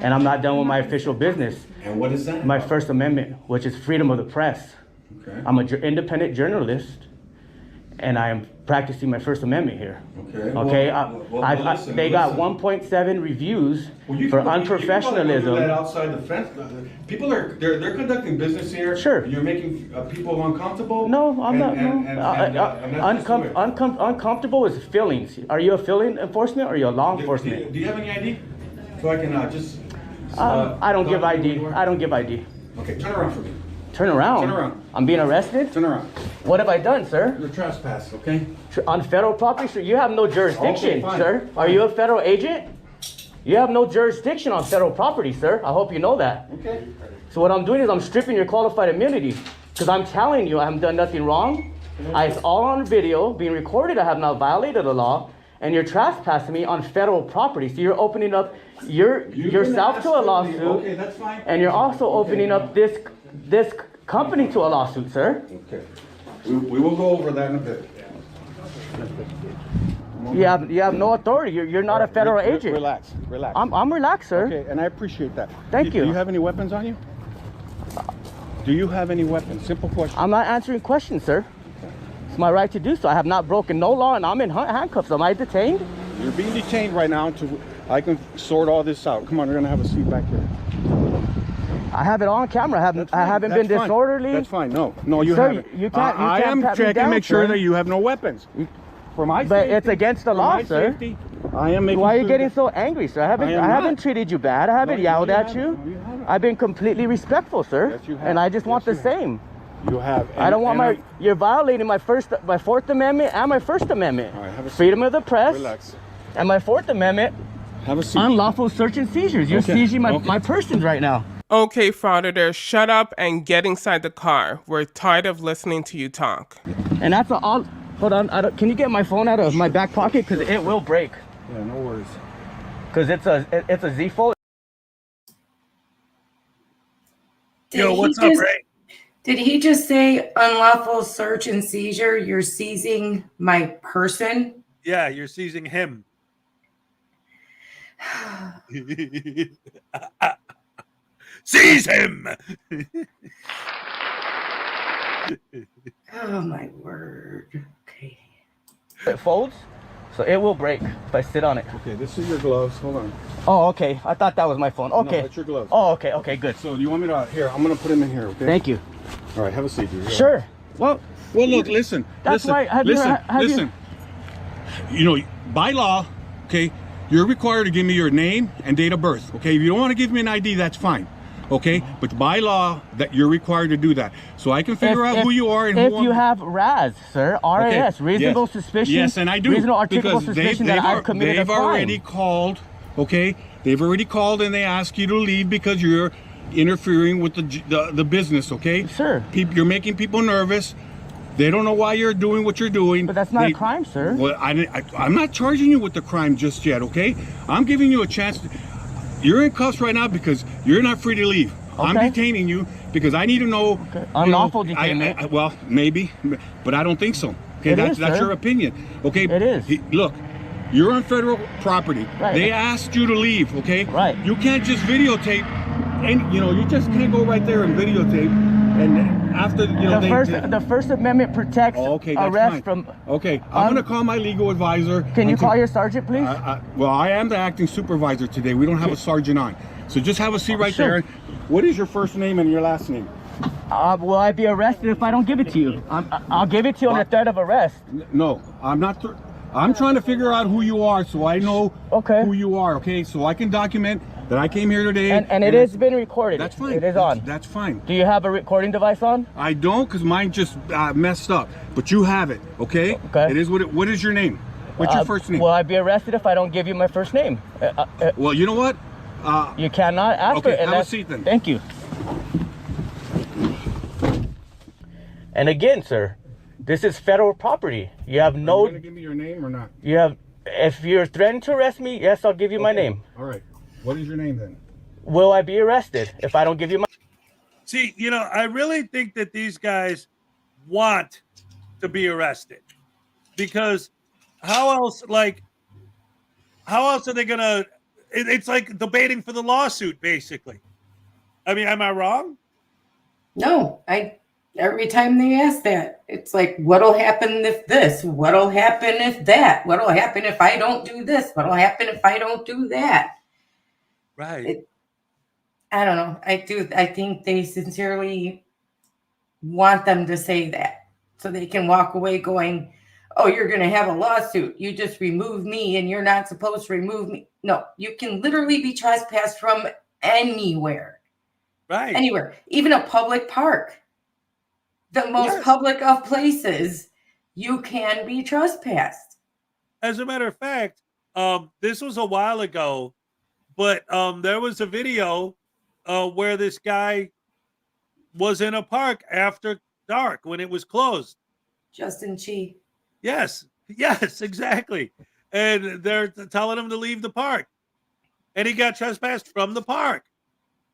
And I'm not done with my official business. And what is that? My First Amendment, which is freedom of the press. Okay. I'm an independent journalist, and I am practicing my First Amendment here. Okay. Okay. They got 1.7 reviews for unprofessionalism. You do that outside the fence. People they're conducting business here. Sure. You're making people uncomfortable. No, I'm not. Uncomfortable is feelings. Are you a feeling enforcement or are you a law enforcement? Do you have any ID? So I can just. I don't give ID. I don't give ID. Okay, turn around for me. Turn around? Turn around. I'm being arrested? Turn around. What have I done, sir? You're trespass, okay? On federal property, sir? You have no jurisdiction, Okay, sir. Are you a federal agent? You have no jurisdiction on federal property, sir. I hope you know that. Okay. So what I'm doing is I'm stripping your qualified immunity because I'm telling you I haven't done nothing wrong. It's all on video, being recorded. I have not violated the law, and you're trespassing me on federal property. So you're opening up yourself to a lawsuit, okay, that's fine. and you're also opening up this company to a lawsuit, sir. Okay. We will go over that in a bit. You have no authority. You're not a federal agent. Relax. I'm relaxed, sir. Okay, and I appreciate that. Thank you. Do you have any weapons on you? Do you have any weapons? Simple question. I'm not answering questions, sir. It's my right to do so. I have not broken no law, and I'm in handcuffs. Am I detained? You're being detained right now until I can sort all this out. Come on, we're gonna have a seat back here. I have it on camera. I haven't been disorderly. That's fine. No, you Sir, haven't. you can't. I am pat me checking, down, make sure sir. that you have no weapons. For my But safety, it's against the for law, my sir. safety, I am making Why are you sure getting that- so angry, sir? I haven't not. treated you bad. I haven't yelled you at haven't. you. No, you haven't. I've been completely respectful, sir. Yes, you have. And I just want Yes, the you have. same. You have. I don't want and you're violating my Fourth Amendment and my First Amendment. All right, have a seat. Freedom of the press. Relax. And my Fourth Amendment. Have a seat. Unlawful search and seizures. You're Okay, seizing okay. my persons right now. Okay, Frauditor, shut up and get inside the car. We're tired of listening to you talk. And that's all. Hold on. Can you get my phone out of my back pocket? Because it will break. Yeah, no worries. Because it's a Z Fold. Yo, what's up, Ray? Did he just say unlawful search and seizure? You're seizing my person? Yeah, you're seizing him. Seize him! Oh my word. Okay. It folds, so it will break if I sit on it. Okay, this is your gloves. Hold on. Oh, okay. I thought that was my phone. Okay. No, that's your gloves. Oh, okay. Okay, good. So do you want me to? Here, I'm gonna put them in here. Okay. Thank you. All right, have a seat, dude. Sure. Well, look, listen. That's listen, why. listen. You know, by law, okay, you're required to give me your name and date of birth. Okay, if you don't want to give me an ID, that's fine. Okay, but by law, that you're required to do that, so I can figure out who you are and if who you have RAS, sir, RAS, reasonable suspicion. Yes, and I do. Reasonable articulable Because suspicion that I've committed a they've crime. already called. Okay, they've already called and they ask you to leave because you're interfering with the business. Okay, sir. You're making people nervous. They don't know why you're doing what you're doing. But that's not a crime, sir. Well, I'm not charging you with the crime just yet. Okay, I'm giving you a chance. You're in cuffs right now because you're not free to leave. Okay. I'm detaining you because I need to know. Okay. Unlawful detainment. Well, maybe, but I don't think so. Okay, that's your opinion. Okay, it is. Look, you're on federal property. Right. They asked you to leave. Okay, right. You can't just videotape, and you just can't go right there and videotape. And after the First Amendment protects arrest from. Okay, I'm gonna call my legal advisor. Can you call your sergeant, please? Well, I am the acting supervisor today. We don't have a sergeant on, so just have a seat right there. What is your first name and your last name? Will I be arrested if I don't give it to you? I'll give it to you under threat of arrest. No, I'm not. I'm trying to figure out who you are so I know who you are. Okay, so I can document that I came here today. And it has been recorded. That's fine. It is on. That's fine. Do you have a recording device on? I don't, because mine just messed up. But you have it, okay? Okay. It is what is your name? What's your first name? Will I be arrested if I don't give you my first name? Well, you know what? You cannot ask for it. Okay, have a seat then. Thank you. And again, sir, this is federal property. You have no. Are you gonna give me your name or not? You have. If you're threatening to arrest me, yes, I'll give you my name. All right. What is your name then? Will I be arrested if I don't give you my? See, I really think that these guys want to be arrested because how else are they gonna? It's like debating for the lawsuit, basically. I mean, am I wrong? No, every time they ask that, it's like, what'll happen if this? What'll happen if that? What'll happen if I don't do this? What'll happen if I don't do that? Right. I don't know. I think they sincerely want them to say that so they can walk away going, oh, you're going to have a lawsuit. You just remove me and you're not supposed to remove me. No, you can literally be trespassed from anywhere. Right. Anywhere, even a public park. the most public of places, you can be trespassed. As a matter of fact, this was a while ago, but there was a video where this guy was in a park after dark when it was closed. Justin Chi. Yes, exactly. And they're telling him to leave the park, and he got trespassed from the park.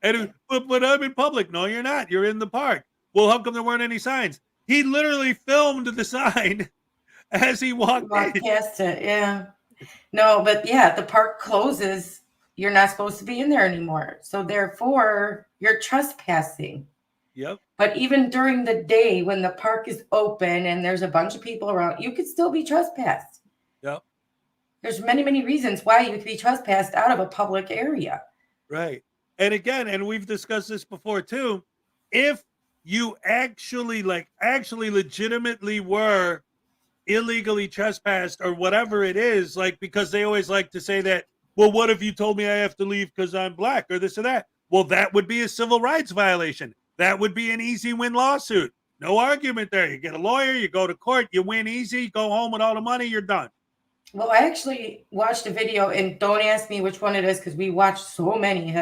And but I'm in public. No, you're not. You're in the park. Well, how come there weren't any signs? He literally filmed the sign as he walked past it. Yeah. No, but yeah, the park closes. You're not supposed to be in there anymore. So therefore, you're trespassing. Yep. But even during the day when the park is open and there's a bunch of people around, you could still be trespassed. Yep. There's many, many reasons why you could be trespassed out of a public area. Right. And again, and we've discussed this before too, if you actually legitimately were illegally trespassed or whatever it is, like, because they always like to say that, well, what if you told me I have to leave because I'm black or this or that? Well, that would be a civil rights violation. That would be an easy win lawsuit. No argument there. You get a lawyer, you go to court, you win easy, go home with all the money, you're done. Well, I actually watched a video, and don't ask me which one it is because we watched so many,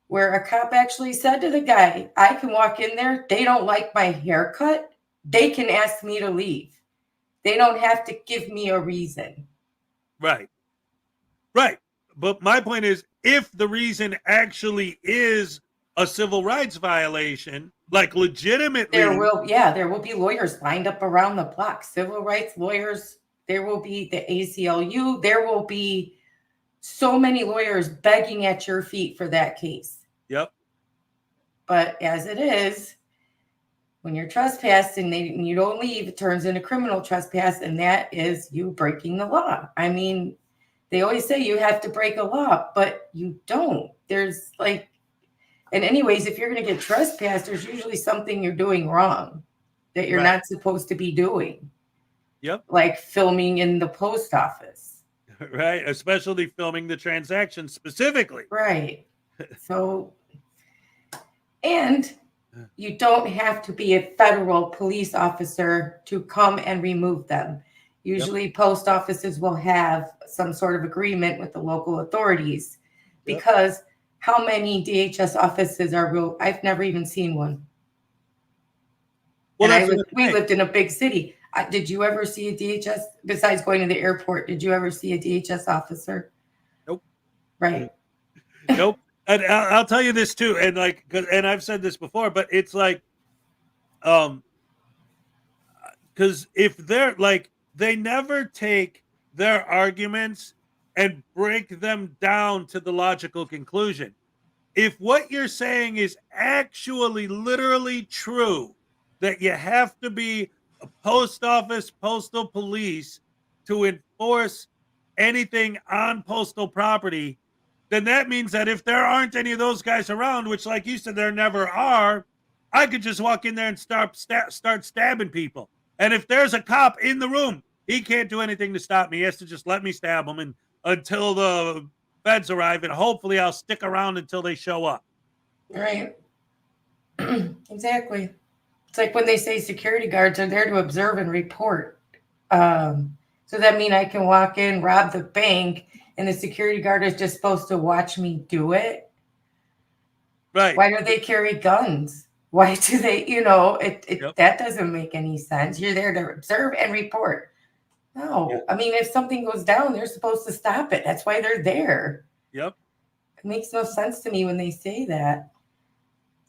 where a cop actually said to the guy, I can walk in there. They don't like my haircut. They can ask me to leave. They don't have to give me a reason. Right. Right. But my point is, if the reason actually is a civil rights violation, like legitimately. There will be lawyers lined up around the block, civil rights lawyers. There will be the ACLU. There will be so many lawyers begging at your feet for that case. Yep. But as it is, when you're trespassed and you don't leave, it turns into criminal trespass, and that is you breaking the law. I mean, they always say you have to break a law, but you don't. There's like, and anyways, if you're going to get trespassed, there's usually something you're doing wrong that you're not supposed to be doing. Yep. Like filming in the post office. Right. Especially filming the transaction specifically. Right. So, and you don't have to be a federal police officer to come and remove them. Usually post offices will have some sort of agreement with the local authorities because how many DHS offices are real? I've never even seen one. Well, we lived in a big city. Did you ever see a DHS, besides going to the airport, did you ever see a DHS officer? Nope. Right. Nope. And I'll tell you this too. And like, and I've said this before, but it's like, because if they're like, they never take their arguments and break them down to the logical conclusion. If what you're saying is actually literally true, that you have to be a post office, postal police to enforce anything on postal property, then that means that if there aren't any of those guys around, which like you said, there never are, I could just walk in there and start stabbing people. And if there's a cop in the room, he can't do anything to stop me. He has to just let me stab him and until the feds arrive, and hopefully I'll stick around until they show up. Right. Exactly. It's like when they say security guards are there to observe and report. So that means I can walk in, rob the bank, and the security guard is just supposed to watch me do it? Right. Why do they carry guns? Why do they, that doesn't make any sense. You're there to observe and report. No. I mean, if something goes down, they're supposed to stop it. That's why they're there. Yep. It makes no sense to me when they say that.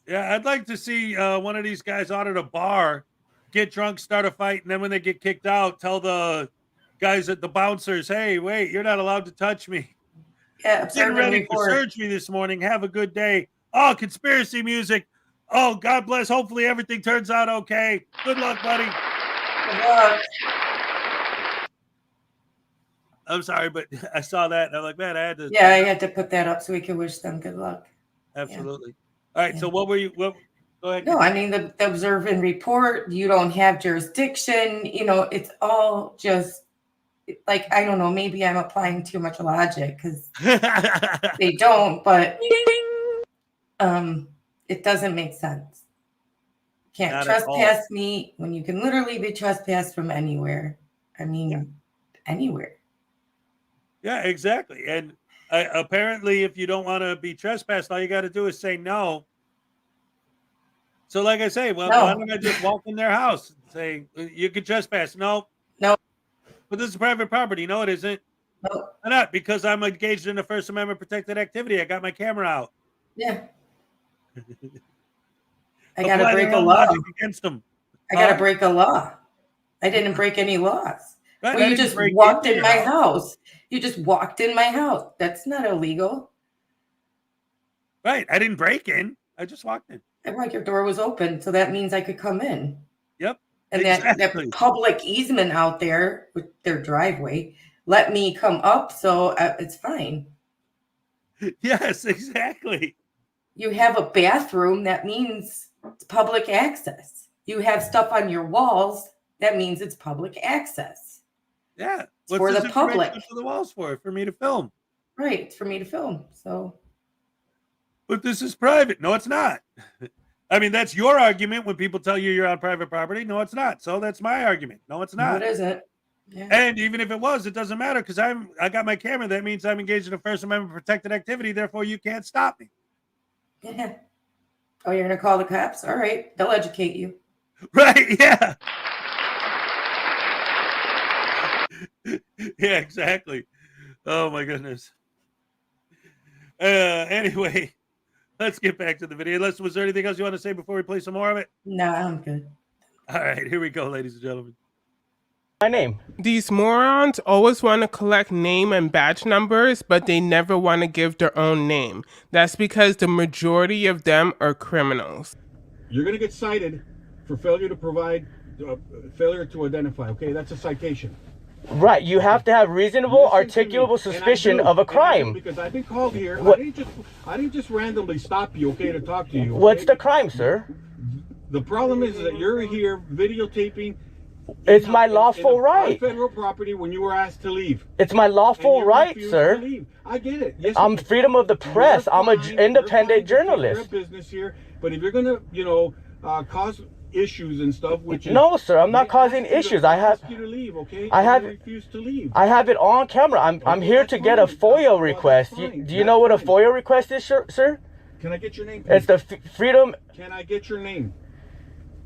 Yeah, I'd like to see one of these guys out at a bar, get drunk, start a fight, and then when they get kicked out, tell the guys at the bouncers, hey, wait, you're not allowed to touch me. Yeah, getting ready for surgery this morning. Have a good day. Oh, conspiracy music. Oh, God bless. Hopefully everything turns out okay. Good luck, buddy. Good luck. I'm sorry, but I saw that and I'm like, man, I had to. Yeah, I had to put that up so we could wish them good luck. Absolutely. Yeah. All right. So what were you? Go ahead. No, I mean, the observe and report, you don't have jurisdiction. It's all just like, I don't know, maybe I'm applying too much logic because they don't, but it doesn't make sense. Can't Not at all. trespass me when you can literally be trespassed from anywhere. I mean, anywhere. Yeah, exactly. And apparently, if you don't want to be trespassed, all you got to do is say no. So, like I say, well, why don't I just walk in their house and say, you can trespass? No. No. But this is private property. No, it isn't. No. Why not? Because I'm engaged in a First Amendment protected activity. I got my camera out. Yeah. I got to break a law. Against them. I got to break a law. I didn't break any laws. Right, Well, you just walked in my house. You just walked in my house. That's not illegal. Right. I didn't break in. I just walked in. And like your door was open, so that means I could come in. Yep. And exactly. that public easement out there with their driveway let me come up, so it's fine. Yes, exactly. You have a bathroom, that means it's public access. You have stuff on your walls, that means it's public access. Yeah. It's for the public. For the walls for me to film. Right. It's for me to film. So. But this is private. No, it's not. I mean, that's your argument when people tell you you're on private property. No, it's not. So that's my argument. No, it's not. No, it isn't. Yeah. And even if it was, it doesn't matter because I got my camera. That means I'm engaged in a First Amendment protected activity. Therefore, you can't stop me. Yeah. Oh, you're gonna call the cops? All right, they'll educate you. Right? Yeah. Yeah, exactly. Oh my goodness. Anyway, let's get back to the video. Was there anything else you want to say before we play some more of it? No, I'm good. All right, here we go, ladies and gentlemen. My name. These morons always want to collect name and badge numbers, but they never want to give their own name. That's because the majority of them are criminals. You're going to get cited for failure to provide, failure to identify, okay? That's a citation. Right, you have to have reasonable, articulable suspicion of a crime. Because I've been called here. I didn't just randomly stop you, okay, to talk to you. Okay? What's the crime, sir? The problem is that you're here videotaping. It's my lawful right. Federal property when you were asked to leave. It's my lawful right, sir. I get it. Yes, I'm freedom of the press. I'm an independent journalist. You're a business here, but if you're gonna, cause issues and stuff, which no, sir, I'm not causing issues. I have you to leave, okay? Refuse to leave. I have it on camera. I'm here to get a FOIA request. Do you know what a FOIA request is, sir? Can I get your name, It's please? the freedom. Can I get your name?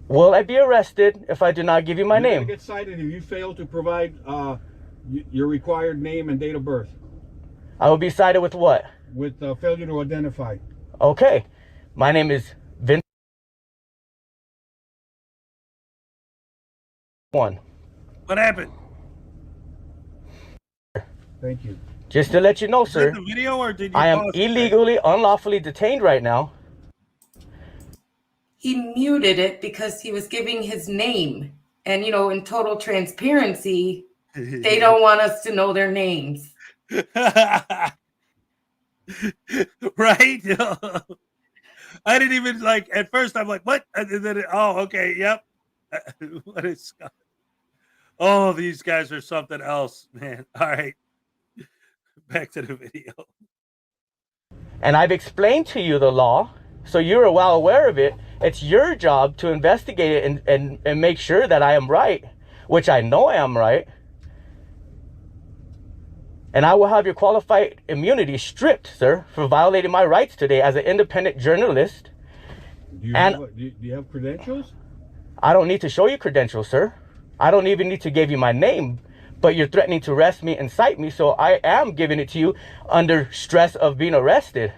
Will I be arrested if I do not give you my name? You're gonna get cited if you fail to provide your required name and date of birth. I will be cited with what? With failure to identify. Okay. My name is Vince. What happened? Thank you. Just to let you know, sir, the video or did you I am illegally, unlawfully detained right now. He muted it because he was giving his name. And, in total transparency, they don't want us to know their names. Right? I didn't even at first I'm like, what? And then okay, yep. What is Oh, these guys are something else, man. All right. Back to the video. And I've explained to you the law, so you're well aware of it. It's your job to investigate it and make sure that I am right, which I know I am right. And I will have your qualified immunity stripped, sir, for violating my rights today as an independent journalist. Do you have credentials? I don't need to show you credentials, sir. I don't even need to give you my name, but you're threatening to arrest me and cite me, so I am giving it to you under stress of being arrested.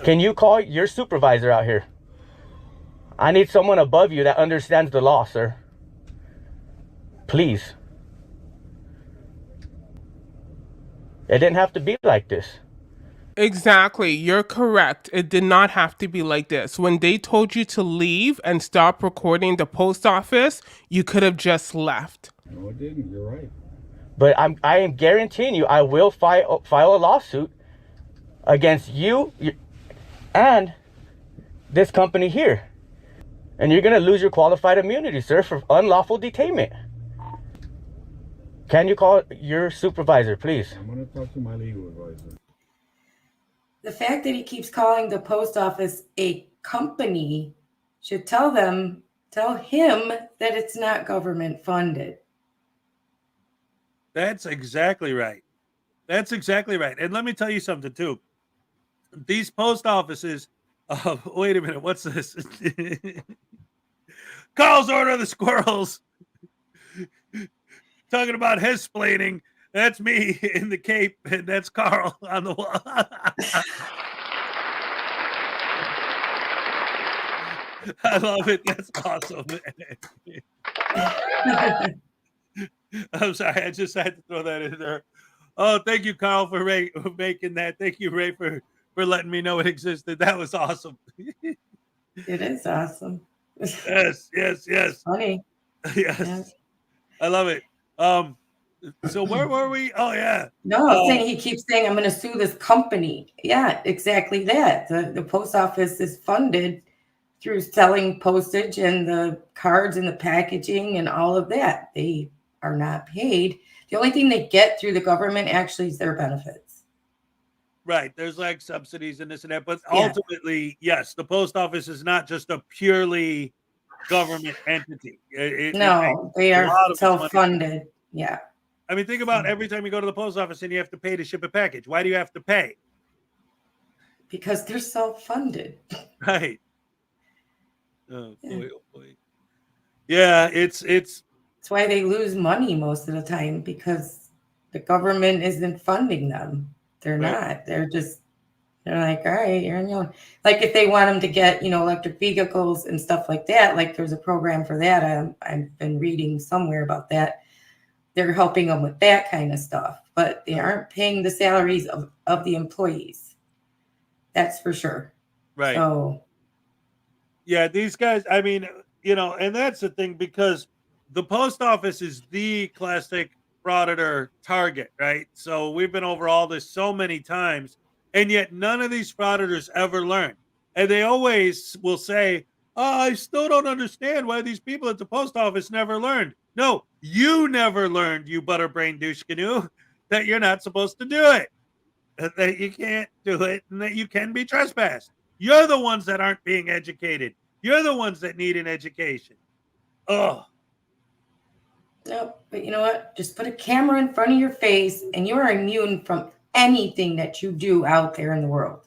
Can you call your supervisor out here? I need someone above you that understands the law, sir. Please. It didn't have to be like this. Exactly. You're correct. It did not have to be like this. When they told you to leave and stop recording the post office, you could have just left. No, it didn't. You're right. But I am guaranteeing you, I will file a lawsuit against you and this company here. And you're going to lose your qualified immunity, sir, for unlawful detainment. Can you call your supervisor, please? I'm going to talk to my legal advisor. The fact that he keeps calling the post office a company should tell him that it's not government funded. That's exactly right. That's exactly right. And let me tell you something too. These post offices, wait a minute, what's this? Carl's Order of the Squirrels. Talking about his-splaining. That's me in the cape, and that's Carl on the wall. I love it. That's awesome. I'm sorry. I just had to throw that in there. Oh, thank you, Carl, for making that. Thank you, Ray, for letting me know it existed. That was awesome. It is awesome. Yes. It's funny. Yes. Yeah. I love it. So where were we? Oh, yeah. No, I'm saying he keeps saying, I'm going to sue this company. Yeah, exactly that. The post office is funded through selling postage and the cards and the packaging and all of that. They are not paid. The only thing they get through the government actually is their benefits. Right. There's like subsidies and this and that. But Yeah. ultimately, yes, the post office is not just a purely government entity. No, they are self-funded. Yeah. I mean, think about every time you go to the post office and you have to pay to ship a package. Why do you have to pay? Because they're self-funded. Right. Oh boy, oh boy. Yeah, it's That's why they lose money most of the time, because the government isn't funding them. They're not. They're like, all right, you're on your own. Like if they want them to get, electric vehicles and stuff like that, like there's a program for that. I've been reading somewhere about that. They're helping them with that kind of stuff, but they aren't paying the salaries of the employees. That's for sure. Right. So yeah, these guys, I mean, and that's the thing, because the post office is the classic frauditor target, right? So we've been over all this so many times, and yet none of these frauditors ever learn. And they always will say, oh, I still don't understand why these people at the post office never learned. No, you never learned, you butterbrain douche canoe, that you're not supposed to do it, that you can't do it, and that you can be trespassed. You're the ones that aren't being educated. You're the ones that need an education. Oh. No, but you know what? Just put a camera in front of your face and you are immune from anything that you do out there in the world.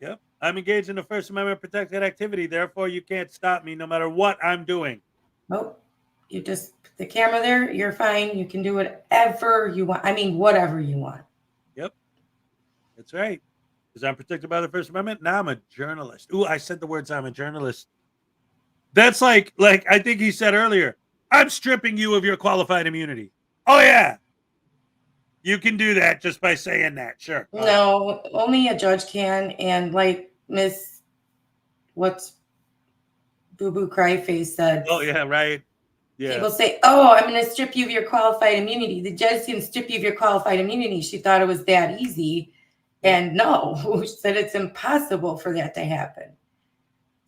Yep. I'm engaged in a First Amendment protected activity. Therefore, you can't stop me no matter what I'm doing. Nope. You just put the camera there. You're fine. You can do whatever you want. I mean, whatever you want. Yep. That's right. Because I'm protected by the First Amendment. Now I'm a journalist. Ooh, I said the words, I'm a journalist. That's like I think he said earlier, I'm stripping you of your qualified immunity. Oh, yeah. You can do that just by saying that. Sure. No, only a judge can. And like Miss, what's Boo Boo Cry Face said. Oh, yeah, right. Yeah. People say, oh, I'm going to strip you of your qualified immunity. The judge can strip you of your qualified immunity. She thought it was that easy. And no, she said it's impossible for that to happen.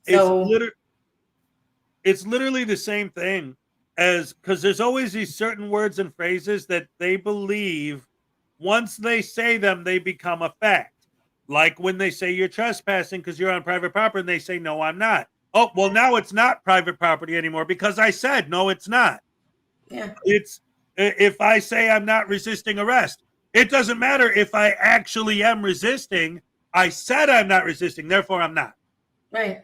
So it's literally the same thing, as because there's always these certain words and phrases that they believe once they say them, they become a fact. Like when they say you're trespassing because you're on private property and they say, no, I'm not. Oh, well, now it's not private property anymore because I said, no, it's not. Yeah. It's if I say I'm not resisting arrest, it doesn't matter if I actually am resisting. I said I'm not resisting, therefore I'm not. Right.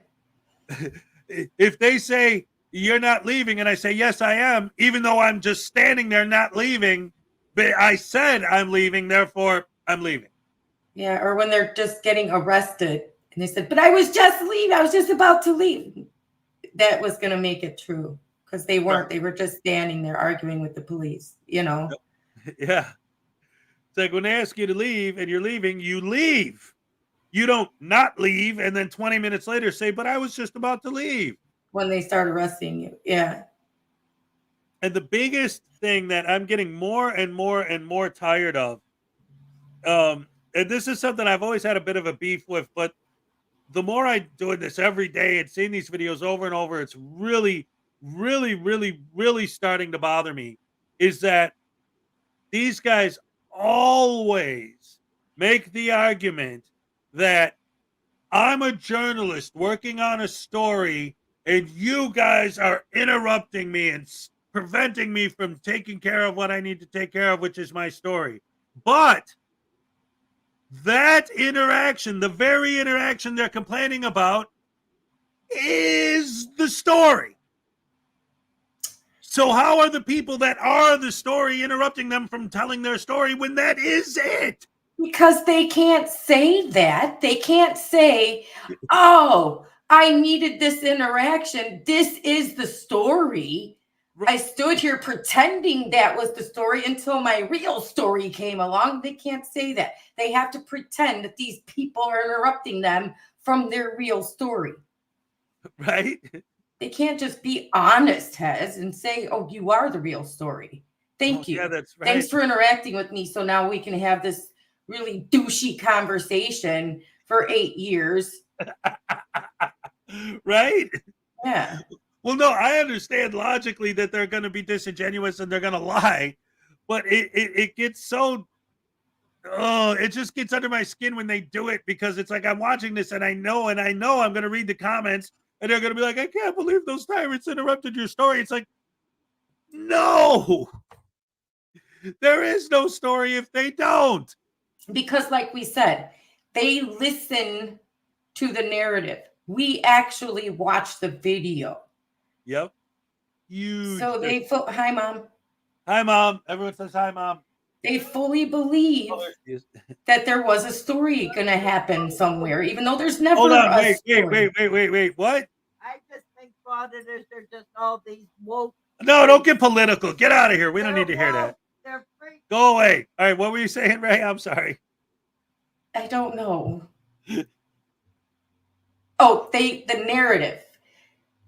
If they say you're not leaving and I say, yes, I am, even though I'm just standing there not leaving, but I said I'm leaving, therefore I'm leaving. Yeah. Or when they're just getting arrested and they said, but I was just leaving. I was just about to leave. That was going to make it true because they weren't. Right. They were just standing there arguing with the police, Yeah. It's like when they ask you to leave and you're leaving, you leave. You don't not leave and then 20 minutes later say, but I was just about to leave. When they start arresting you. Yeah. And the biggest thing that I'm getting more and more and more tired of, and this is something I've always had a bit of a beef with, but the more I do this every day and seeing these videos over and over, it's really, really, really, really starting to bother me, is that these guys always make the argument that I'm a journalist working on a story and you guys are interrupting me and preventing me from taking care of what I need to take care of, which is my story. But that interaction, the very interaction they're complaining about, is the story. So how are the people that are the story interrupting them from telling their story when that is it? Because they can't say that. They can't say, oh, I needed this interaction. This is the story. I stood here pretending that was the story until my real story came along. They can't say that. They have to pretend that these people are interrupting them from their real story. Right? They can't just be honest, Hez, and say, oh, you are the real story. Thank you. Yeah, that's right. Thanks for interacting with me. So now we can have this really douchey conversation for 8 years. Right? Yeah. Well, no, I understand logically that they're going to be disingenuous and they're going to lie, but it gets so, it just gets under my skin when they do it, because it's like I'm watching this and I know I'm going to read the comments and they're going to be like, I can't believe those tyrants interrupted your story. It's like, no, there is no story if they don't. Because like we said, they listen to the narrative. We actually watch the video. Yep. Huge. So they, hi, Mom. Hi, Mom. Everyone says hi, Mom. They fully believe that there was a story going to happen somewhere, even though there's never Hold on, a story. Wait. What? I just think frauditors are just all these woke. No, don't get political. Get out of here. We don't need to hear that. They're free. Go away. All right, what were you saying, Ray? I'm sorry. I don't know. Oh, the narrative.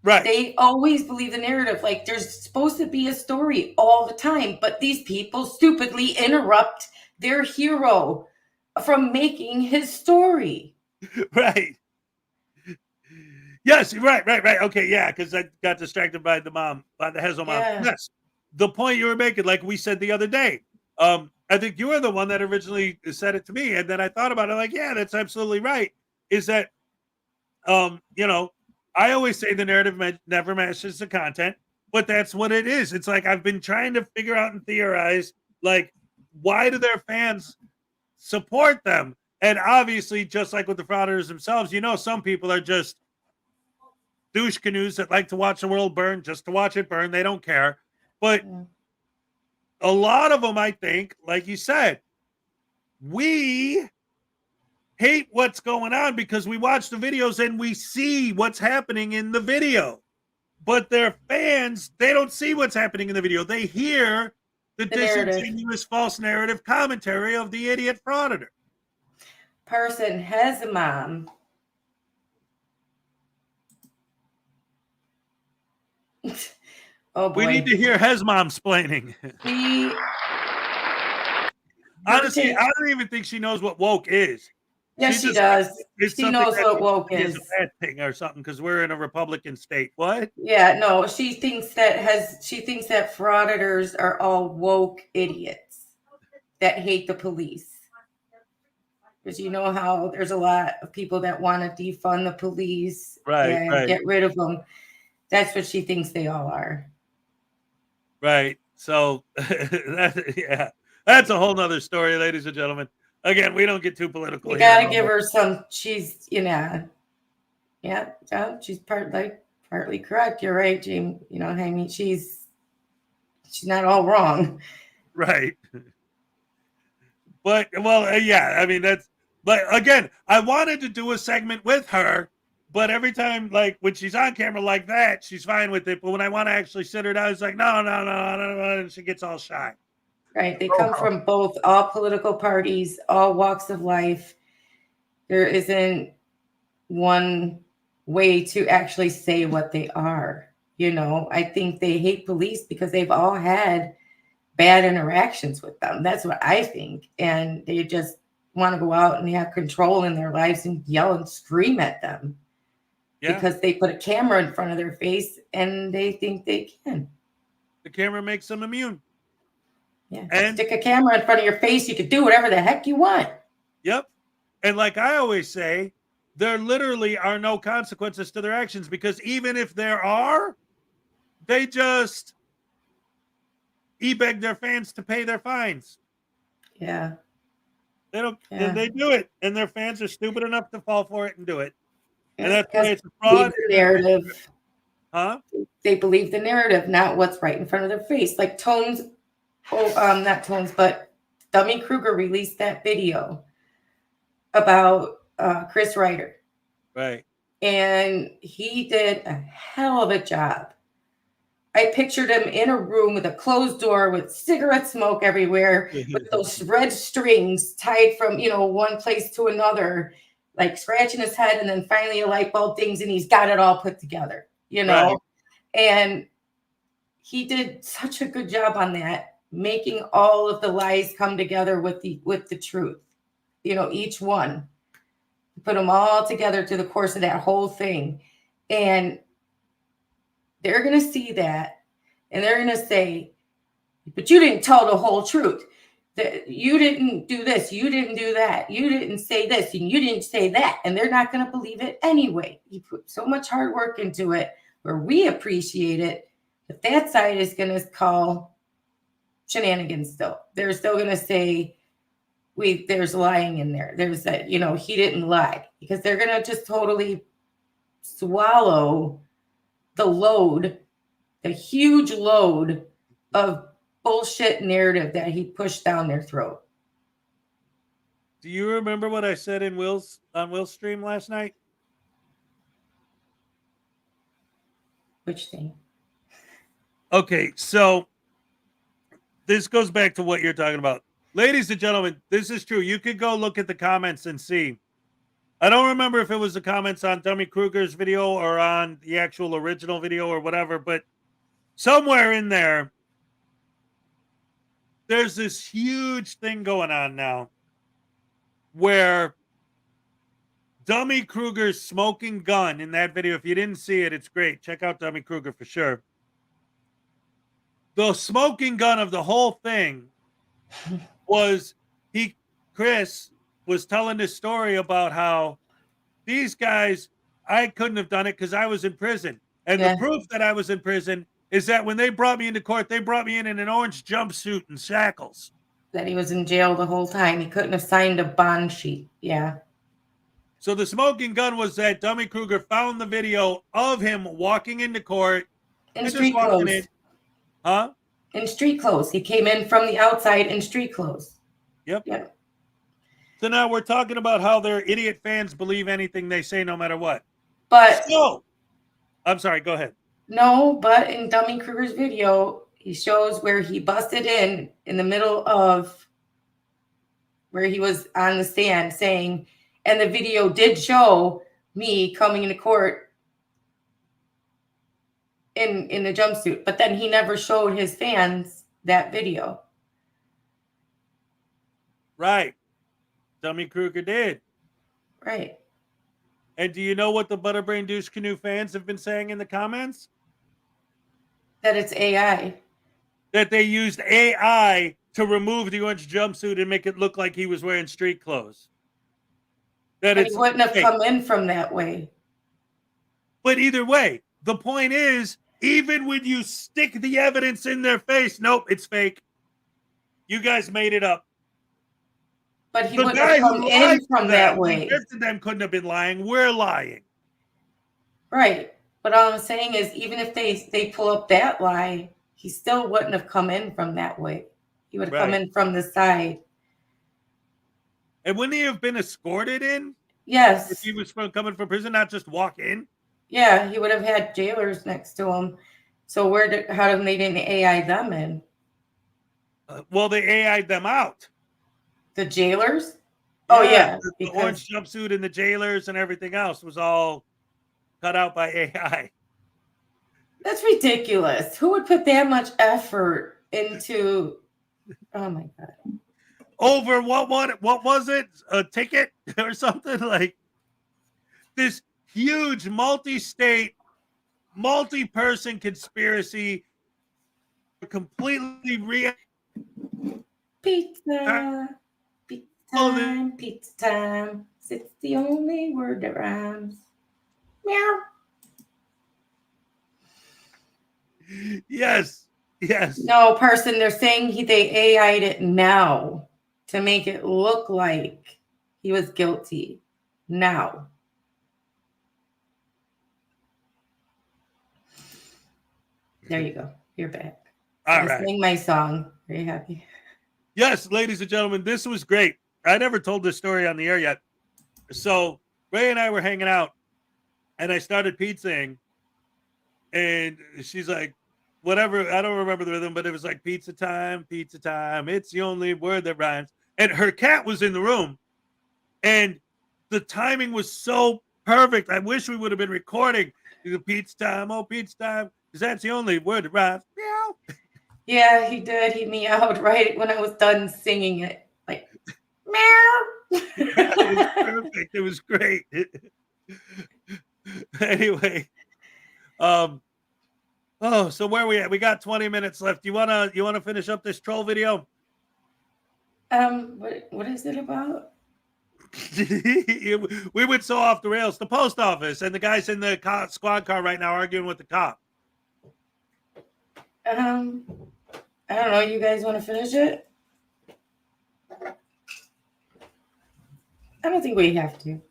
Right. They always believe the narrative. Like there's supposed to be a story all the time, but these people stupidly interrupt their hero from making his story. Right. Yes, right. Okay, yeah, because I got distracted by the Hezo mom. Yeah. Yes. The point you were making, like we said the other day, I think you were the one that originally said it to me, and then I thought about it, like, yeah, that's absolutely right. Is that, I always say the narrative never matches the content, but that's what it is. It's like I've been trying to figure out and theorize, like, why do their fans support them? And obviously, just like with the frauditors themselves, some people are just douche canoes that like to watch the world burn just to watch it burn. They don't care. But a lot of them, I think, like you said, we hate what's going on because we watch the videos and we see what's happening in the video. But their fans, they don't see what's happening in the video. They hear the disingenuous false narrative commentary of the idiot frauditor. Person has a mom. Oh boy. We need to hear Hez mom splaining. Honestly, I don't even think she knows what woke is. Yes, she does. She knows what woke is. is. A bad thing or something because we're in a Republican state. What? Yeah, no, she thinks that frauditors are all woke idiots that hate the police. Because you know how there's a lot of people that want to defund the police and get rid of them. That's what she thinks they all are. Right. So that's a whole nother story, ladies and gentlemen. Again, we don't get too political. You gotta give her some. She's, she's partly correct. You're right, James. I mean, she's not all wrong. Right. But I mean but again, I wanted to do a segment with her, but every time, like when she's on camera like that, she's fine with it. But when I want to actually sit her down, it's like no, and she gets all shy. Right. They come from all political parties, all walks of life. There isn't one way to actually say what they are. I think they hate police because they've all had bad interactions with them. That's what I think. And they just want to go out and have control in their lives and yell and scream at them because they put a camera in front of their face and they think they can. The camera makes them immune. Yeah, and stick a camera in front of your face. You can do whatever the heck you want. Yep. And like I always say, there literally are no consequences to their actions, because even if there are, they just beg their fans to pay their fines. Yeah. They don't. Yeah. They do it, and their fans are stupid enough to fall for it and do it. And Yeah, that's why because it's a fraud. the narrative. Huh? They believe the narrative, not what's right in front of their face. Like Tones, not Tones, but Dummy Kruger released that video about Chris Ryder. Right. And he did a hell of a job. I pictured him in a room with a closed door with cigarette smoke everywhere, with those red strings tied from, one place to another, like scratching his head, and then finally a light bulb dings and he's got it all put together, Right. And he did such a good job on that, making all of the lies come together with the truth. Each one. Put them all together through the course of that whole thing. And they're going to see that, and they're going to say, but you didn't tell the whole truth. That you didn't do this, you didn't do that, you didn't say this, and you didn't say that. And they're not going to believe it anyway. You put so much hard work into it, where we appreciate it, but that side is going to call shenanigans still. They're still going to say, there's lying in there. There's that, he didn't lie, because they're going to just totally swallow the load, the huge load of bullshit narrative that he pushed down their throat. Do you remember what I said on Will's stream last night? Which thing? Okay, so this goes back to what you're talking about. Ladies and gentlemen, this is true. You could go look at the comments and see. I don't remember if it was the comments on Dummy Kruger's video or on the actual original video or whatever, but somewhere in there, there's this huge thing going on now where Dummy Kruger's smoking gun in that video, if you didn't see it, it's great. Check out Dummy Kruger for sure. The smoking gun of the whole thing was Chris was telling this story about how these guys, I couldn't have done it because I was in prison. And the proof that I was in prison is that when they brought me into court, they brought me in an orange jumpsuit and shackles. That he was in jail the whole time. He couldn't have signed a bond sheet. Yeah. So the smoking gun was that Dummy Kruger found the video of him walking into court. In street clothes. Huh? In street clothes. He came in from the outside in street clothes. Yep. So now we're talking about how their idiot fans believe anything they say no matter what. But I'm sorry, go ahead. No, but in Dummy Kruger's video, he shows where he busted in the middle of where he was on the stand saying, and the video did show me coming into court in the jumpsuit, but then he never showed his fans that video. Right. Dummy Kruger did. Right. And do you know what the Butterbrain Douche Canoe fans have been saying in the comments? That it's AI. That they used AI to remove the orange jumpsuit and make it look like he was wearing street clothes. That He wouldn't have come in from that way. But either way, the point is, even when you stick the evidence in their face, nope, it's fake. You guys made it up. But he wouldn't have come in from that way. The rest of them couldn't have been lying. We're lying. Right. But all I'm saying is, even if they pull up that lie, he still wouldn't have come in from that way. He would have come in from the side. And wouldn't he have been escorted in? Yes. If he was coming from prison, not just walk in? Yeah, he would have had jailers next to him. So how did they didn't AI them in? Well, they AI'd them out. The jailers? Oh, yeah. The orange jumpsuit and the jailers and everything else was all cut out by AI. That's ridiculous. Who would put that much effort into? Oh my God. Over what was it? A ticket or something? Like this huge multi-state, multi-person conspiracy, completely real. Pizza. time, pizza time. It's the only word that rhymes. Meow. Yes. Yes. No, person, they're saying they AI'd it now to make it look like he was guilty. Now. There you go. You're back. All I right. sang my song. Very happy. Yes, ladies and gentlemen, this was great. I never told this story on the air yet. So Ray and I were hanging out, and I started pizzaing, and she's like, whatever, I don't remember the rhythm, but it was like pizza time, it's the only word that rhymes. And her cat was in the room, and the timing was so perfect. I wish we would have been recording the pizza time, because that's the only word that rhymes. Meow. Yeah, he did. He meowed right when I was done singing it. Like, meow. Yeah, it was perfect. It was great. Anyway, oh, so where we at? We got 20 minutes left. You wanna finish up this troll video? What is it about? We went so off the rails. The post office, and the guys in the squad car right now arguing with the cop. I don't know. You guys want to finish it? I don't think we have to.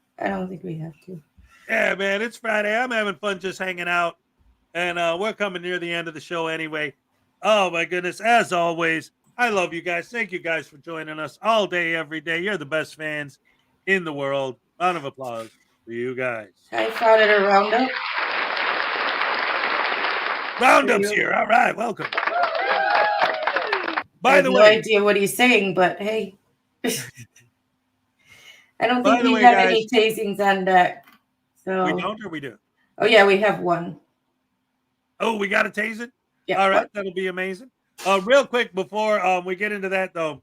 Yeah, man, it's Friday. I'm having fun just hanging out, and we're coming near the end of the show anyway. Oh my goodness! As always, I love you guys. Thank you guys for joining us all day, every day. You're the best fans in the world. Round of applause for you guys. Hi, Frauditor Roundup. Roundup's here. All right, welcome. By the way, no idea what he's saying, but hey. I don't think we have any tasings on deck. So we don't, or we do? Oh yeah, we have one. Oh, we got to tase it? Yeah. All right, that'll be amazing. Real quick before we get into that though,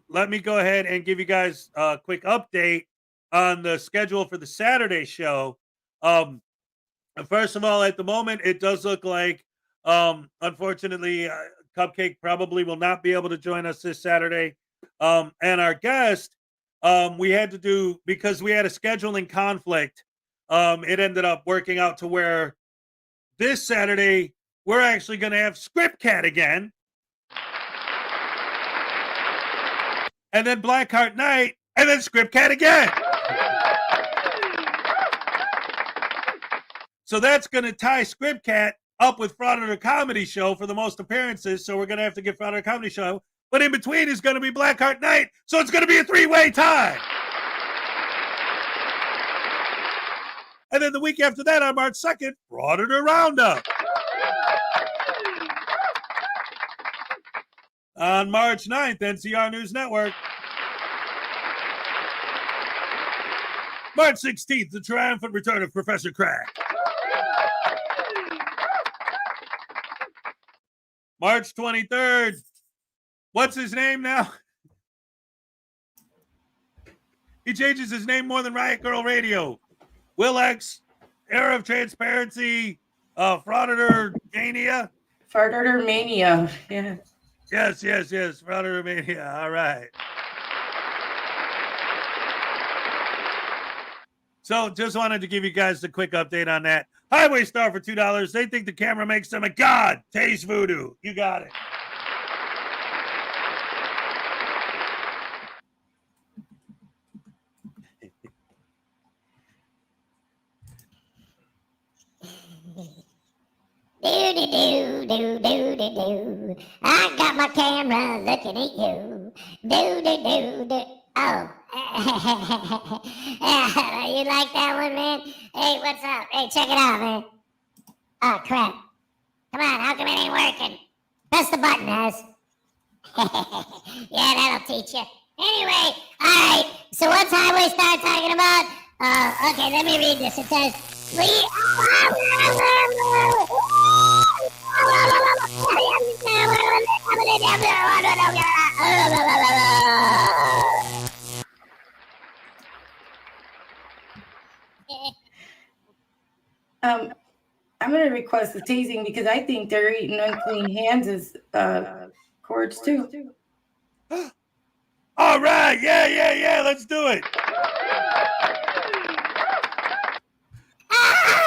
let me go ahead and give you guys a quick update on the schedule for the Saturday show. First of all, at the moment, it does look like, unfortunately, Cupcake probably will not be able to join us this Saturday. And our guest, we had to do, because we had a scheduling conflict, it ended up working out to where this Saturday, we're actually going to have Script Cat again. And then Blackheart Night, and then Script Cat again. So that's going to tie Script Cat up with Frauditor Comedy Show for the most appearances. So we're going to have to get Frauditor Comedy Show. But in between is going to be Blackheart Night. So it's going to be a 3-way tie. And then the week after that, on March 2nd, Frauditor Roundup. On March 9th, NCR News Network. March 16th, the triumphant return of Professor Crack. March 23rd, what's his name now? He changes his name more than Riot Girl Radio. Will X, Era of Transparency, Frauditor Mania. Frauditor Mania, yeah. Yes, Frauditor Mania, all right. So just wanted to give you guys a quick update on that. Highway Star for $2. They think the camera makes them a god. Taste voodoo. You got it. Do. I got my camera looking at you. Do. Oh. You like that one, man? Hey, what's up? Hey, check it out, man. Oh, crap. Come on, how come it ain't working? Press the button, guys. Yeah, that'll teach you. Anyway, all right. So what's Highway Star talking about? Okay, let me read this. It says, I'm going to request the tasing because I think they're eating unclean hands as courts too. All right. Yeah. Let's do it.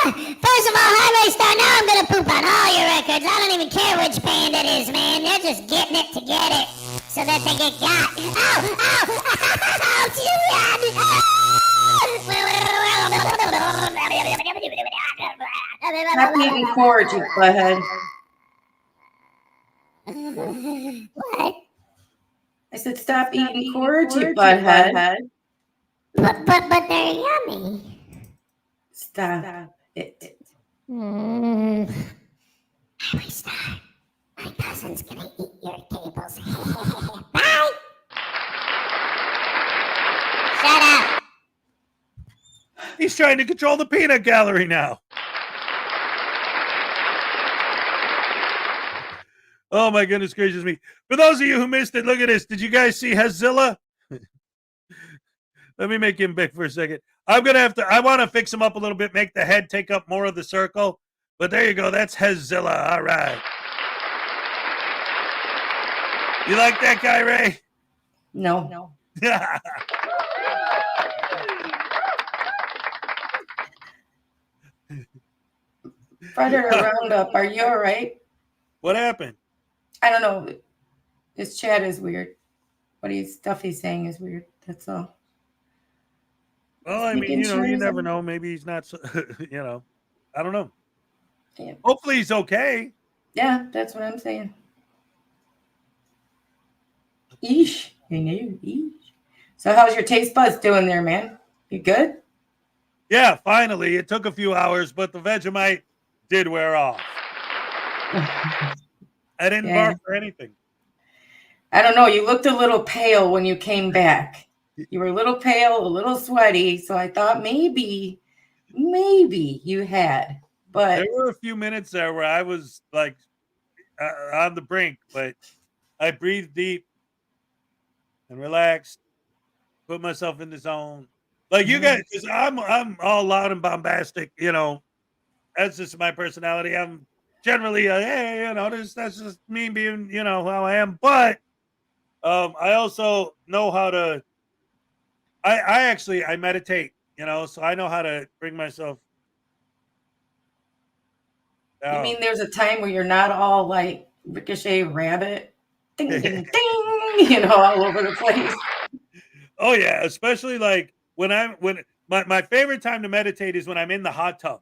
First of all, Highway Star, now I'm gonna poop on all your records. I don't even care which band it is, man. They're just getting it to get it so that they get got. Ow! Stop eating cords, you butthead. What? I said stop eating cords, you butthead. But they're yummy. Stop it. Highway Star, my cousin's gonna eat your cables. Bye! Shut up! He's trying to control the peanut gallery now. Oh my goodness gracious me. For those of you who missed it, look at this. Did you guys see Hezilla? Let me make him big for a second. I want to fix him up a little bit, make the head take up more of the circle. But there you go. That's Hezilla. All right. You like that guy, Ray? No. Predator Roundup, are you all right? What happened? I don't know. His chat is weird. Stuff he's saying is weird. That's all. Well, I mean, you never know. Maybe he's not, I don't know. Yeah. Hopefully he's okay. Yeah, that's what I'm saying. Eesh. Eesh. So how's your taste buds doing there, man? You good? Yeah, finally. It took a few hours, but the Vegemite did wear off. I didn't barf or anything. I don't know. You looked a little pale when you came back. You were a little pale, a little sweaty. So I thought maybe you had. But there were a few minutes there where I was like on the brink, but I breathed deep and relaxed, put myself in the zone. Like you guys, because I'm all loud and bombastic, That's just my personality. I'm generally that's just me being, how I am. But I also know how to. I meditate, so I know how to bring myself. You mean there's a time where you're not all like Ricochet Rabbit, ding, ding, ding, all over the place? Oh yeah, especially like when my favorite time to meditate is when I'm in the hot tub.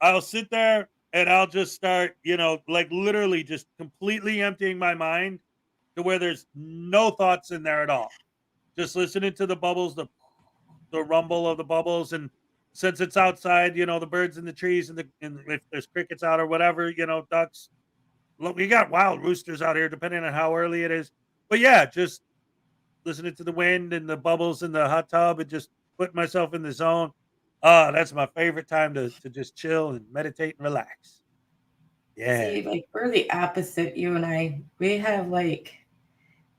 I'll sit there and I'll just start, like literally just completely emptying my mind to where there's no thoughts in there at all. Just listening to the bubbles, the rumble of the bubbles, and since it's outside, the birds in the trees and if there's crickets out or whatever, ducks. Look, we got wild roosters out here, depending on how early it is. But yeah, just listening to the wind and the bubbles in the hot tub and just putting myself in the zone. That's my favorite time to just chill and meditate and relax. Yeah. See, like we're the opposite, you and I. We have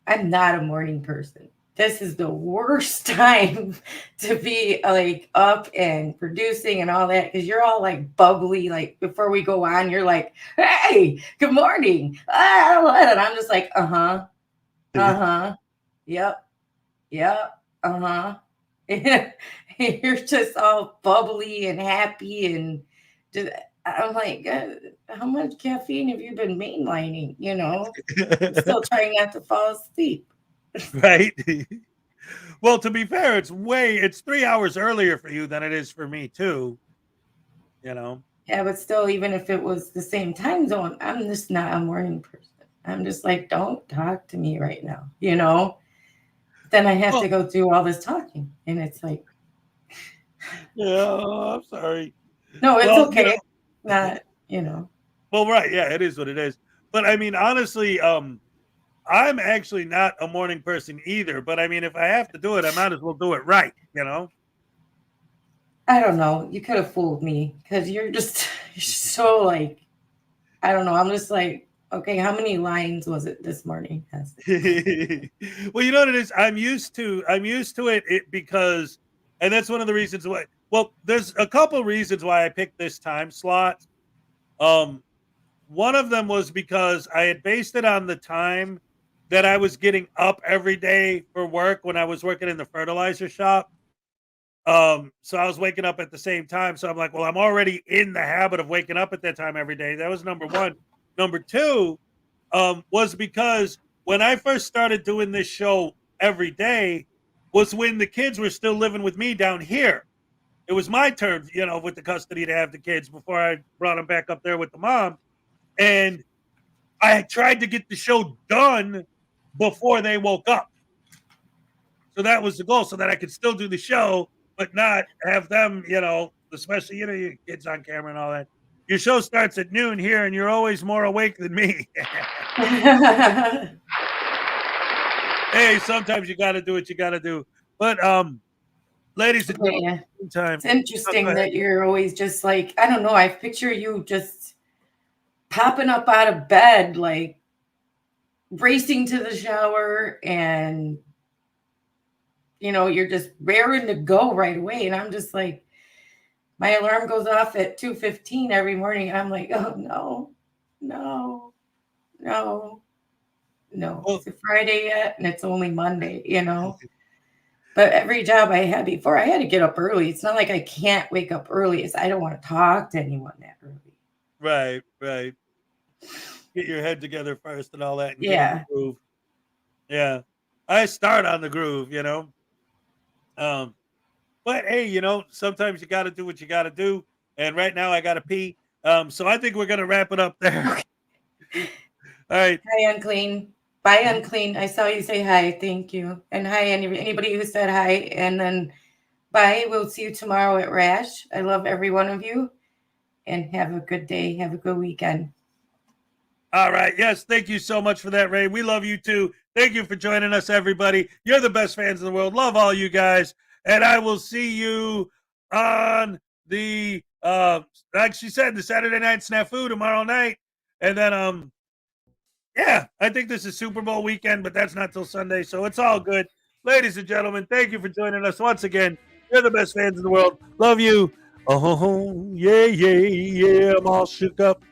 I'm not a morning person. This is the worst time to be like up and producing and all that because you're all like bubbly. Like before we go on, you're like, "Hey, good morning," and I'm just like, yep, You're just all bubbly and happy and just. I'm like, how much caffeine have you been mainlining? I'm still trying not to fall asleep. Right. Well, to be fair, it's 3 hours earlier for you than it is for me too. Yeah, but still, even if it was the same time zone, I'm just not a morning person. I'm just like, don't talk to me right now, Then I have to go do all this talking, and it's like, yeah, I'm sorry. No, it's okay. Not, Well, right, yeah, it is what it is. But I mean, honestly, I'm actually not a morning person either. But I mean, if I have to do it, I might as well do it right, I don't know. You could have fooled me because you're so like, I don't know. I'm just like, okay, how many lines was it this morning? Well, you know what it is? I'm used to it because, and that's one of the reasons why. Well, there's a couple reasons why I picked this time slot. One of them was because I had based it on the time that I was getting up every day for work when I was working in the fertilizer shop. So I was waking up at the same time. So I'm like, well, I'm already in the habit of waking up at that time every day. That was number one. Number two, was because when I first started doing this show every day was when the kids were still living with me down here. It was my turn, with the custody to have the kids before I brought them back up there with the mom. And I tried to get the show done before they woke up. So that was the goal, so that I could still do the show, but not have them, especially, your kids on camera and all that. Your show starts at noon here, and you're always more awake than me. Hey, sometimes you got to do what you got to do. But, ladies and gentlemen, it's interesting that you're always just like, I don't know, I picture you just popping up out of bed, like racing to the shower, and you're just raring to go right away. And I'm just like, my alarm goes off at 2:15 every morning. And I'm like, oh no. It's a Friday yet, and it's only Monday, But every job I had before, I had to get up early. It's not like I can't wake up early. It's I don't want to talk to anyone that early. Right. Get your head together first and all that. And Yeah. Get in the groove. Yeah. I start on the groove, But hey, sometimes you got to do what you got to do. And right now I got to pee. So I think we're going to wrap it up there. All right. Hi, Unclean. Bye, Unclean. I saw you say hi. Thank you. And hi, anybody who said hi. And then bye. We'll see you tomorrow at Rash. I love every one of you. And have a good day. Have a good weekend. All right. Yes. Thank you so much for that, Ray. We love you too. Thank you for joining us, everybody. You're the best fans in the world. Love all you guys. And I will see you on the, like she said, the Saturday Night Snafu tomorrow night. And then, yeah, I think this is Super Bowl weekend, but that's not till Sunday, so it's all good. Ladies and gentlemen, thank you for joining us once again. You're the best fans in the world. Love you. Oh, yeah. I'm all shook up.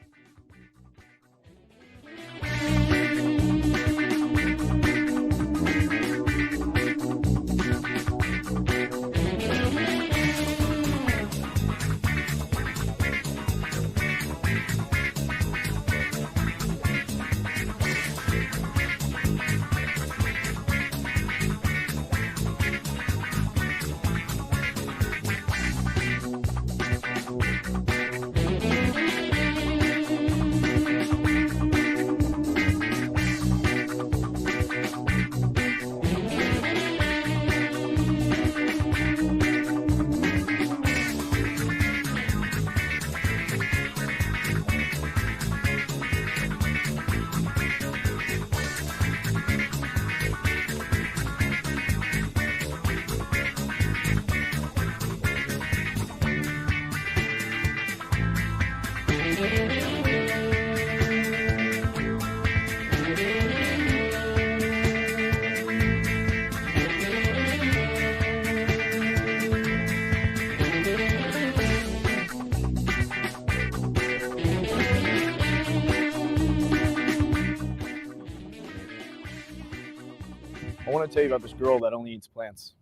I want to tell you about this girl that only eats plants.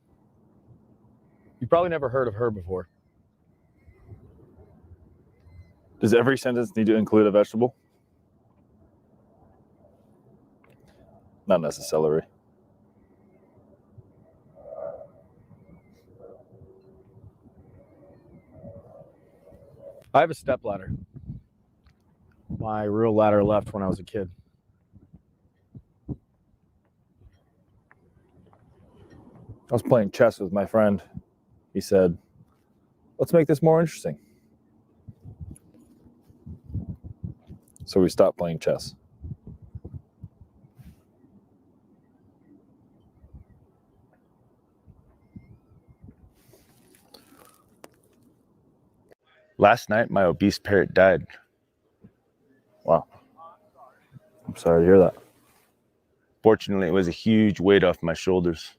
You probably never heard of her before. Does every sentence need to include a vegetable? Not necessarily. I have a stepladder. My real ladder left when I was a kid. I was playing chess with my friend. He said, let's make this more interesting. So we stopped playing chess. Last night, my obese parrot died. Wow. I'm sorry to hear that. Fortunately, it was a huge weight off my shoulders.